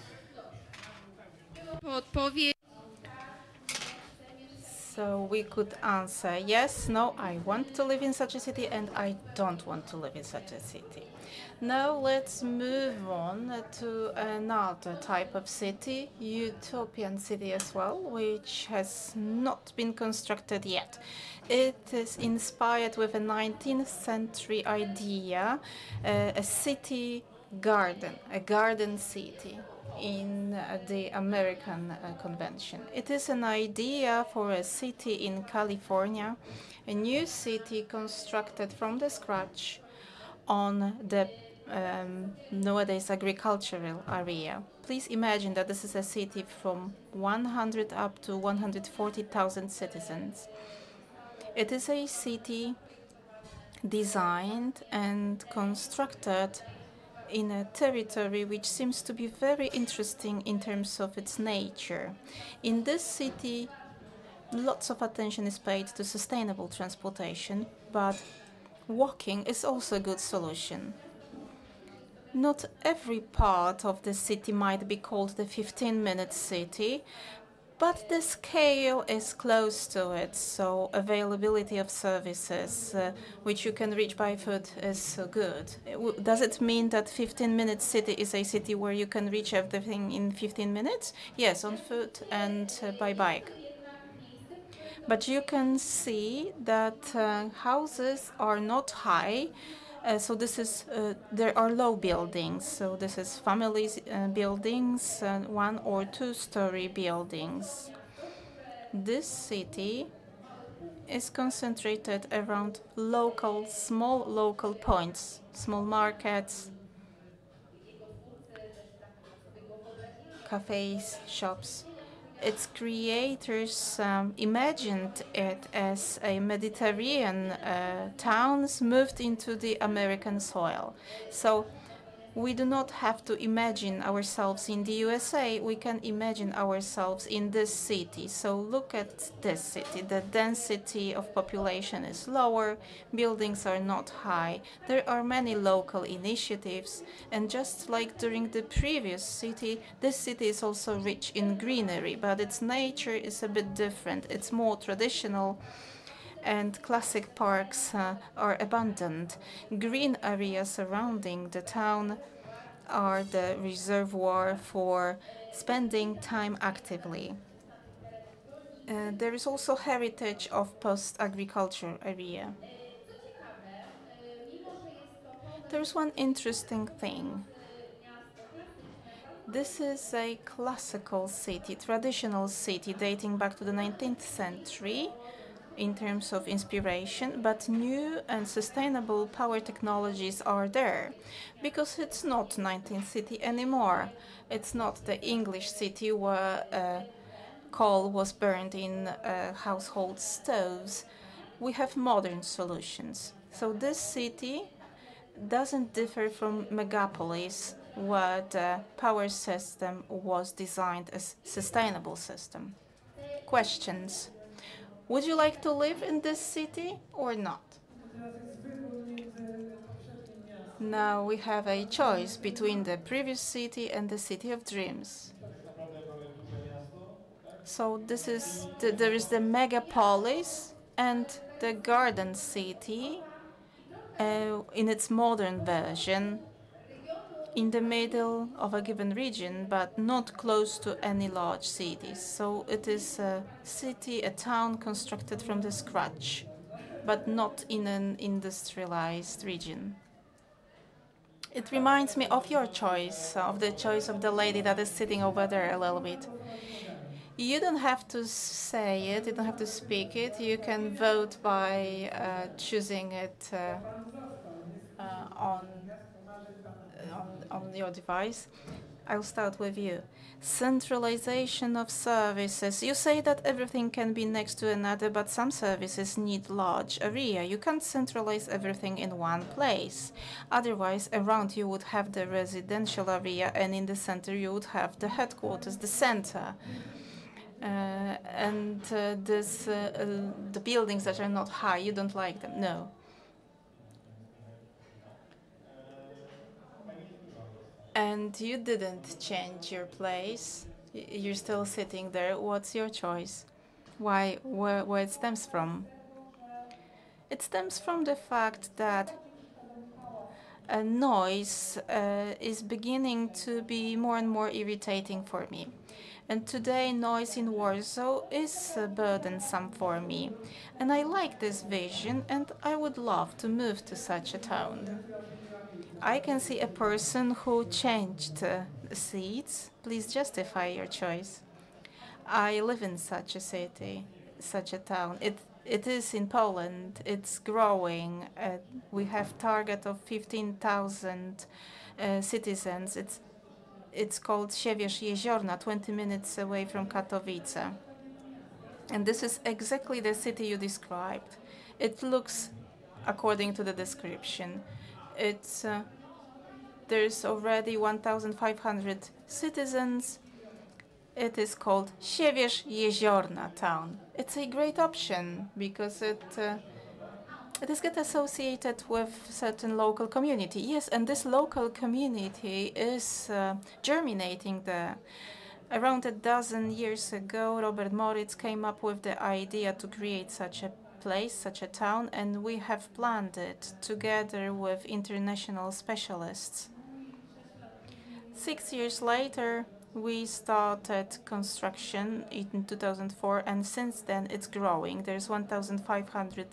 So we could answer yes, no, I want to live in such a city, and I don't want to live in such a city. Now let's move on to another type of city, utopian city as well, which has not been constructed yet. It is inspired with a 19th century idea, a city garden, a garden city in the American convention. It is an idea for a city in California, a new city constructed from the scratch on the nowadays agricultural area. Please imagine that this is a city from 100 up to 140,000 citizens. It is a city designed and constructed in a territory which seems to be very interesting in terms of its nature. In this city, lots of attention is paid to sustainable transportation, but walking is also a good solution. Not every part of the city might be called the 15-minute city, but the scale is close to it, so availability of services which you can reach by foot is good. Does it mean that 15-minute city is a city where you can reach everything in 15 minutes? Yes, on foot and by bike. But you can see that houses are not high. So this is there are low buildings. So this is families buildings, 1 or 2 story buildings. This city is concentrated around small local points, small markets, cafes, shops. Its creators imagined it as a Mediterranean towns moved into the American soil. So we do not have to imagine ourselves in the USA, we can imagine ourselves in this city. So look at this city. The density of population is lower, buildings are not high, there are many local initiatives, and just like during the previous city, this city is also rich in greenery, but its nature is a bit different. It's more traditional, and classic parks are abundant. Green areas surrounding the town are the reservoir for spending time actively. There is also heritage of post-agriculture area. There's one interesting thing. This is a classical city, traditional city dating back to the 19th century in terms of inspiration, but new and sustainable power technologies are there because it's not 19th city anymore. It's not the English city where coal was burned in household stoves. We have modern solutions. So this city doesn't differ from megapolis where the power system was designed as sustainable system. Questions. Would you like to live in this city or not? Now we have a choice between the previous city and the city of dreams. So there is the megapolis and the garden city in its modern version in the middle of a given region, but not close to any large cities. So it is a city, a town constructed from the scratch, but not in an industrialized region. It reminds me of your choice, of the choice of the lady that is sitting over there a little bit. You don't have to say it, you don't have to speak it. You can vote by choosing it on your device. I'll start with you. Centralization of services. You say that everything can be next to another, but some services need large area. You can't centralize everything in one place. Otherwise, around you would have the residential area, and in the center you would have the headquarters, the center. The buildings that are not high, you don't like them. No. And you didn't change your place. You're still sitting there. What's your choice? Why? Where it stems from? It stems from the fact that a noise is beginning to be more and more irritating for me. And today, noise in Warsaw is burdensome for me. And I like this vision, and I would love to move to such a town. I can see a person who changed seats. Please justify your choice. I live in such a city, such a town. It is in Poland. It's growing. We have target of 15,000 citizens. It's called Siewierz-Jeziorna, 20 minutes away from Katowice. And this is exactly the city you described. It looks according to the description. There's already 1,500 citizens. It is called Siewierz-Jeziorna town. It's a great option because it is get associated with certain local community. Yes, and this local community is germinating there. Around a dozen years ago, Robert Moritz came up with the idea to create such a place, such a town, and we have planned it together with international specialists. 6 years later, we started construction in 2004, and since then it's growing. There's 1,500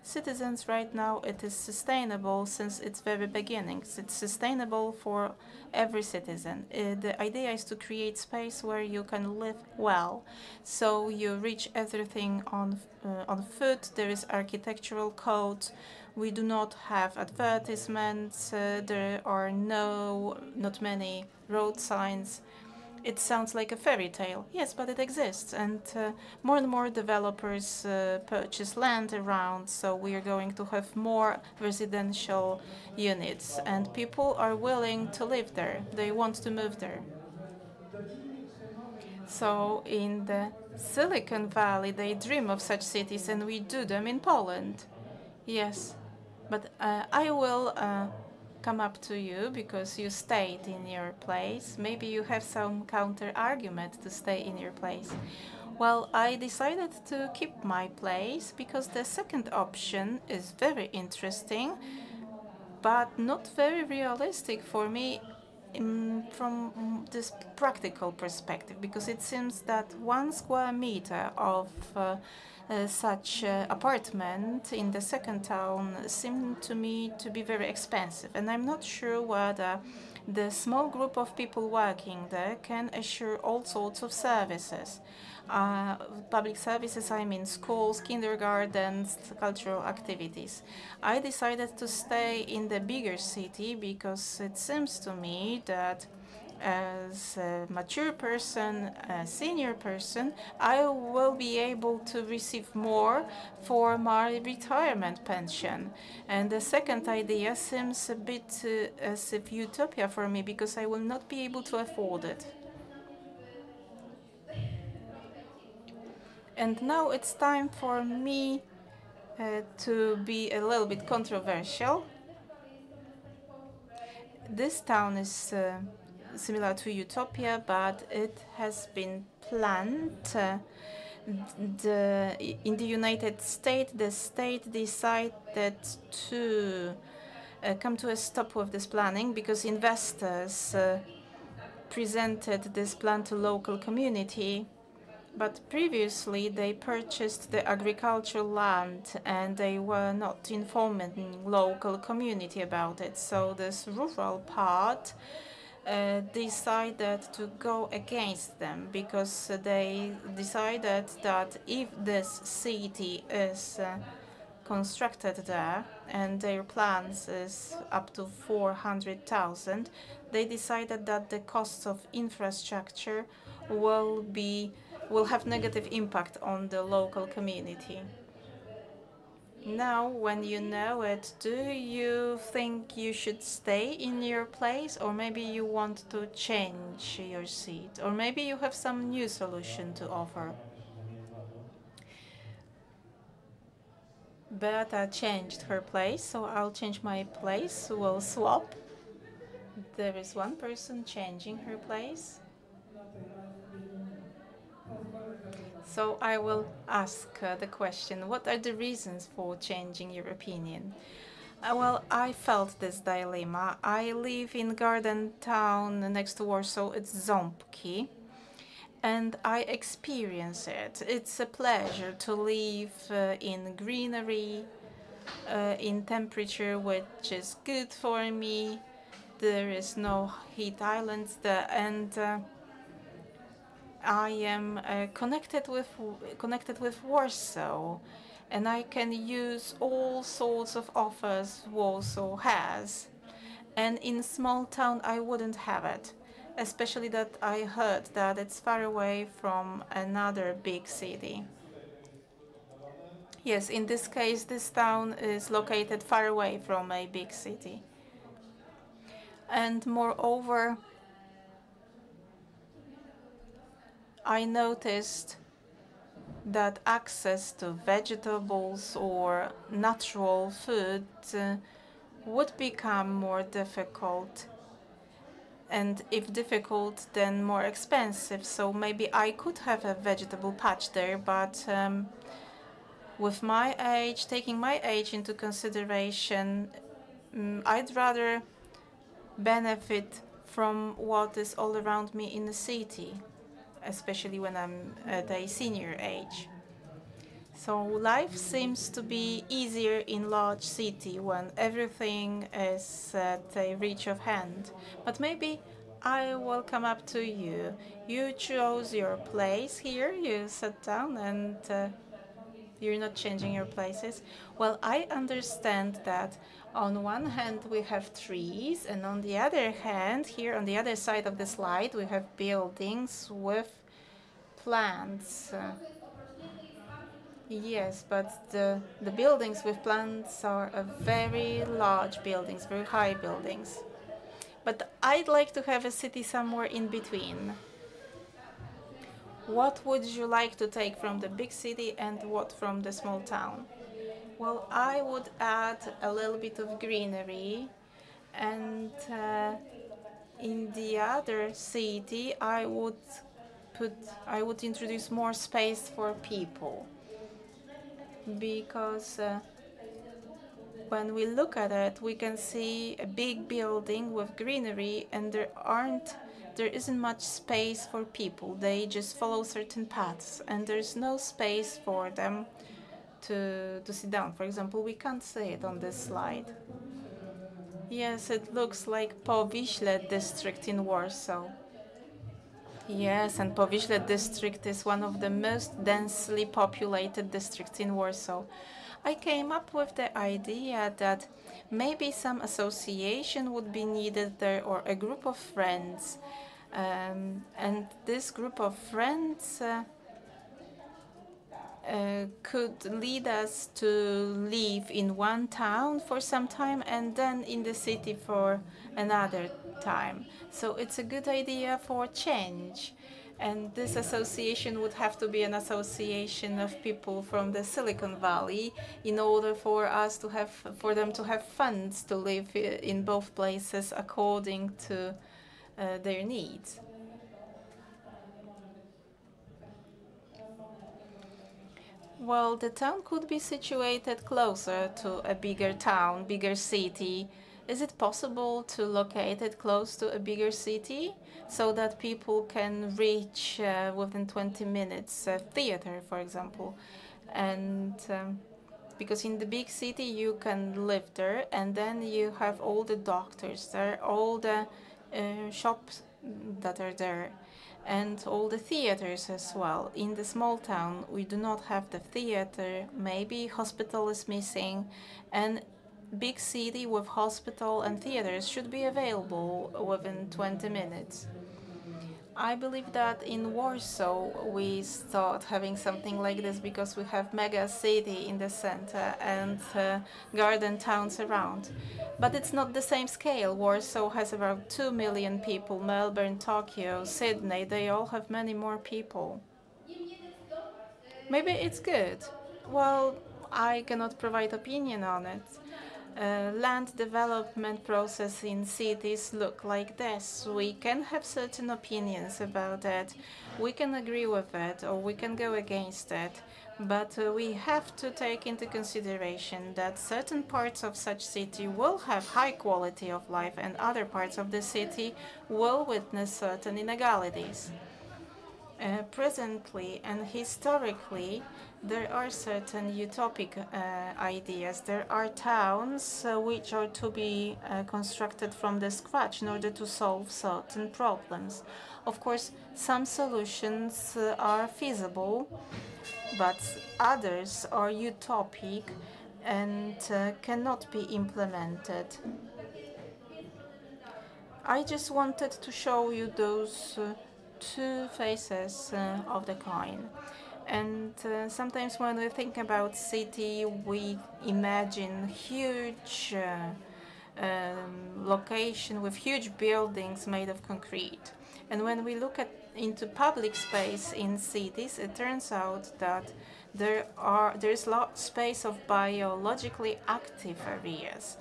citizens right now. It is sustainable since its very beginnings. It's sustainable for every citizen. The idea is to create space where you can live well. So you reach everything on foot. There is architectural code. We do not have advertisements. There are not many road signs. It sounds like a fairy tale. Yes, but it exists. And more and more developers purchase land around. So we are going to have more residential units. And people are willing to live there. They want to move there. So in the Silicon Valley, they dream of such cities, and we do them in Poland. Yes. But I will come up to you because you stayed in your place. Maybe you have some counter argument to stay in your place. Well, I decided to keep my place because the second option is very interesting, but not very realistic for me from this practical perspective, because it seems that 1 square meter of such apartment in the second town seemed to me to be very expensive, and I'm not sure whether the small group of people working there can assure all sorts of services. Public services, I mean schools, kindergartens, cultural activities. I decided to stay in the bigger city because it seems to me that as a mature person, a senior person, I will be able to receive more for my retirement pension. And the second idea seems a bit as if utopia for me because I will not be able to afford it. And now it's time for me to be a little bit controversial. This town is similar to utopia, but it has been planned. In the United States, the state decided to come to a stop with this planning because investors presented this plan to local community. But previously, they purchased the agricultural land and they were not informing local community about it. So this rural part decided to go against them because they decided that if this city is constructed there, and their plans is up to 400,000, they decided that the costs of infrastructure will have negative impact on the local community. Now, when you know it, do you think you should stay in your place, or maybe you want to change your seat, or maybe you have some new solution to offer? Beata changed her place, so I'll change my place. We'll swap. There is one person changing her place. So I will ask the question, what are the reasons for changing your opinion? Well, I felt this dilemma. I live in garden town next to Warsaw. It's Ząbki. And I experience it. It's a pleasure to live in greenery, in temperature which is good for me. There is no heat islands there, and I am connected with Warsaw, and I can use all sorts of offers Warsaw has. And in small town, I wouldn't have it, especially that I heard that it's far away from another big city. Yes, in this case, this town is located far away from a big city. And moreover, I noticed that access to vegetables or natural food would become more difficult. And if difficult, then more expensive. So maybe I could have a vegetable patch there, but with my age, taking my age into consideration, I'd rather benefit from what is all around me in the city, especially when I'm at a senior age. So life seems to be easier in large city when everything is at a reach of hand. But maybe I will come up to you. You chose your place here, you sat down, and you're not changing your places. Well, I understand that on one hand we have trees, and on the other hand, here on the other side of the slide, we have buildings with plants. Yes, but the buildings with plants are very large buildings, very high buildings. But I'd like to have a city somewhere in between. What would you like to take from the big city and what from the small town? Well, I would add a little bit of greenery, and in the other city, I would introduce more space for people, because when we look at it, we can see a big building with greenery, and there isn't much space for people. They just follow certain paths, and there's no space for them to sit down. For example, we can't see it on this slide. Yes, it looks like Powiśle district in Warsaw. Yes, and Powiśle district is one of the most densely populated districts in Warsaw. I came up with the idea that maybe some association would be needed there, or a group of friends. And this group of friends could lead us to live in one town for some time and then in the city for another time. So it's a good idea for change. And this association would have to be an association of people from the Silicon Valley in order for them to have funds to live in both places according to their needs. Well, the town could be situated closer to a bigger town, bigger city. Is it possible to locate it close to a bigger city so that people can reach within 20 minutes a theater, for example? And because in the big city you can live there, and then you have all the doctors there, all the shops that are there. and all the theaters as well. In the small town, we do not have the theater, maybe hospital is missing, and big city with hospital and theaters should be available within 20 minutes. I believe that in Warsaw we start having something like this because we have mega city in the center and garden towns around. But it's not the same scale. Warsaw has around 2 million people. Melbourne, Tokyo, Sydney, they all have many more people. Maybe it's good. Well, I cannot provide opinion on it. Land development process in cities look like this. We can have certain opinions about it. We can agree with it or we can go against it. But we have to take into consideration that certain parts of such city will have high quality of life and other parts of the city will witness certain inegalities. Presently and historically, there are certain utopic ideas. There are towns which are to be constructed from the scratch in order to solve certain problems. Of course, some solutions are feasible, but others are utopic and cannot be implemented. I just wanted to show you those two faces of the coin. And sometimes when we think about city, we imagine huge location with huge buildings made of concrete. And when we look into public space in cities, it turns out that there is lot space of biologically active areas.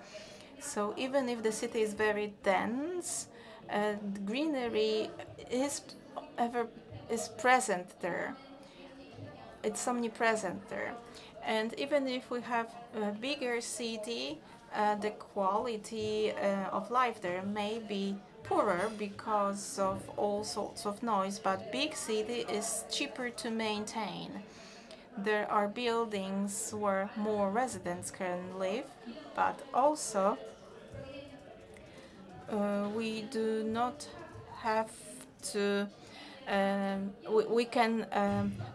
So even if the city is very dense, greenery is present there. It's omnipresent there. And even if we have a bigger city, the quality of life there may be poorer because of all sorts of noise, but big city is cheaper to maintain. There are buildings where more residents can live, but also we do not have to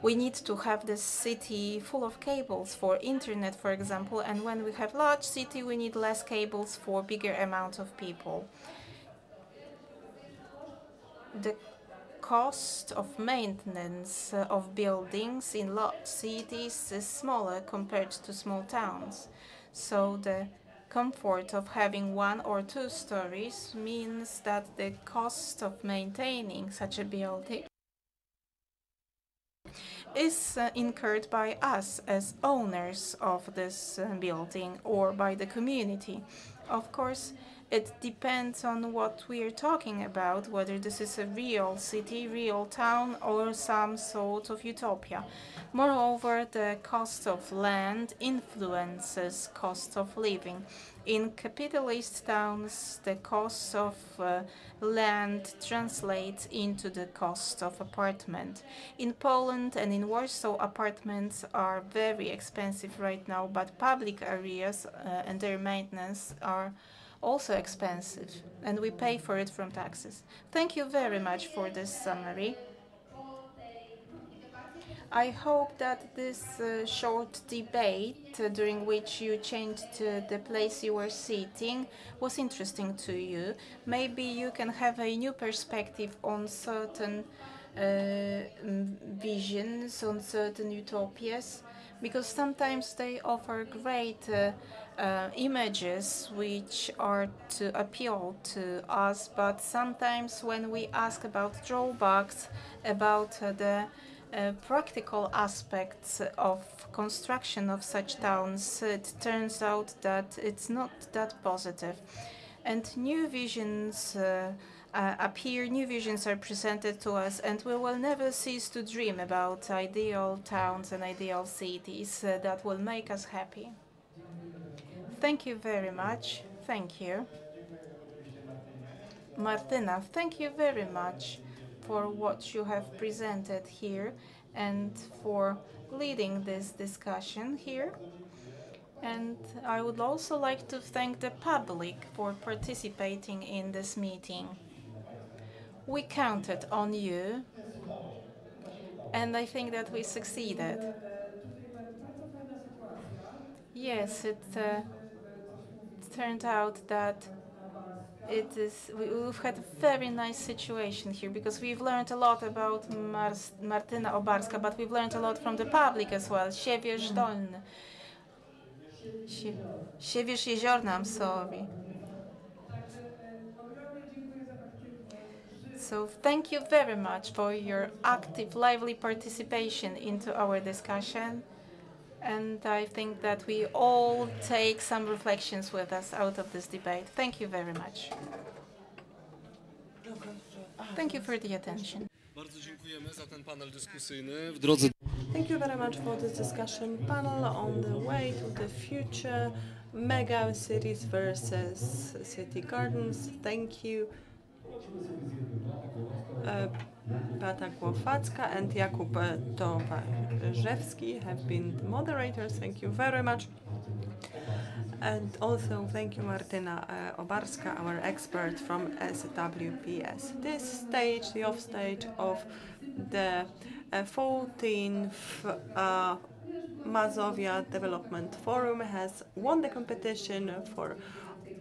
we need to have the city full of cables for internet, for example, and when we have large city we need less cables for bigger amount of people. The cost of maintenance of buildings in large cities is smaller compared to small towns, so the comfort of having 1 or 2 stories means that the cost of maintaining such a building is incurred by us as owners of this building or by the community. Of course, it depends on what we are talking about, whether this is a real city, real town, or some sort of utopia. Moreover, the cost of land influences cost of living. In capitalist towns, the cost of land translates into the cost of apartment. In Poland and in Warsaw, apartments are very expensive right now, but public areas and their maintenance are also expensive, and we pay for it from taxes. Thank you very much for this summary. I hope that this short debate, during which you changed the place you were sitting, was interesting to you. Maybe you can have a new perspective on certain visions, on certain utopias, because sometimes they offer great images which are to appeal to us, but sometimes when we ask about drawbacks, about the practical aspects of construction of such towns, it turns out that it's not that positive. And new visions appear, new visions are presented to us, and we will never cease to dream about ideal towns and ideal cities that will make us happy. Thank you very much. Thank you. Martyna, thank you very much for what you have presented here and for leading this discussion here. And I would also like to thank the public for participating in this meeting. We counted on you and I think that we succeeded. Yes, it turned out that we've had a very nice situation here because we've learned a lot about Martyna Obarska, but we've learned a lot from the public as well. Siewierz Dolny. Siewierz Jeziorny, I'm sorry. So thank you very much for your active, lively participation into our discussion. And I think that we all take some reflections with us out of this debate. Thank you very much. Thank you for the attention. Bardzo dziękujemy za ten panel dyskusyjny. W drodze Thank you very much for this discussion panel on the way to the future mega cities versus city gardens. Thank you. Beata Głowacka and Jakub Towarzewski have been the moderators. Thank you very much. And also thank you, Martyna Obarska, our expert from SWPS. This stage, the off stage of the 14th Mazovia Development Forum, has won the competition for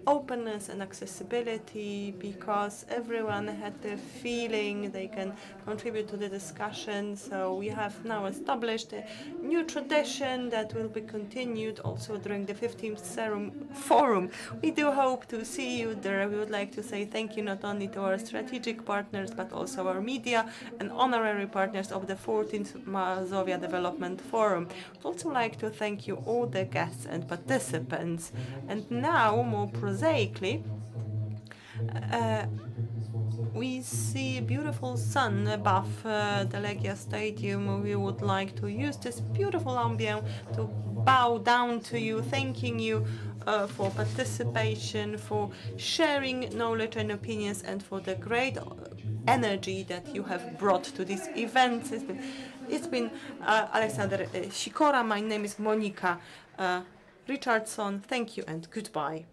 openness and accessibility because everyone had the feeling they can contribute to the discussion. So we have now established a new tradition that will be continued also during the 15th forum. We do hope to see you there. We would like to say thank you not only to our strategic partners but also our media and honorary partners of the 14th Mazovia Development Forum. We'd also like to thank you all the guests and participants. And now, more prosaically, we see a beautiful sun above the Legia Stadium. We would like to use this beautiful ambience to bow down to you, thanking you for participation, for sharing knowledge and opinions, and for the great energy that you have brought to these events. It's been Aleksander Sikora. My name is Monika Richardson. Thank you and goodbye.